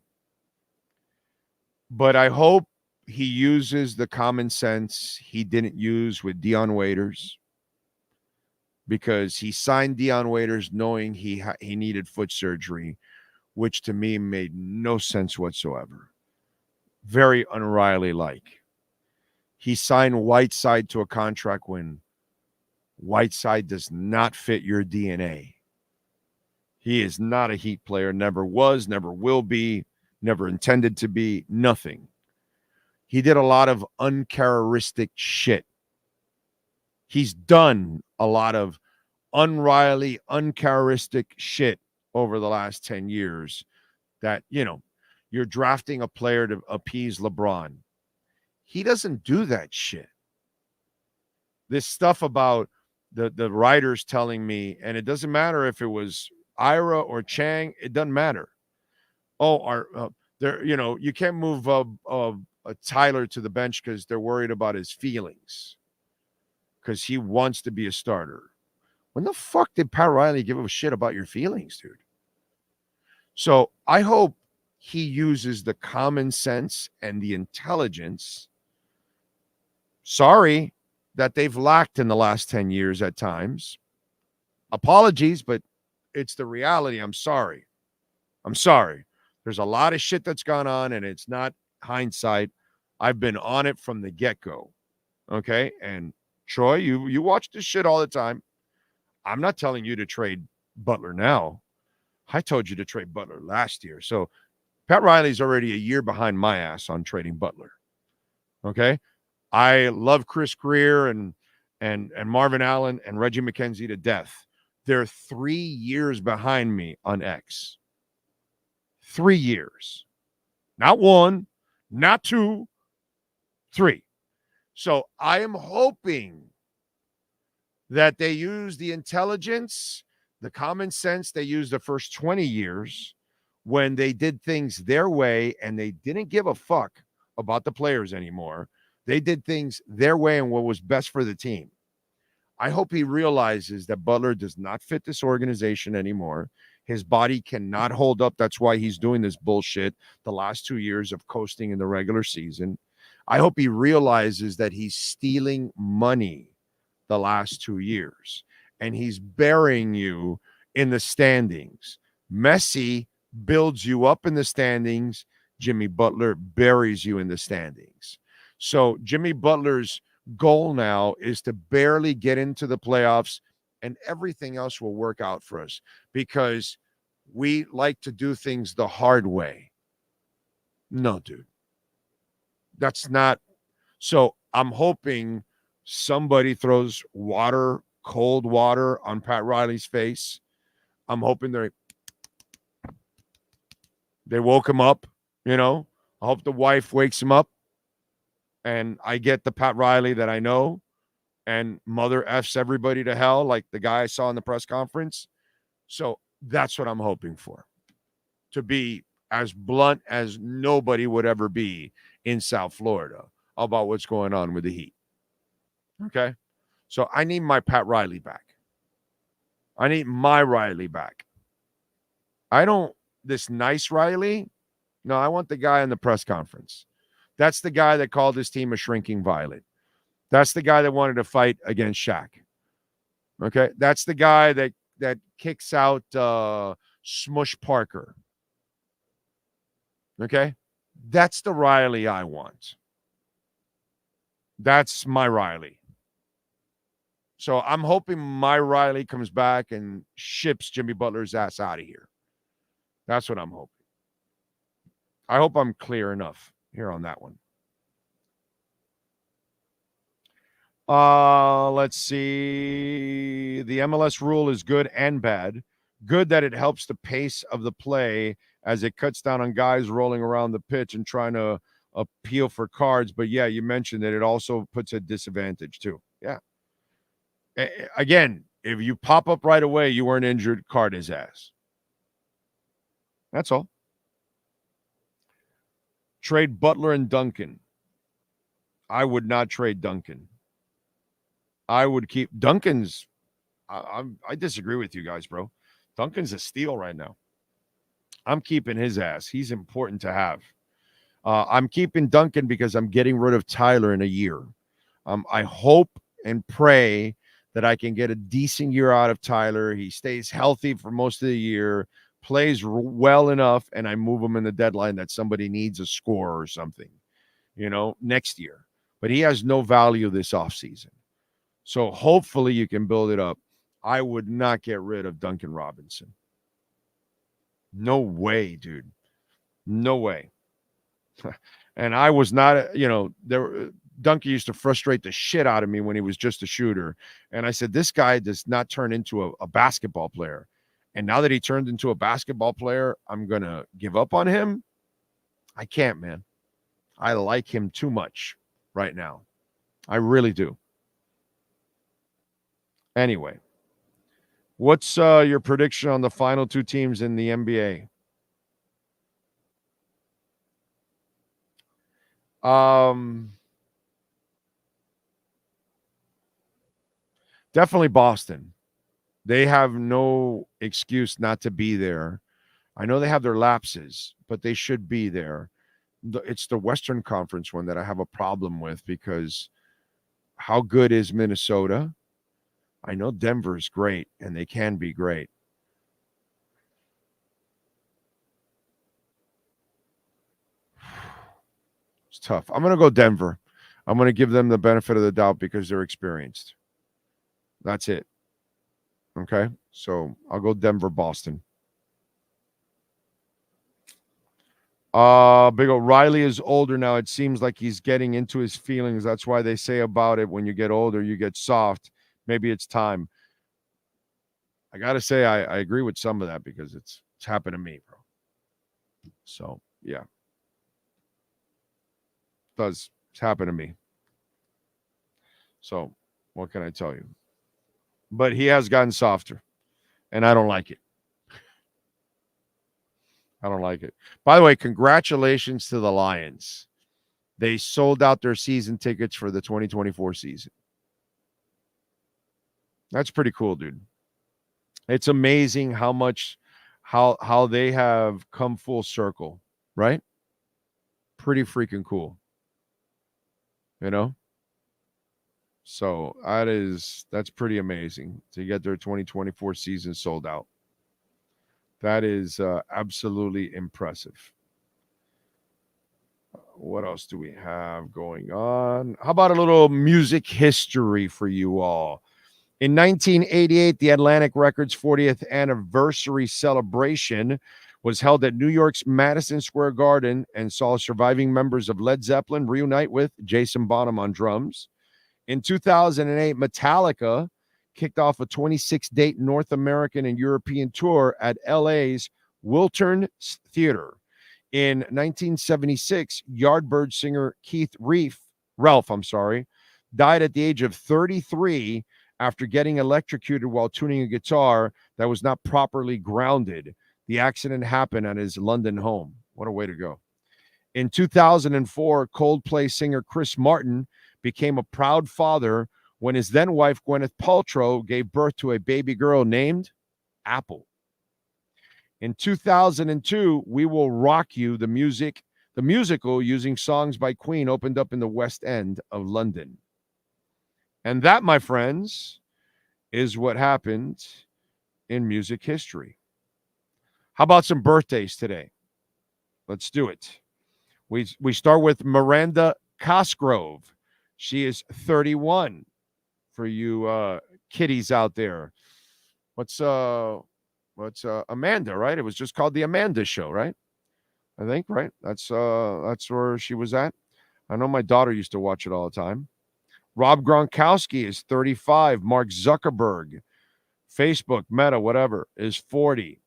But I hope he uses the common sense he didn't use with Dion Waiters, because he signed Dion Waiters knowing he needed foot surgery, which to me made no sense whatsoever. Very un-Riley-like. He signed Whiteside to a contract when Whiteside does not fit your DNA. He is not a Heat player, never was, never will be, never intended to be, nothing. He did a lot of uncharacteristic shit. He's done a lot of unRiley, uncharacteristic shit over the last 10 years that, you're drafting a player to appease LeBron. He doesn't do that shit. This stuff about the writers telling me, and it doesn't matter if it was Ira or Chang, it doesn't matter. You can't move Tyler to the bench because they're worried about his feelings because he wants to be a starter. When the fuck did Pat Riley give a shit about your feelings, dude? So I hope he uses the common sense and the intelligence. Sorry that they've lacked in the last 10 years at times. Apologies, but it's the reality. I'm sorry. There's a lot of shit that's gone on, and it's not hindsight. I've been on it from the get-go. Okay? And Troy, you watch this shit all the time. I'm not telling you to trade Butler now. I told you to trade Butler last year. So Pat Riley's already a year behind my ass on trading Butler. Okay? I love Chris Greer and Marvin Allen and Reggie McKenzie to death. They're 3 years behind me on X. 3 years. Not 1, not 2, 3. So I am hoping that they use the intelligence, the common sense they used the first 20 years when they did things their way and they didn't give a fuck about the players anymore. They did things their way and what was best for the team. I hope he realizes that Butler does not fit this organization anymore. His body cannot hold up. That's why he's doing this bullshit the last 2 years of coasting in the regular season. I hope he realizes that he's stealing money the last 2 years and he's burying you in the standings. Messi builds you up in the standings. Jimmy Butler buries you in the standings. So Jimmy Butler's goal now is to barely get into the playoffs, and everything else will work out for us because we like to do things the hard way. No, dude. That's not. So I'm hoping somebody throws cold water on Pat Riley's face. I'm hoping they woke him up, I hope the wife wakes him up. And I get the Pat Riley that I know, and mother F's everybody to hell, like the guy I saw in the press conference. So that's what I'm hoping for, to be as blunt as nobody would ever be in South Florida about what's going on with the Heat. Okay? So I need my Pat Riley back. I need my Riley back. This nice Riley. No, I want the guy in the press conference. That's the guy that called his team a shrinking violet. That's the guy that wanted to fight against Shaq. Okay? That's the guy that kicks out Smush Parker. Okay? That's the Riley I want. That's my Riley. So I'm hoping my Riley comes back and ships Jimmy Butler's ass out of here. That's what I'm hoping. I hope I'm clear enough here on that one. Let's see. The MLS rule is good and bad. Good that it helps the pace of the play as it cuts down on guys rolling around the pitch and trying to appeal for cards. But yeah, you mentioned that it also puts a disadvantage too. Yeah. Again, if you pop up right away, you weren't injured, card his ass. That's all. Trade Butler and Duncan. I would not trade Duncan. I would keep Duncan's. I disagree with you guys, bro. Duncan's a steal right now. I'm keeping his ass. He's important to have. I'm keeping Duncan because I'm getting rid of Tyler in a year. I hope and pray that I can get a decent year out of Tyler. He stays healthy for most of the year, plays well enough, and I move him in the deadline that somebody needs a score or something, next year. But he has no value this offseason. So hopefully you can build it up. I would not get rid of Duncan Robinson. No way, dude. No way. And I was not, Duncan used to frustrate the shit out of me when he was just a shooter. And I said, this guy does not turn into a basketball player. And now that he turned into a basketball player, I'm going to give up on him. I can't, man. I like him too much right now. I really do. Anyway, what's your prediction on the final two teams in the NBA? Definitely Boston. They have no excuse not to be there. I know they have their lapses, but they should be there. It's the Western Conference one that I have a problem with because how good is Minnesota? I know Denver's great, and they can be great. It's tough. I'm going to go Denver. I'm going to give them the benefit of the doubt because they're experienced. That's it. Okay? So I'll go Denver, Boston. Big O'Reilly is older now. It seems like he's getting into his feelings. That's why they say about it, when you get older, you get soft. Maybe it's time. I got to say, I agree with some of that because it's happened to me, bro. So, yeah. It's happened to me. So, what can I tell you? But he has gotten softer, and I don't like it. I don't like it. By the way, congratulations to the Lions. They sold out their season tickets for the 2024 season. That's pretty cool, dude. It's amazing how they have come full circle, right? Pretty freaking cool. You know? So that's pretty amazing to get their 2024 season sold out. That is absolutely impressive. What else do we have going on? How about a little music history for you all? In 1988, the Atlantic Records 40th anniversary celebration was held at New York's Madison Square Garden and saw surviving members of Led Zeppelin reunite with Jason Bonham on drums. In 2008, Metallica kicked off a 26-date North American and European tour at LA's Wiltern Theater. In 1976, Yardbird singer Keith Ralph died at the age of 33 after getting electrocuted while tuning a guitar that was not properly grounded. The accident happened at his London home. What a way to go. In 2004, Coldplay singer Chris Martin became a proud father when his then wife, Gwyneth Paltrow, gave birth to a baby girl named Apple. In 2002, We Will Rock You, the musical using songs by Queen, opened up in the West End of London. And that, my friends, is what happened in music history. How about some birthdays today? Let's do it. We start with Miranda Cosgrove. She is 31. For you kiddies out there. What's Amanda, right? It was just called the Amanda Show, right? I think, right? That's where she was at. I know my daughter used to watch it all the time. Rob Gronkowski is 35. Mark Zuckerberg, Facebook, Meta, whatever, is 40.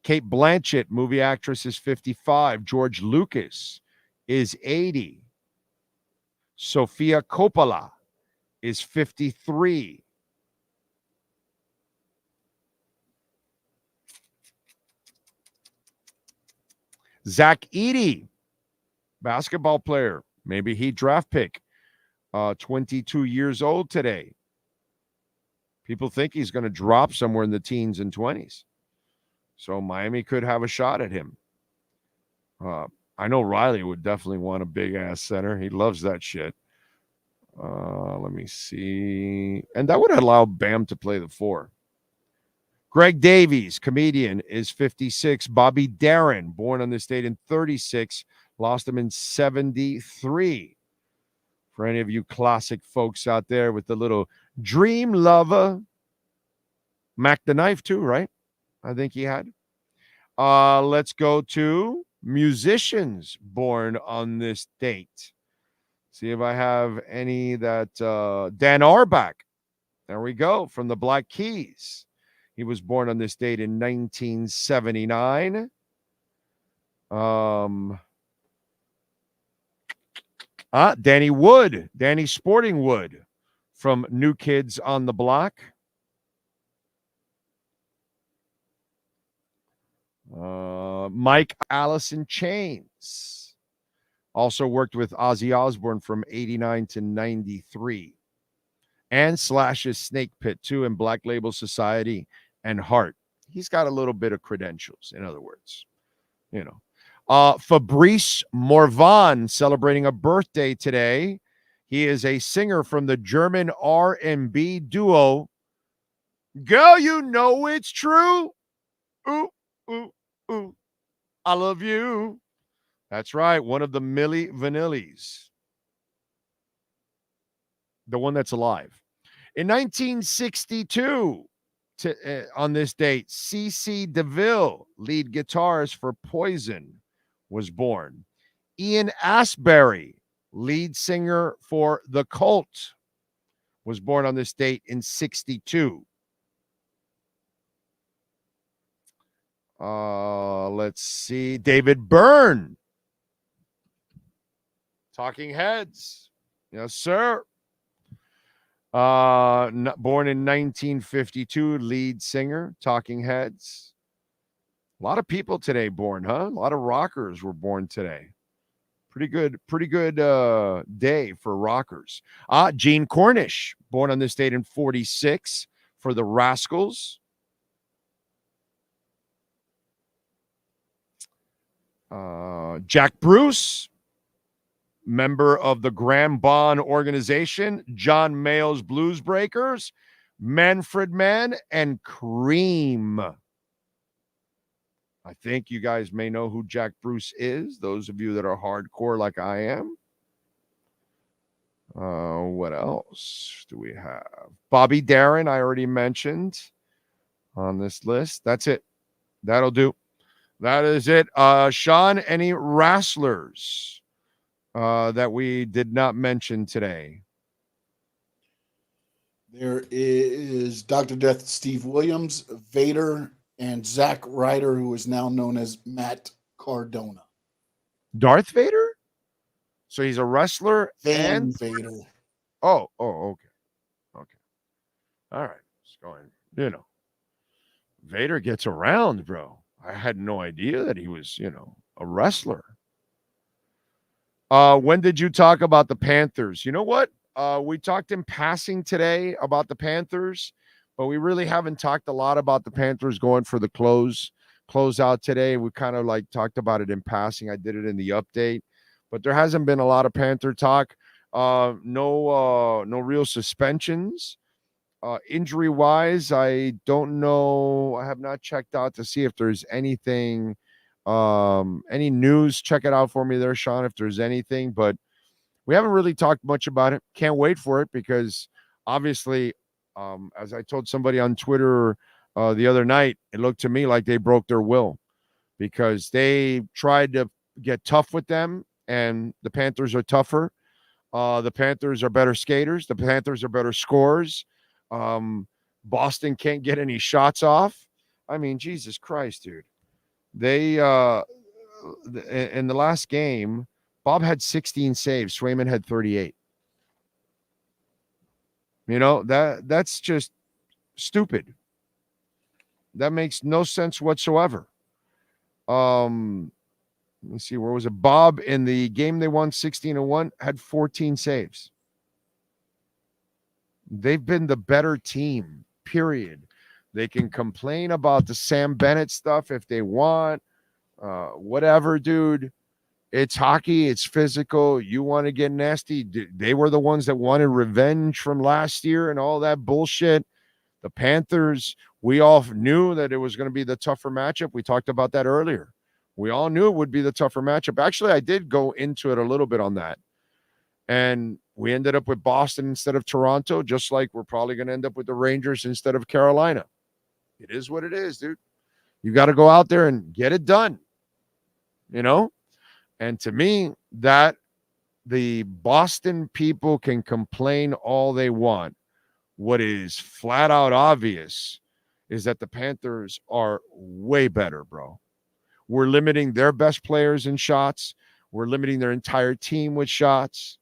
Kate Blanchett, movie actress, is 55. George Lucas is 80. Sofia Coppola is 53. Zach Edey, basketball player, maybe he draft pick, 22 years old today. People think he's going to drop somewhere in the teens and 20s. So Miami could have a shot at him. I know Riley would definitely want a big-ass center. He loves that shit. Let me see. And that would allow Bam to play the 4. Greg Davies, comedian, is 56. Bobby Darin, born on this date in 36, lost him in 73. For any of you classic folks out there with the little Dream Lover. Mac the Knife too, right? I think he had. Let's go to musicians born on this date. See if I have any that Dan Auerbach. There we go, from the Black Keys. He was born on this date in 1979. Danny Wood, Danny Sporting Wood from New Kids on the Block. Mike Allison Chains also worked with Ozzy Osbourne from 89 to 93. And Slash's Snake Pit too, and Black Label Society and Heart. He's got a little bit of credentials, in other words. You know. Fabrice Morvan celebrating a birthday today. He is a singer from the German R&B duo Girl, You Know It's True. Ooh, ooh, ooh. I love you. That's right. One of the Milli Vanillis. The one that's alive. In 1962, on this date, C.C. DeVille, lead guitarist for Poison, was born. Ian Astbury, lead singer for The Cult, was born on this date in 62. Let's see. David Byrne, Talking Heads. Yes, sir. Born in 1952, lead singer, Talking Heads. A lot of people today born, huh? A lot of rockers were born today. Pretty good day for rockers. Gene Cornish, born on this date in 46 for the Rascals. Jack Bruce, member of the Graham Bond organization, John Mayall's Blues Breakers, Manfred Mann, and Cream. I think you guys may know who Jack Bruce is, those of you that are hardcore like I am. What else do we have? Bobby Darin, I already mentioned on this list. That's it. That'll do. That is it. Sean, any wrestlers that we did not mention today? There is Dr. Death Steve Williams, Vader, and Zack Ryder, who is now known as Matt Cardona. Darth Vader? So he's a wrestler and Vader. Oh, okay. All right. It's going, Vader gets around, bro. I had no idea that he was, a wrestler. When did you talk about the Panthers? You know what? We talked in passing today about the Panthers, but we really haven't talked a lot about the Panthers going for the closeout today. We kind of talked about it in passing. I did it in the update, but there hasn't been a lot of Panther talk. No real suspensions. Injury wise, I don't know. I have not checked out to see if there's anything, any news. Check it out for me there, Sean, if there's anything, but we haven't really talked much about it. Can't wait for it because obviously, as I told somebody on Twitter the other night, it looked to me like they broke their will because they tried to get tough with them, and the Panthers are tougher. The Panthers are better skaters. The Panthers are better scorers. Boston can't get any shots off. I mean, Jesus Christ, dude. They in the last game, Bob had 16 saves. Swayman had 38. That's just stupid. That makes no sense whatsoever. Let's see, where was it? Bob, in the game they won 16-1, had 14 saves. They've been the better team, period. They can complain about the Sam Bennett stuff if they want. Whatever, dude. It's hockey. It's physical. You want to get nasty. They were the ones that wanted revenge from last year and all that bullshit. The Panthers, we all knew that it was going to be the tougher matchup. We talked about that earlier. We all knew it would be the tougher matchup. Actually, I did go into it a little bit on that. And we ended up with Boston instead of Toronto, just like we're probably going to end up with the Rangers instead of Carolina. It is what it is, dude. You got to go out there and get it done, you know? And to me, that the Boston people can complain all they want. What is flat out obvious is that the Panthers are way better, bro. We're limiting their best players in shots. We're limiting their entire team with shots.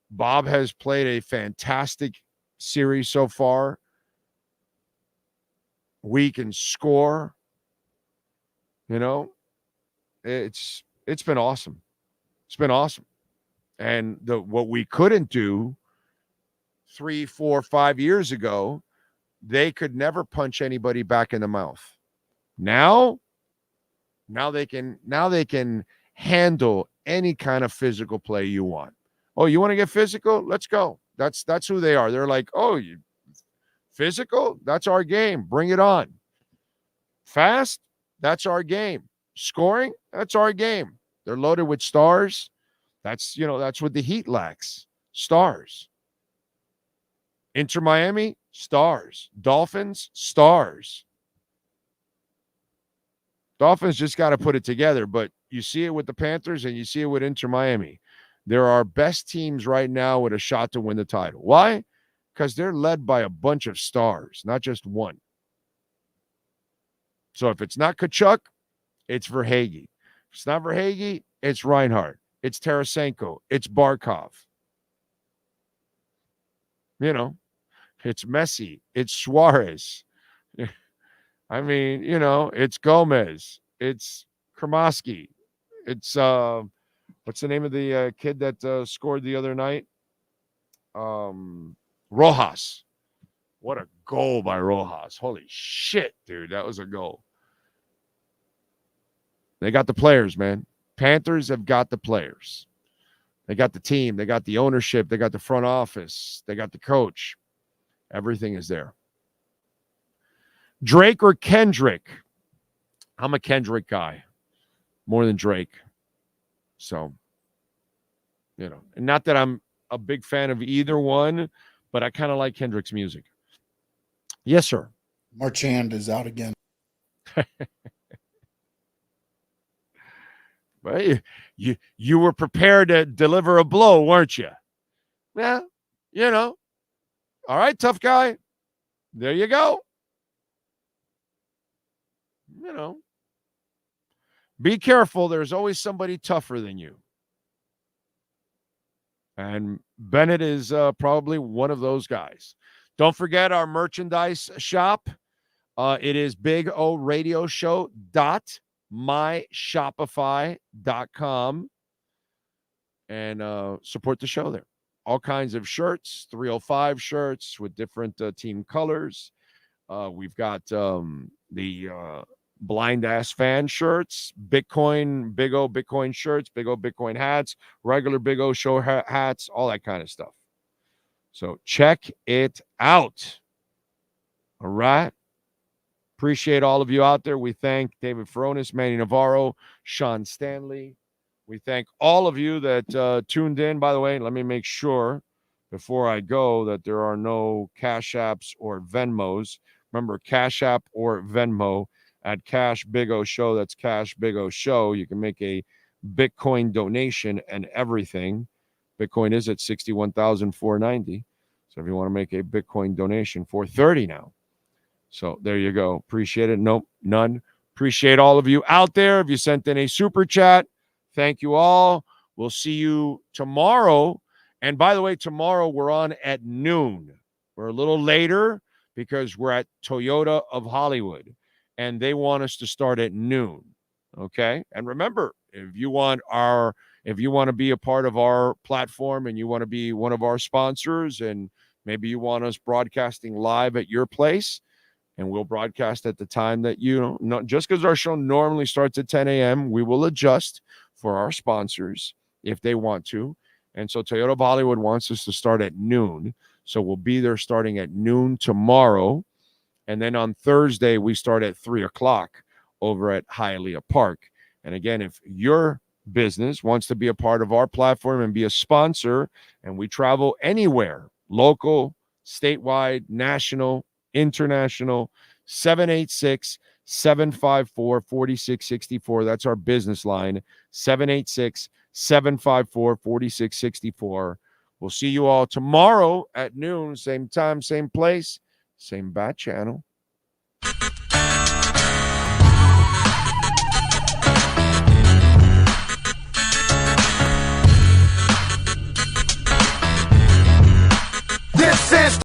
Bob has played a fantastic series so far. We can score. You know, it's been awesome. It's been awesome. And what we couldn't do 3, 4, 5 years ago, they could never punch anybody back in the mouth. Now they can handle any kind of physical play you want. Oh, you want to get physical? Let's go. That's who they are. They're like, oh, you physical? That's our game. Bring it on. Fast? That's our game. Scoring? That's our game. They're loaded with stars. That's what the Heat lacks. Stars. Inter Miami? Stars. Dolphins? Stars. Dolphins just got to put it together, but you see it with the Panthers and you see it with Inter Miami. They're our best teams right now with a shot to win the title. Why? Because they're led by a bunch of stars, not just one. So if it's not Kachuk, it's Verhaeghe. If it's not Verhaeghe, it's Reinhardt. It's Tarasenko. It's Barkov. You know, it's Messi. It's Suarez. I mean, you know, it's Gomez. It's Kremasky. It's, what's the name of the kid that scored the other night? Rojas. What a goal by Rojas. Holy shit, dude. That was a goal. They got the players, man. Panthers have got the players. They got the team. They got the ownership. They got the front office. They got the coach. Everything is there. Drake or Kendrick? I'm a Kendrick guy more than Drake. So, you know, and not that I'm a big fan of either one, but I kind of like Kendrick's music. Yes, sir. Marchand is out again. Well, you were prepared to deliver a blow, weren't you? Yeah, you know. All right, tough guy. There you go. You know. Be careful. There's always somebody tougher than you. And Bennett is probably one of those guys. Don't forget our merchandise shop. It is bigoradioshow.myshopify.com. And support the show there. All kinds of shirts, 305 shirts with different team colors. We've got the blind ass fan shirts, Bitcoin, Big O Bitcoin shirts, Big O Bitcoin hats, regular Big O show hats, all that kind of stuff. So check it out. All right. Appreciate all of you out there. We thank David Furones, Manny Navaro, Sean Stanley. We thank all of you that tuned in. By the way, let me make sure before I go that there are no Cash Apps or Venmos. Remember, Cash App or Venmo at Cash Big O Show. That's Cash Big O Show. You can make a Bitcoin donation and everything. Bitcoin is at 61,490. So if you want to make a Bitcoin donation, 430 now. So there you go. Appreciate it. Nope, none. Appreciate all of you out there. If you sent in a super chat, thank you all. We'll see you tomorrow. And by the way, tomorrow we're on at noon. We're a little later because we're at Toyota of Hollywood. And they want us to start at noon. Okay. And remember, if you want to be a part of our platform and you want to be one of our sponsors and maybe you want us broadcasting live at your place and we'll broadcast at the time that not just because our show normally starts at 10 a.m., we will adjust for our sponsors if they want to. And so Toyota of Hollywood wants us to start at noon. So we'll be there starting at noon tomorrow. And then on Thursday, we start at 3 o'clock over at Hialeah Park. And again, if you're business wants to be a part of our platform and be a sponsor, and we travel anywhere, local, statewide, national, international, 786-754-4664. That's our business line, 786-754-4664. We'll see you all tomorrow at noon, same time, same place, same bat channel.